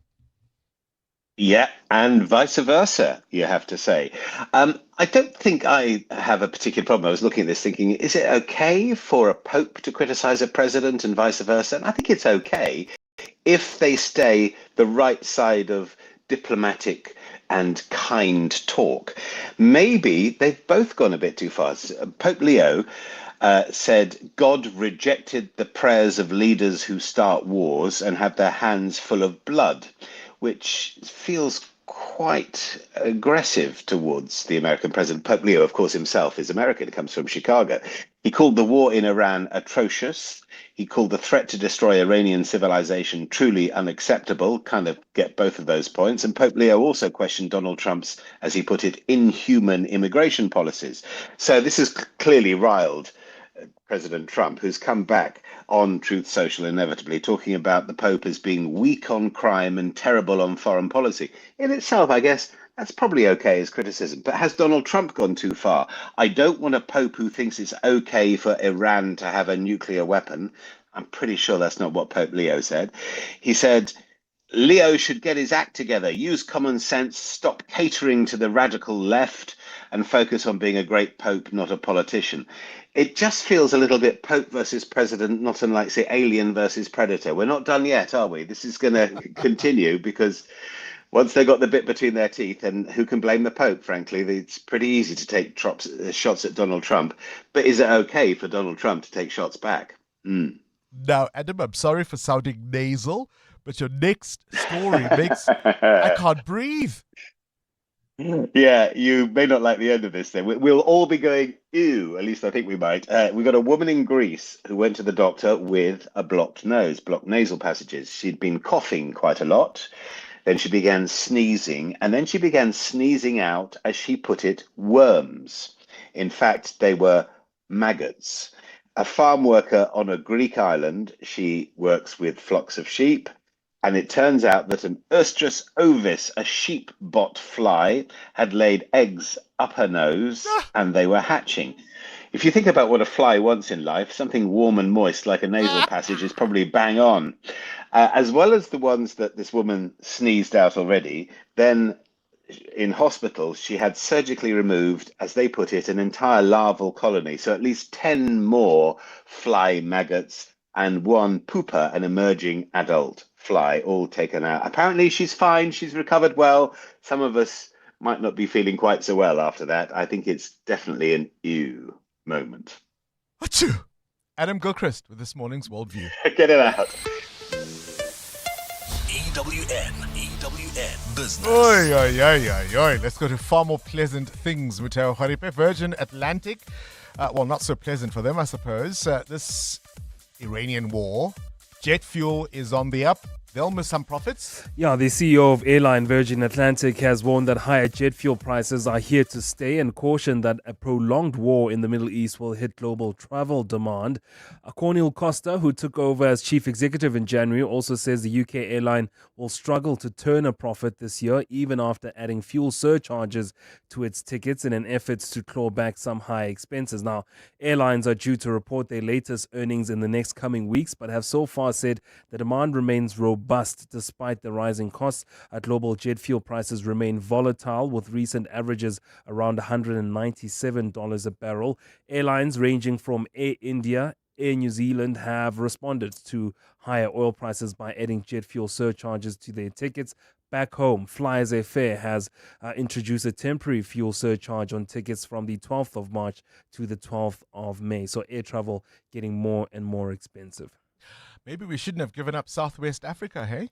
Yeah, and vice versa, you have to say. I don't think I have a particular problem. I was looking at this thinking, is it okay for a pope to criticize a president and vice versa? And I think it's okay if they stay the right side of diplomatic and kind talk. Maybe they've both gone a bit too far. Pope Leo said God rejected the prayers of leaders who start wars and have their hands full of blood, which feels quite aggressive towards the American president. Pope Leo, of course, himself is American, comes from Chicago. He called the war in Iran atrocious. He called the threat to destroy Iranian civilization truly unacceptable, kind of get both of those points. And Pope Leo also questioned Donald Trump's, as he put it, inhuman immigration policies. So this has clearly riled President Trump, who's come back on Truth Social inevitably, talking about the Pope as being weak on crime and terrible on foreign policy. In itself, I guess, that's probably okay as criticism. But has Donald Trump gone too far? I don't want a Pope who thinks it's okay for Iran to have a nuclear weapon. I'm pretty sure that's not what Pope Leo said. He said, Leo should get his act together, use common sense, stop catering to the radical left, and focus on being a great Pope, not a politician. It just feels a little bit Pope versus President, not unlike, say, Alien versus Predator. We're not done yet, are we? This is going to continue because once they got the bit between their teeth, and who can blame the Pope, frankly? It's pretty easy to take shots at Donald Trump. But is it okay for Donald Trump to take shots back? Now, Adam, I'm sorry for sounding nasal, but your next story makes I can't breathe. Yeah, you may not like the end of this then. We'll all be going, ew, at least I think we might. We got a woman in Greece who went to the doctor with a blocked nose, blocked nasal passages. She'd been coughing quite a lot. Then she began sneezing, and then she began sneezing out, as she put it, worms. In fact, they were maggots. A farm worker on a Greek island, she works with flocks of sheep. And it turns out that an Oestrus ovis, a sheep bot fly, had laid eggs up her nose and they were hatching. If you think about what a fly wants in life, something warm and moist like a nasal passage is probably bang on. As well as the ones that this woman sneezed out already, then in hospital, she had surgically removed, as they put it, an entire larval colony. So at least 10 more fly maggots and one pooper, an emerging adult fly, all taken out. Apparently she's fine, she's recovered well. Some of us might not be feeling quite so well after that. I think it's definitely an ew moment. Achoo! Adam Gilchrist with this morning's Worldview. Get it out. EWN Business. Oi, oi, oi, oi, oi. Let's go to far more pleasant things, Muteo Haripe. Virgin Atlantic. Well, not so pleasant for them, I suppose. This Iranian war. Jet fuel is on the up. They'll miss some profits. Yeah, the CEO of airline Virgin Atlantic has warned that higher jet fuel prices are here to stay and cautioned that a prolonged war in the Middle East will hit global travel demand. Cornel Costa, who took over as chief executive in January, also says the UK airline will struggle to turn a profit this year, even after adding fuel surcharges to its tickets in an effort to claw back some high expenses. Now, airlines are due to report their latest earnings in the next coming weeks, but have so far said the demand remains robust despite the rising costs. Global jet fuel prices remain volatile, with recent averages around $197 a barrel. Airlines ranging from Air India, Air New Zealand have responded to higher oil prices by adding jet fuel surcharges to their tickets. Back home, Flyers Fair has introduced a temporary fuel surcharge on tickets from the 12th of March to the 12th of May. So air travel getting more and more expensive. Maybe we shouldn't have given up Southwest Africa, hey?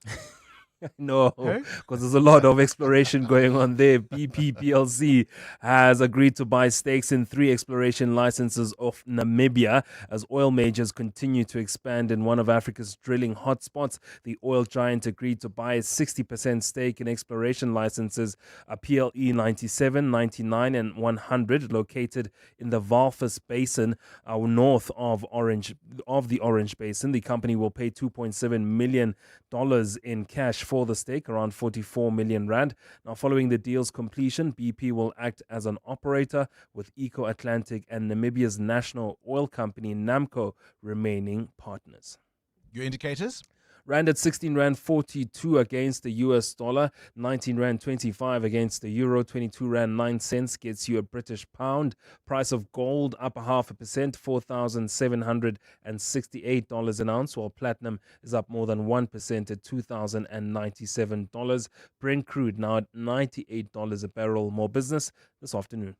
No, because there's a lot of exploration going on there. BP PLC has agreed to buy stakes in 3 exploration licenses of Namibia as oil majors continue to expand in one of Africa's drilling hotspots. The oil giant agreed to buy a 60% stake in exploration licenses PLE 97, 99 and 100 located in the Walvis Basin north of the Orange Basin. The company will pay $2.7 million in cash for the stake, around 44 million rand. Now, following the deal's completion, BP will act as an operator, with Eco Atlantic and Namibia's national oil company NAMCO remaining partners. Your indicators? Rand at 16 Rand 42 against the US dollar, 19 Rand 25 against the euro, 22 Rand 9 cents gets you a British pound. Price of gold up 0.5%, $4,768 an ounce, while platinum is up more than 1% at $2,097. Brent crude now at $98 a barrel. More business this afternoon.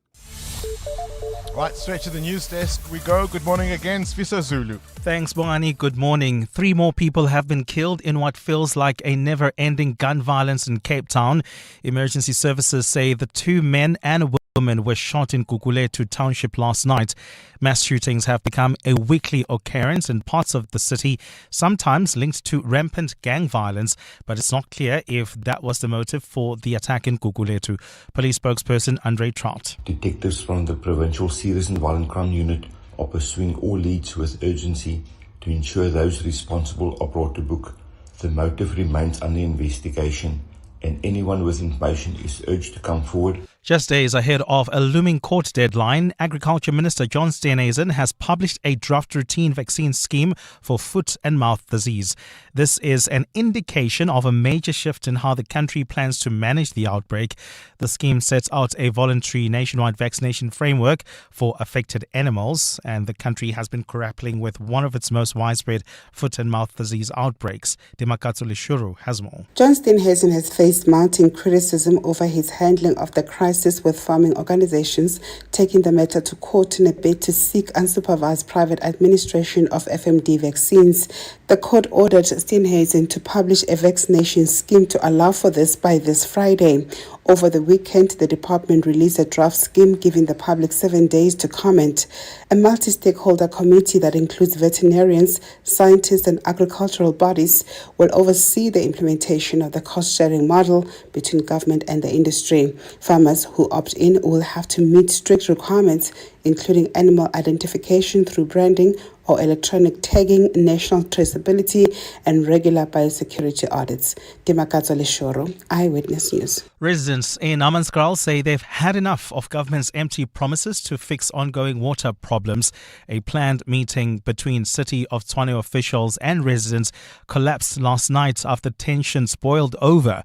Right, straight to the news desk we go. Good morning again, Sfiso Zulu. Thanks, Bongani. Good morning. 3 more people have been killed in what feels like a never-ending gun violence in Cape Town. Emergency services say the 2 men and a woman were shot in Guguletu Township last night. Mass shootings have become a weekly occurrence in parts of the city, sometimes linked to rampant gang violence, but it's not clear if that was the motive for the attack in Guguletu. Police spokesperson Andre Trout. Detectives from the Provincial Serious and Violent Crime Unit are pursuing all leads with urgency to ensure those responsible are brought to book. The motive remains under investigation, and anyone with information is urged to come forward. Just days ahead of a looming court deadline, Agriculture Minister John Steenhuisen has published a draft routine vaccine scheme for foot and mouth disease. This is an indication of a major shift in how the country plans to manage the outbreak. The scheme sets out a voluntary nationwide vaccination framework for affected animals, and the country has been grappling with one of its most widespread foot and mouth disease outbreaks. Demakatso Leshuru has more. John Steenhuisen has faced mounting criticism over his handling of the crisis, with farming organizations taking the matter to court in a bid to seek unsupervised private administration of FMD vaccines. The court ordered Steenhuisen to publish a vaccination scheme to allow for this by this Friday. Over the weekend, the department released a draft scheme giving the public 7 days to comment. A multi-stakeholder committee that includes veterinarians, scientists and agricultural bodies will oversee the implementation of the cost-sharing model between government and the industry. Farmers who opt in will have to meet strict requirements, including animal identification through branding or electronic tagging, national traceability, and regular biosecurity audits. Demakatso Leshoro, Eyewitness News. Residents in Hammanskraal say they've had enough of government's empty promises to fix ongoing water problems. A planned meeting between City of Tshwane officials and residents collapsed last night after tensions boiled over.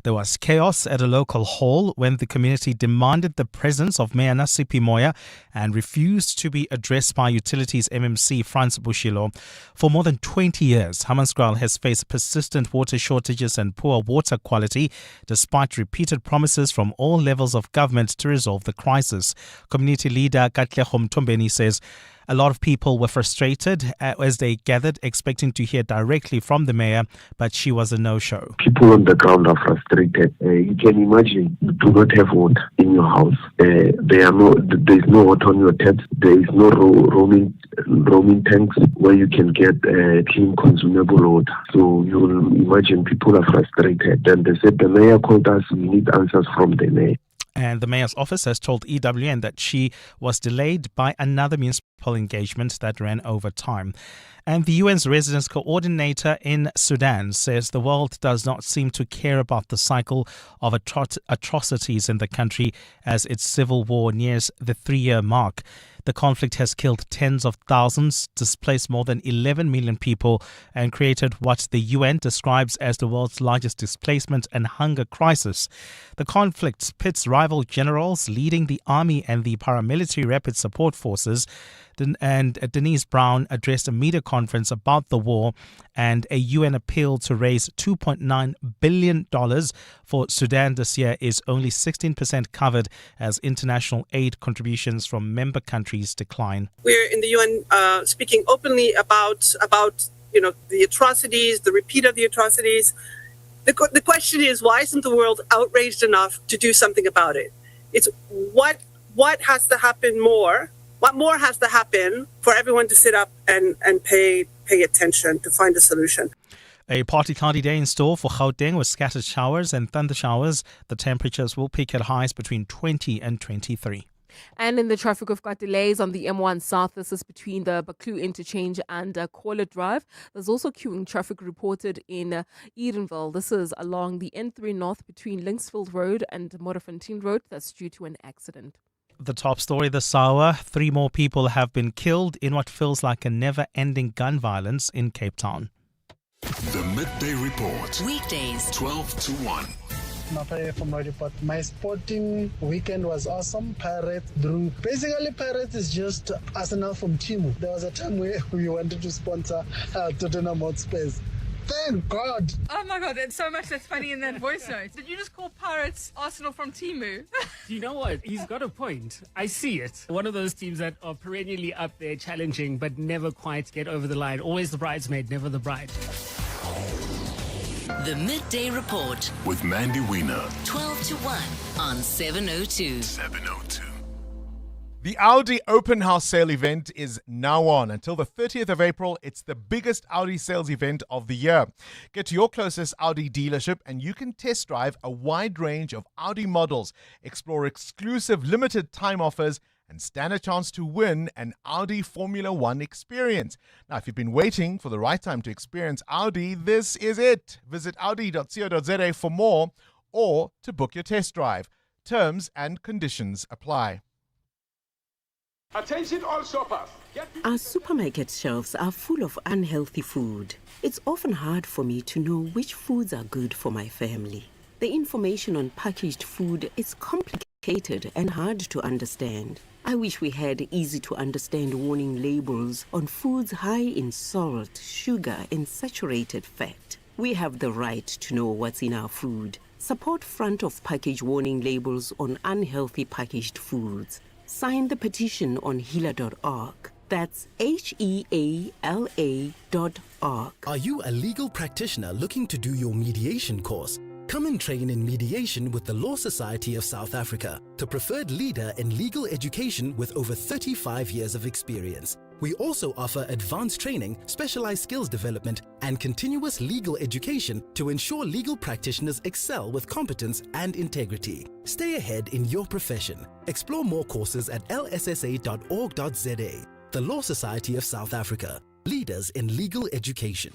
There was chaos at a local hall when the community demanded the presence of Mayor Nasipi Moya and refused to be addressed by Utilities MMC Frans Bushilo. For more than 20 years, Hammanskraal has faced persistent water shortages and poor water quality, despite repeated promises from all levels of government to resolve the crisis. Community leader Katlego Mtombeni says a lot of people were frustrated as they gathered, expecting to hear directly from the mayor, but she was a no-show. People on the ground are frustrated. You can imagine you do not have water in your house. There is no water on your taps. There is no roaming tanks where you can get clean, consumable water. So you'll imagine people are frustrated. And they said the mayor called us. We need answers from the mayor. And the mayor's office has told EWN that she was delayed by another municipal engagement that ran over time. And the UN's residence coordinator in Sudan says the world does not seem to care about the cycle of atrocities in the country as its civil war nears the 3-year mark. The conflict has killed tens of thousands, displaced more than 11 million people, and created what the UN describes as the world's largest displacement and hunger crisis. The conflict pits rival generals leading the army and the paramilitary rapid support forces. And Denise Brown addressed a media conference about the war and a UN appeal to raise $2.9 billion for Sudan this year is only 16% covered as international aid contributions from member countries decline. We're in the UN speaking openly about the atrocities, the repeat of the atrocities. The question is, why isn't the world outraged enough to do something about it? It's what has to happen more? What more has to happen for everyone to sit up and pay attention to find a solution? A partly cloudy day in store for Gauteng with scattered showers and thunder showers. The temperatures will peak at highs between 20 and 23. And in the traffic, we've got delays on the M1 South. This is between the Baklu interchange and Caller Drive. There's also queuing traffic reported in Edenville. This is along the N3 North between Linksfield Road and Modderfontein Road. That's due to an accident. The top story this hour, 3 more people have been killed in what feels like a never-ending gun violence in Cape Town. The Midday Report. Weekdays, 12 to 1. Mapaye from Report. My sporting weekend was awesome. Pirates drew. Basically, Pirates is just Arsenal from Timu. There was a time where we wanted to sponsor Tottenham Hotspurs. Thank God. Oh my God, there's so much that's funny in that voice note. Did you just call Pirates Arsenal from Timu? Do you know what? He's got a point. I see it. One of those teams that are perennially up there challenging but never quite get over the line. Always the bridesmaid, never the bride. The Midday Report. With Mandy Wiener. 12 to 1 on 702. 702. The Audi Open House Sale event is now on. Until the 30th of April, it's the biggest Audi sales event of the year. Get to your closest Audi dealership and you can test drive a wide range of Audi models, explore exclusive limited time offers, and stand a chance to win an Audi Formula One experience. Now, if you've been waiting for the right time to experience Audi, this is it. Visit audi.co.za for more or to book your test drive. Terms and conditions apply. Attention all shoppers. Our supermarket shelves are full of unhealthy food. It's often hard for me to know which foods are good for my family. The information on packaged food is complicated and hard to understand. I wish we had easy-to-understand warning labels on foods high in salt, sugar, and saturated fat. We have the right to know what's in our food. Support front-of-package warning labels on unhealthy packaged foods. Sign the petition on healer.org. That's HEALA.org. Are you a legal practitioner looking to do your mediation course? Come and train in mediation with the Law Society of South Africa, the preferred leader in legal education with over 35 years of experience. We also offer advanced training, specialized skills development, and continuous legal education to ensure legal practitioners excel with competence and integrity. Stay ahead in your profession. Explore more courses at lssa.org.za. The Law Society of South Africa, leaders in legal education.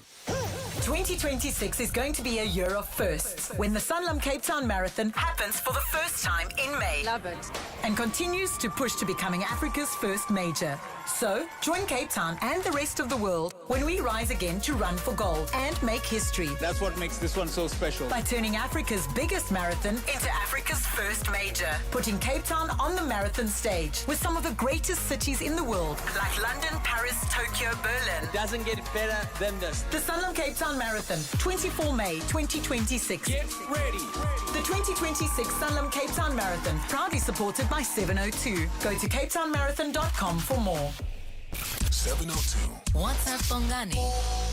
2026 is going to be a year of firsts when the Sanlam Cape Town Marathon happens for the first time in May. Love it. And continues to push to becoming Africa's first major. So, join Cape Town and the rest of the world when we rise again to run for gold and make history. That's what makes this one so special. By turning Africa's biggest marathon into Africa's first major. Putting Cape Town on the marathon stage with some of the greatest cities in the world, like London, Paris, Tokyo, Berlin. Doesn't get better than this. The Sanlam Cape Town Marathon, 24 May 2026. Get ready. The 2026 Sanlam Cape Town Marathon, proudly supported by 702. Go to capetownmarathon.com for more. 702. WhatsApp Bongani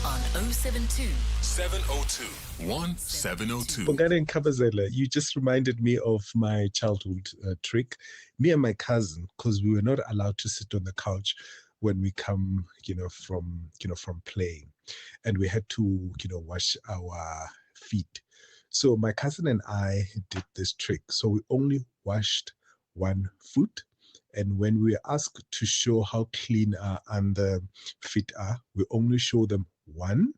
on 072 702 1702. Bongani and Kabazela, you just reminded me of my childhood trick. Me and my cousin, because we were not allowed to sit on the couch when we come, from playing, and we had to, wash our feet. So my cousin and I did this trick. So we only washed one foot. And when we were asked to show how clean our under feet are, we only show them one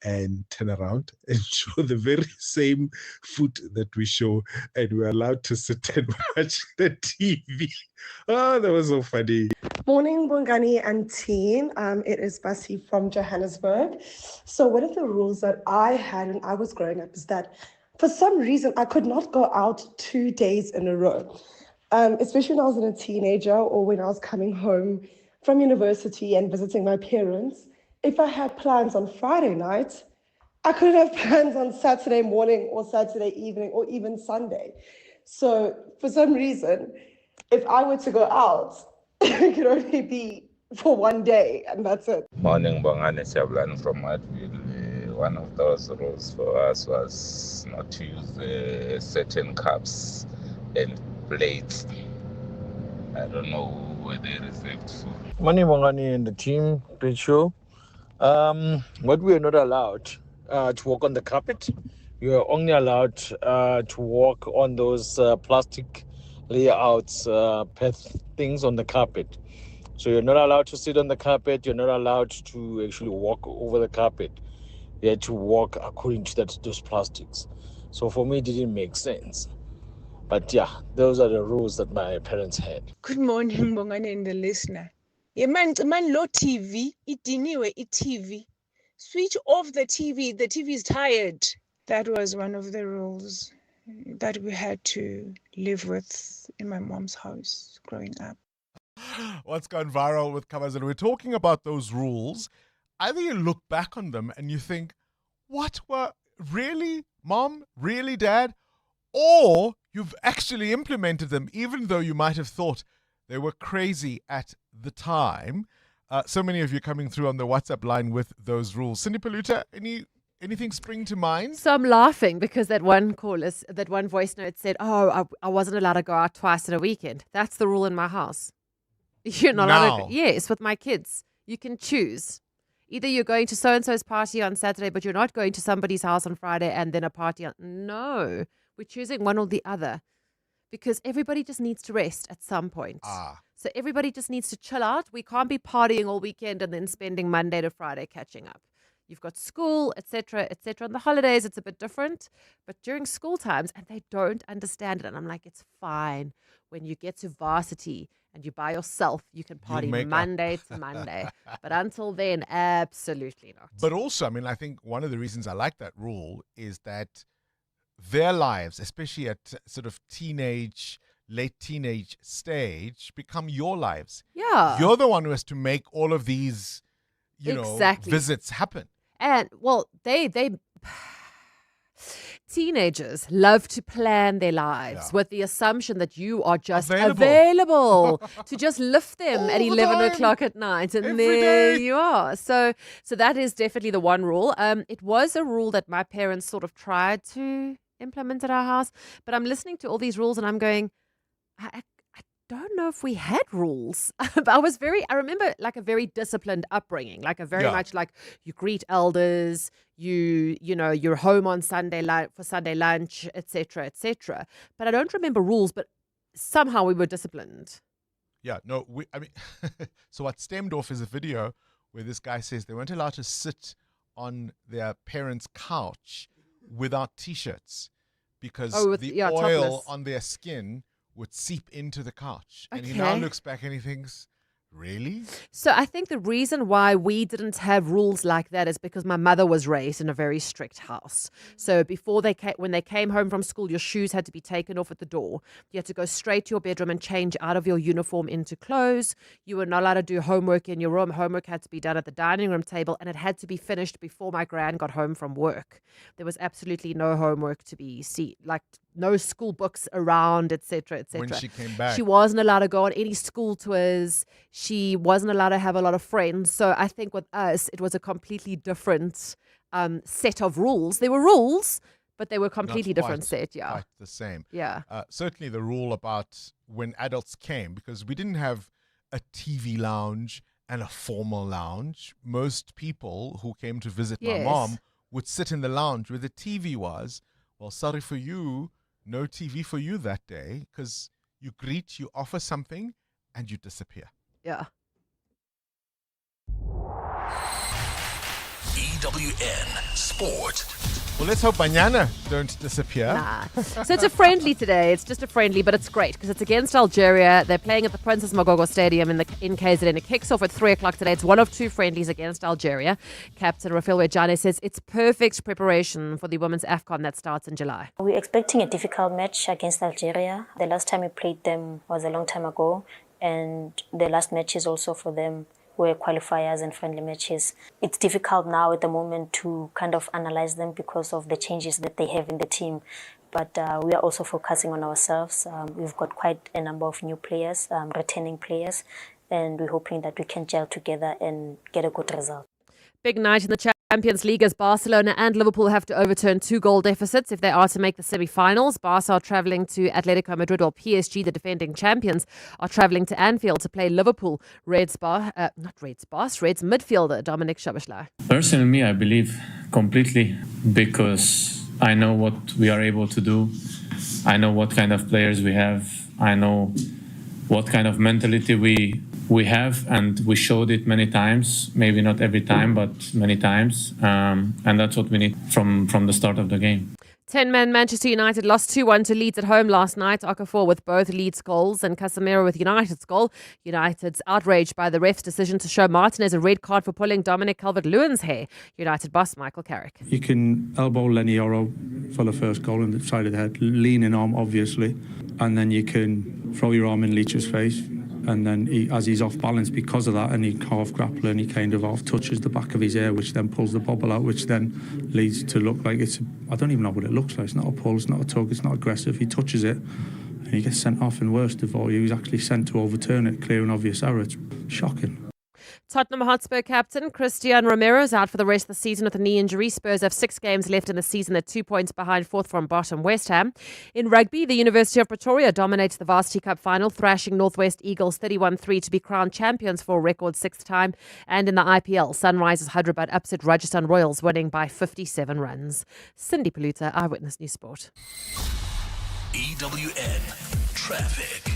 and turn around and show the very same foot that we show, and we're allowed to sit and watch the TV. Oh, that was so funny. Morning, Bongani and team. It is Basi from Johannesburg. So one of the rules that I had when I was growing up is that for some reason I could not go out 2 days in a row. Especially when I was a teenager or when I was coming home from university and visiting my parents. If I had plans on Friday night, I couldn't have plans on Saturday morning or Saturday evening or even Sunday. So for some reason, if I were to go out, it could only be for 1 day and that's it. Morning, Bongani Chablan from Adville. One of those rules for us was not to use certain cups and plates. I don't know where they're reserved for. Morning, Bongani and the team. Great show. What we are not allowed to walk on the carpet. You are only allowed to walk on those plastic layouts, path things on the carpet. So you're not allowed to sit on the carpet. You're not allowed to actually walk over the carpet. You had to walk according to those plastics. So for me, it didn't make sense. But yeah, those are the rules that my parents had. Good morning, Bongani and the listener. Man, low TV, itiniwe TV. switch off the TV. The TV is tired. That was one of the rules that we had to live with in my mom's house growing up. What's gone viral with Kamazan? We're talking about those rules. Either you look back on them and you think, what were really, Mom? Really, Dad? Or you've actually implemented them, even though you might have thought they were crazy at the time. So many of you coming through on the WhatsApp line with those rules. Cindy Paluta, anything spring to mind? So I'm laughing because that one voice note said, "Oh, I wasn't allowed to go out twice in a weekend." That's the rule in my house. You're not allowed to. Yes, with my kids, you can choose. Either you're going to so and so's party on Saturday, but you're not going to somebody's house on Friday and then a party on. No, we're choosing one or the other, because everybody just needs to rest at some point. So everybody just needs to chill out. We can't be partying all weekend and then spending Monday to Friday catching up. You've got school, etc., etc. On the holidays, it's a bit different. But during school times, and they don't understand it. And I'm like, it's fine. When you get to varsity and you're by yourself, you can party Monday to Monday. But until then, absolutely not. But also, I mean, I think one of the reasons I like that rule is that their lives, especially at sort of late teenage stage, become your lives. Yeah. You're the one who has to make all of these, visits happen. And, well, teenagers love to plan their lives with the assumption that you are just available to just lift them at 11 o'clock at night. And there you are. So that is definitely the one rule. It was a rule that my parents sort of tried to implement at our house. But I'm listening to all these rules and I'm going, I don't know if we had rules. I remember like a very disciplined upbringing, like a very much like you greet elders, you're home on Sunday for Sunday lunch, etc., etc. But I don't remember rules, but somehow we were disciplined. Yeah, no, so what stemmed off is a video where this guy says they weren't allowed to sit on their parents' couch without t-shirts because the oil topless on their skin would seep into the couch. And he now looks back and he thinks, really? So I think the reason why we didn't have rules like that is because my mother was raised in a very strict house. So when they came home from school, your shoes had to be taken off at the door. You had to go straight to your bedroom and change out of your uniform into clothes. You were not allowed to do homework in your room. Homework had to be done at the dining room table, and it had to be finished before my gran got home from work. There was absolutely no homework to be seen, like no school books around, etc., etc. When she came back, she wasn't allowed to go on any school tours. She wasn't allowed to have a lot of friends. So I think with us, it was a completely different set of rules. There were rules, but they were completely different set. Yeah, quite the same. Yeah. Certainly the rule about when adults came, because we didn't have a TV lounge and a formal lounge. Most people who came to visit my mom would sit in the lounge where the TV was. Well, sorry for you, no TV for you that day, because you greet, you offer something, and you disappear. Yeah. EWN Sport. Well, let's hope Banyana don't disappear. Nah. So it's a friendly today. It's just a friendly, but it's great because it's against Algeria. They're playing at the Princess Magogo Stadium in KZN. It kicks off at 3 o'clock today. It's one of two friendlies against Algeria. Captain Rafael Wejane says it's perfect preparation for the Women's AFCON that starts in July. We're expecting a difficult match against Algeria. The last time we played them was a long time ago, and the last matches also for them were qualifiers and friendly matches. It's difficult now at the moment to kind of analyze them because of the changes that they have in the team. But we are also focusing on ourselves. We've got quite a number of new players, returning players, and we're hoping that we can gel together and get a good result. Big night in the Champions League as Barcelona and Liverpool have to overturn 2-goal deficits if they are to make the semi-finals. Barca are travelling to Atletico Madrid, while PSG, the defending champions, are travelling to Anfield to play Liverpool. Reds midfielder Dominic Szoboszlai. Personally, me, I believe completely because I know what we are able to do. I know what kind of players we have. I know what kind of mentality we have, and we showed it many times, maybe not every time, but many times. And that's what we need from the start of the game. 10-man Manchester United lost 2-1 to Leeds at home last night. Okafor with both Leeds goals and Casemiro with United's goal. United's outraged by the ref's decision to show Martinez a red card for pulling Dominic Calvert-Lewin's hair. United boss Michael Carrick. You can elbow Lenny Yoro for the first goal in the side of the head, leaning arm obviously, and then you can throw your arm in Leach's face. And then as he's off balance because of that, and he half grappling, he kind of half touches the back of his ear, which then pulls the bubble out, which then leads to look like I don't even know what it looks like. It's not a pull, it's not a tug, it's not aggressive. He touches it and he gets sent off, and worst of all, he was actually sent to overturn it, clear and obvious error. It's shocking. Tottenham Hotspur captain Christian Romero is out for the rest of the season with a knee injury. Spurs have 6 games left in the season at 2 points behind fourth from bottom West Ham. In rugby, the University of Pretoria dominates the Varsity Cup final, thrashing Northwest Eagles 31-3 to be crowned champions for a record 6th time. And in the IPL, Sunrisers Hyderabad upset Rajasthan Royals, winning by 57 runs. Cindy Paluta, Eyewitness News Sport. EWN Traffic.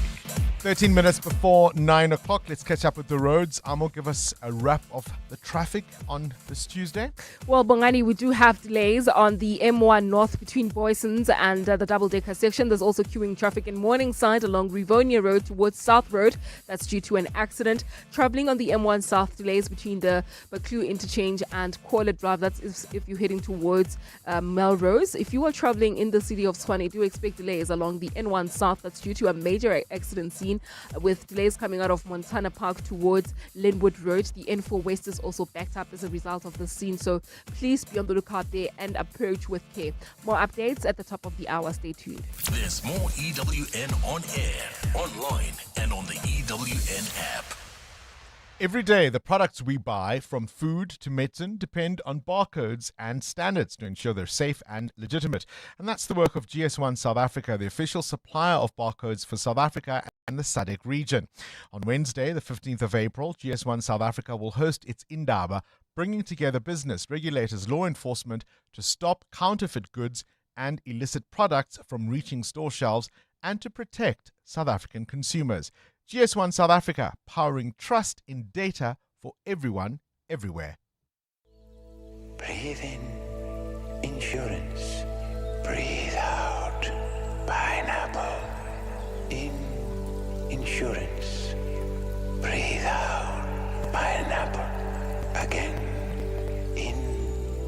13 minutes before 9 o'clock. Let's catch up with the roads. Amo, give us a wrap of the traffic on this Tuesday. Well, Bongani, we do have delays on the M1 North between Boysons and the double-decker section. There's also queuing traffic in Morningside along Rivonia Road towards South Road. That's due to an accident. Travelling on the M1 South, delays between the Baklu interchange and Corlett Drive. That's if you're heading towards Melrose. If you are travelling in the city of Tshwane, do expect delays along the N1 South. That's due to a major accident scene, with delays coming out of Montana Park towards Linwood Road. The N4 West is also backed up as a result of the scene, so please be on the lookout there and approach with care. More updates at the top of the hour. Stay tuned. There's more EWN on air, online, and on the EWN app. Every day, the products we buy, from food to medicine, depend on barcodes and standards to ensure they're safe and legitimate. And that's the work of GS1 South Africa, the official supplier of barcodes for South Africa and the SADC region. On Wednesday, the 15th of April, GS1 South Africa will host its Indaba, bringing together business, regulators, law enforcement to stop counterfeit goods and illicit products from reaching store shelves and to protect South African consumers. GS1 South Africa, powering trust in data for everyone, everywhere. Breathe in, insurance. Breathe out, pineapple. In, insurance. Breathe out, pineapple. Again, in,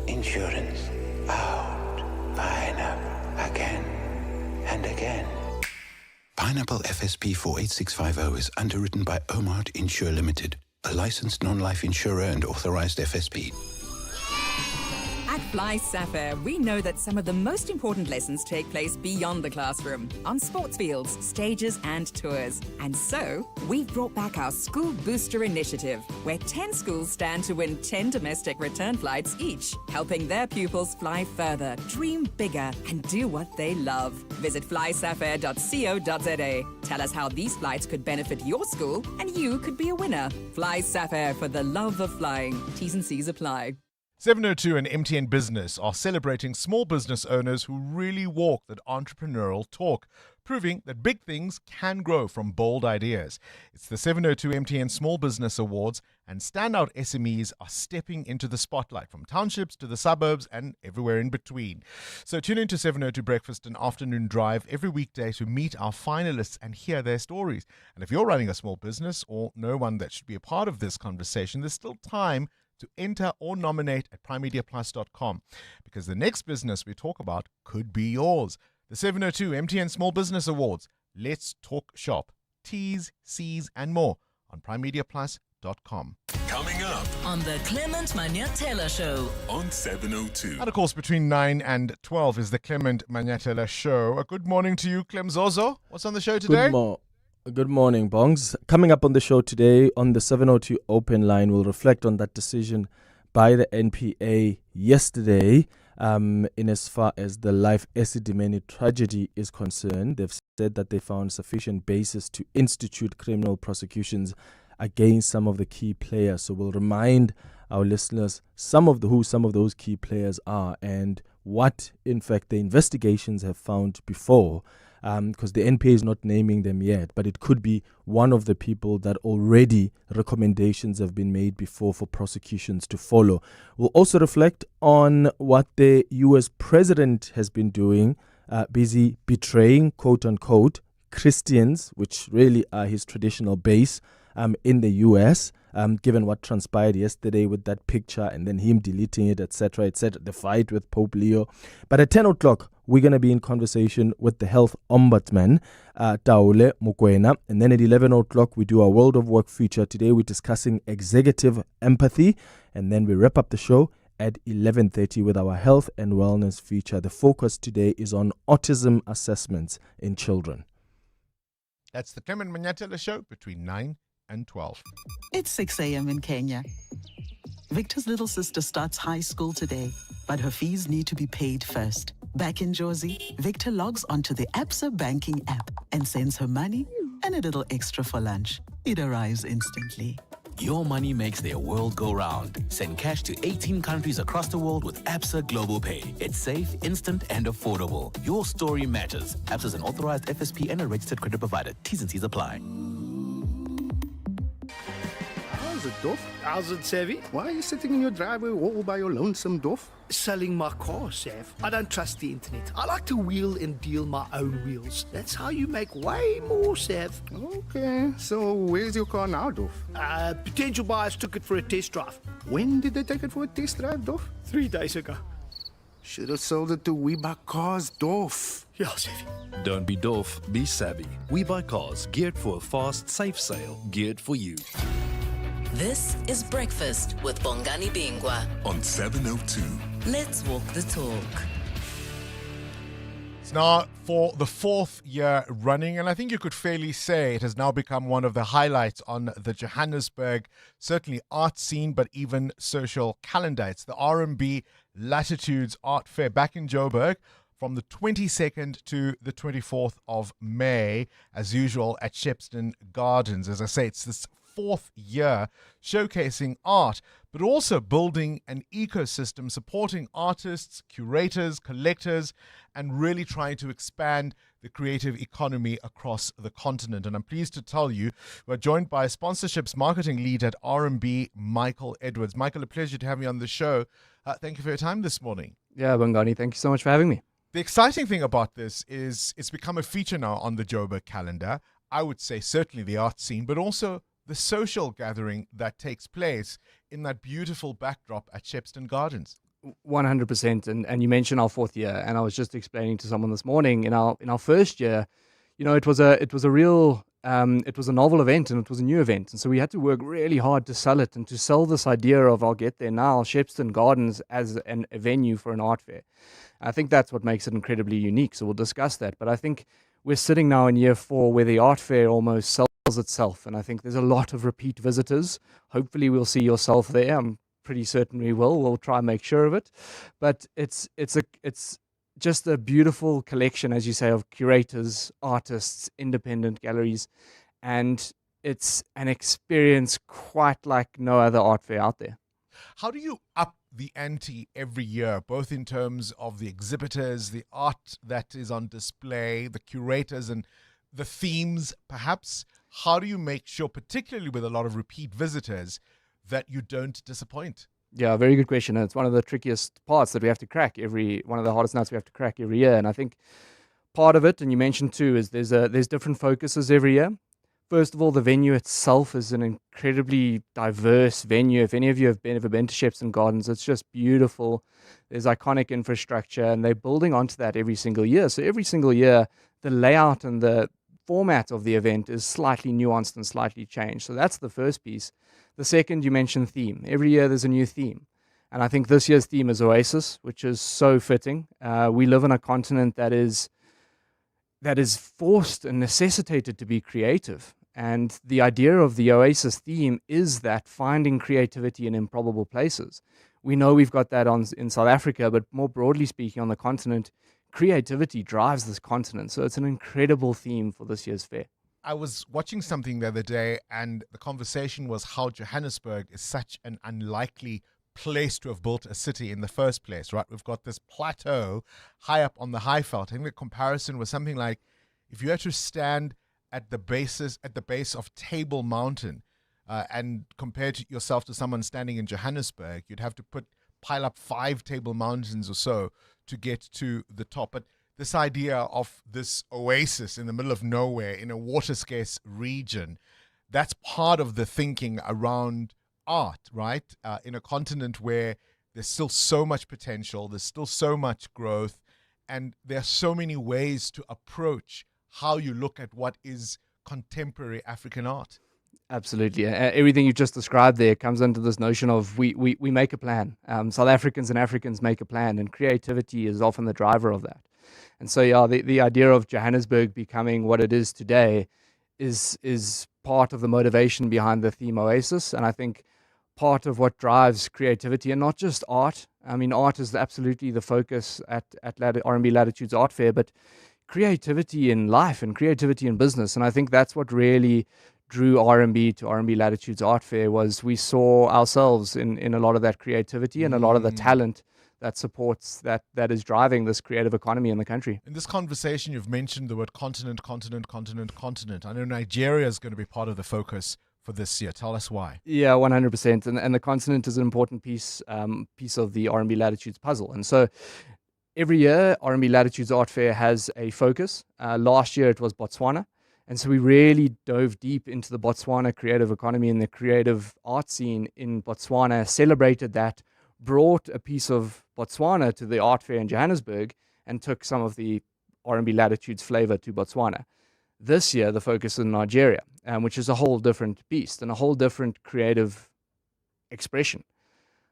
insurance. Out, pineapple. Again and again. Pineapple FSP 48650 is underwritten by Omart Insure Limited, a licensed non-life insurer and authorized FSP. At Fly Sapphire, we know that some of the most important lessons take place beyond the classroom, on sports fields, stages, and tours. And so, we've brought back our School Booster Initiative, where 10 schools stand to win 10 domestic return flights each, helping their pupils fly further, dream bigger, and do what they love. Visit flysapphire.co.za. Tell us how these flights could benefit your school, and you could be a winner. Fly Sapphire, for the love of flying. T's and C's apply. 702 and MTN Business are celebrating small business owners who really walk that entrepreneurial talk, proving that big things can grow from bold ideas. It's the 702 MTN Small Business Awards, and standout SMEs are stepping into the spotlight from townships to the suburbs and everywhere in between. So tune into 702 Breakfast and Afternoon Drive every weekday to meet our finalists and hear their stories. And if you're running a small business or know one that should be a part of this conversation, there's still time to enter or nominate at primemediaplus.com, because the next business we talk about could be yours. The 702 MTN Small Business Awards. Let's talk shop. T's, C's, and more on primemediaplus.com. Coming up on the Clement Manatella Show on 702. And of course, between 9 and 12 is the Clement Manatella Show. A good morning to you, Clem Zozo. What's on the show today? Good morning, Bongs. Coming up on the show today on the 702 Open Line, we'll reflect on that decision by the NPA yesterday in as far as the Life Esidimeni tragedy is concerned. They've said that they found sufficient basis to institute criminal prosecutions against some of the key players. So we'll remind our listeners who some of those key players are and what, in fact, the investigations have found before because the NPA is not naming them yet, but it could be one of the people that already recommendations have been made before for prosecutions to follow. We'll also reflect on what the US president has been doing, busy betraying, quote unquote, Christians, which really are his traditional base in the US, given what transpired yesterday with that picture and then him deleting it, etc., the fight with Pope Leo. But at 10 o'clock, we're going to be in conversation with the health ombudsman, Taule Mokoena. And then at 11 o'clock, we do our World of Work feature. Today, we're discussing executive empathy. And then we wrap up the show at 11:30 with our health and wellness feature. The focus today is on autism assessments in children. That's the Clement Manatella Show between 9 and 12. It's 6 a.m. in Kenya. Victor's little sister starts high school today, but her fees need to be paid first. Back in Jersey, Victor logs onto the Absa banking app and sends her money and a little extra for lunch. It arrives instantly. Your money makes their world go round. Send cash to 18 countries across the world with Absa Global Pay. It's safe, instant, and affordable. Your story matters. Absa is an authorized FSP and a registered credit provider. T's and C's apply. How's it, Doff? How's it, Savvy? Why are you sitting in your driveway all by your lonesome, Doff? Selling my car, Sav. I don't trust the internet. I like to wheel and deal my own wheels. That's how you make way more, Sav. Okay, so where's your car now, Doff? Potential buyers took it for a test drive. When did they take it for a test drive, Doff? 3 days ago. Should have sold it to We Buy Cars, Doff. Yeah, Savvy. Don't be Doff, be savvy. We Buy Cars, geared for a fast, safe sale, geared for you. This is Breakfast with Bongani Bingwa on 702. Let's walk the talk. It's now for the 4th year running, and I think you could fairly say it has now become one of the highlights on the Johannesburg, certainly art scene, but even social calendar. It's the R&B Latitudes Art Fair back in Joburg from the 22nd to the 24th of May, as usual, at Shepston Gardens. As I say, it's this 4th year showcasing art, but also building an ecosystem, supporting artists, curators, collectors, and really trying to expand the creative economy across the continent. And I'm pleased to tell you, we're joined by sponsorships marketing lead at R&B, Michael Edwards. Michael, a pleasure to have you on the show. Thank you for your time this morning. Yeah, Bongani, thank you so much for having me. The exciting thing about this is it's become a feature now on the Joburg calendar. I would say certainly the art scene, but also the social gathering that takes place in that beautiful backdrop at Shepston Gardens. 100%, and you mentioned our 4th year, and I was just explaining to someone this morning, in our first year, you know, it was a real it was a novel event and it was a new event, and so we had to work really hard to sell it and to sell this idea of, I'll get there now, Shepston Gardens as a venue for an art fair. I think that's what makes it incredibly unique, so we'll discuss that. But I think we're sitting now in year 4 where the art fair almost sells itself, and I think there's a lot of repeat visitors. Hopefully we'll see yourself there. I'm pretty certain we will. We'll try and make sure of it. But it's just a beautiful collection, as you say, of curators, artists, independent galleries, and it's an experience quite like no other art fair out there. How do you up the ante every year, both in terms of the exhibitors, the art that is on display, the curators, and the themes, perhaps? How do you make sure, particularly with a lot of repeat visitors, that you don't disappoint? Yeah, very good question. And it's one of the trickiest parts that we have to crack one of the hardest nuts we have to crack every year. And I think part of it, and you mentioned too, is there's different focuses every year. First of all, the venue itself is an incredibly diverse venue. If any of you have ever been to Shepston Gardens, it's just beautiful. There's iconic infrastructure, and they're building onto that every single year. So every single year, the layout and the format of the event is slightly nuanced and slightly changed. So that's the first piece. The second, you mentioned theme. Every year there's a new theme. And I think this year's theme is Oasis, which is so fitting. We live on a continent that is forced and necessitated to be creative. And the idea of the Oasis theme is that finding creativity in improbable places. We know we've got that in South Africa, but more broadly speaking on the continent, creativity drives this continent. So it's an incredible theme for this year's fair. I was watching something the other day, and the conversation was how Johannesburg is such an unlikely place to have built a city in the first place, right? We've got this plateau high up on the Highveld. I think the comparison was something like if you had to stand at the base of Table Mountain and compare yourself to someone standing in Johannesburg, you'd have to pile up 5 Table Mountains or so to get to the top. But this idea of this oasis in the middle of nowhere in a water-scarce region, that's part of the thinking around art, right? In a continent where there's still so much potential, there's still so much growth, and there are so many ways to approach how you look at what is contemporary African art. Absolutely. Everything you just described there comes under this notion of we make a plan. South Africans and Africans make a plan, and creativity is often the driver of that. And so, yeah, the idea of Johannesburg becoming what it is today is part of the motivation behind the theme Oasis. And I think part of what drives creativity, and not just art. I mean, art is absolutely the focus at R&B Latitudes Art Fair, but creativity in life and creativity in business. And I think that's what really drew R&B to R&B Latitudes Art Fair, was we saw ourselves in a lot of that creativity and a lot of the talent that supports that is driving this creative economy in the country. In this conversation, you've mentioned the word continent. I know Nigeria is going to be part of the focus for this year. Tell us why. Yeah, 100%. And the continent is an important piece of the R&B Latitudes puzzle. And so every year, R&B Latitudes Art Fair has a focus. Last year, it was Botswana. And so we really dove deep into the Botswana creative economy and the creative art scene in Botswana, celebrated that, brought a piece of Botswana to the art fair in Johannesburg, and took some of the R&B Latitudes flavor to Botswana. This year, the focus is in Nigeria, which is a whole different beast and a whole different creative expression.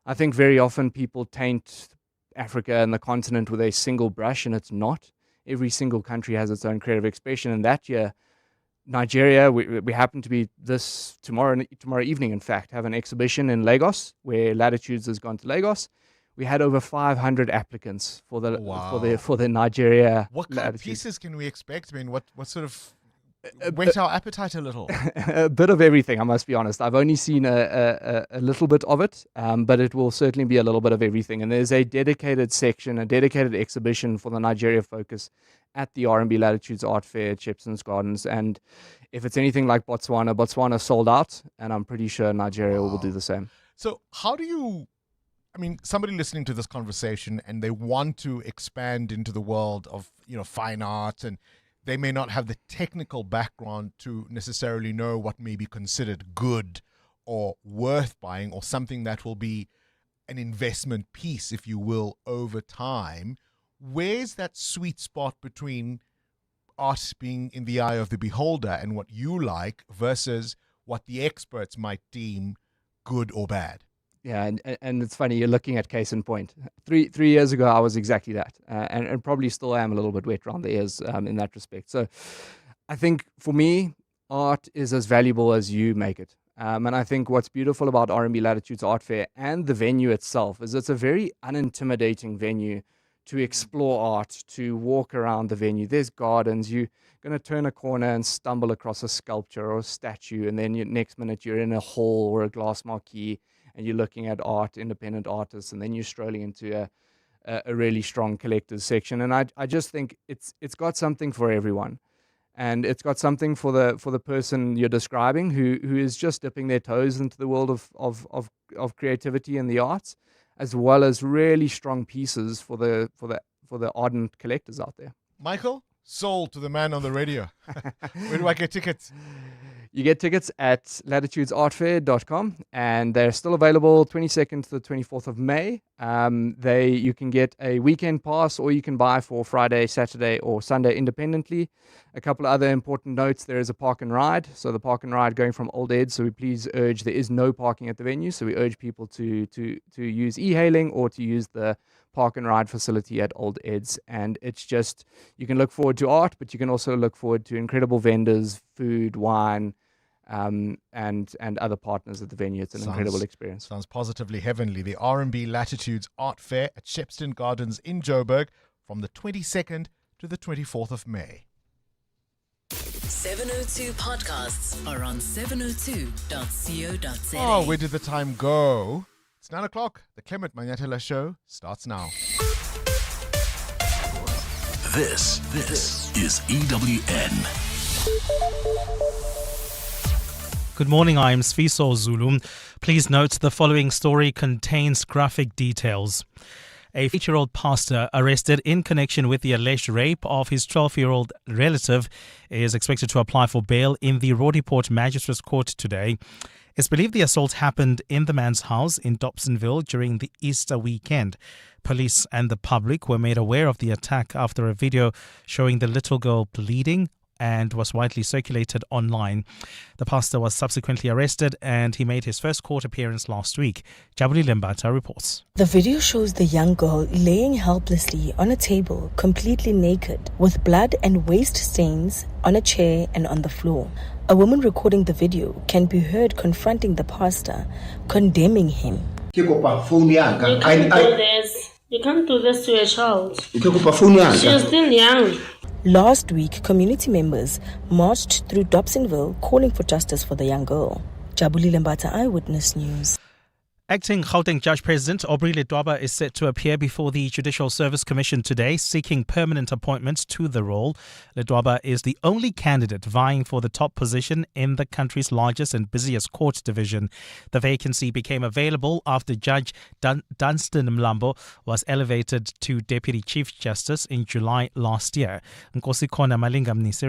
I think very often people taint Africa and the continent with a single brush, and it's not. Every single country has its own creative expression, and that year, Nigeria, we happen to be tomorrow evening, in fact, have an exhibition in Lagos where Latitudes has gone to Lagos. We had over 500 applicants for the Nigeria. What kind of pieces can we expect? I mean, what sort of whet our appetite a little? A bit of everything, I must be honest. I've only seen a little bit of it, but it will certainly be a little bit of everything. And there's a dedicated section, a dedicated exhibition for the Nigeria focus at the R&B Latitudes Art Fair at Shepson's Gardens. And if it's anything like Botswana sold out, and I'm pretty sure Nigeria will do the same. So how do you, I mean, somebody listening to this conversation and they want to expand into the world of, fine art, and they may not have the technical background to necessarily know what may be considered good or worth buying, or something that will be an investment piece, if you will, over time. Where's that sweet spot between art being in the eye of the beholder and what you like versus what the experts might deem good or bad? Yeah, and it's funny, you're looking at case in point. Three years ago, I was exactly that, and probably still am a little bit wet around the ears in that respect. So I think for me, art is as valuable as you make it. And I think what's beautiful about R&B Latitudes Art Fair and the venue itself is it's a very unintimidating venue to explore art, to walk around the venue. There's gardens. You're going to turn a corner and stumble across a sculpture or a statue, and then next minute you're in a hall or a glass marquee, and you're looking at art, independent artists, and then you're strolling into a really strong collector's section. And I just think it's got something for everyone. And it's got something for the person you're describing who is just dipping their toes into the world of creativity and the arts, as well as really strong pieces for the ardent collectors out there. Michael, sold to the man on the radio. Where do I get tickets? You get tickets at latitudesartfair.com, and they're still available 22nd to the 24th of May. You can get a weekend pass, or you can buy for Friday, Saturday, or Sunday independently. A couple of other important notes: there is a park and ride. So the park and ride going from Old Eds. So we please urge, there is no parking at the venue. So we urge people to use e-hailing or to use the park and ride facility at Old Eds. And it's just, you can look forward to art, but you can also look forward to incredible vendors, food, wine, and other partners at the venue. It's an incredible experience. Sounds positively heavenly. The R&B Latitudes Art Fair at Shepston Gardens in Joburg from the 22nd to the 24th of May. 702 podcasts are on 702.co.za. Oh, where did the time go? It's 9 o'clock. The Clement Manatella Show starts now. This is EWN. Good morning, I am Sfiso Zulu. Please note the following story contains graphic details. A 8-year-old pastor arrested in connection with the alleged rape of his 12-year-old relative is expected to apply for bail in the Roodepoort Magistrates Court today. It's believed the assault happened in the man's house in Dobsonville during the Easter weekend. Police and the public were made aware of the attack after a video showing the little girl bleeding and was widely circulated online. The pastor was subsequently arrested and he made his first court appearance last week. Jabuli Lembata reports. The video shows the young girl laying helplessly on a table, completely naked, with blood and waste stains on a chair and on the floor. A woman recording the video can be heard confronting the pastor, condemning him. You can't do this. You can't do this to a child. She is still young. Last week, community members marched through Dobsonville calling for justice for the young girl. Jabuli Lembata, Eyewitness News. Acting Gauteng Judge President Aubrey Ledwaba is set to appear before the Judicial Service Commission today, seeking permanent appointment to the role. Ledwaba is the only candidate vying for the top position in the country's largest and busiest court division. The vacancy became available after Judge Dunstan Mlambo was elevated to Deputy Chief Justice in July last year. Nkosi Khona Malinga Mnisi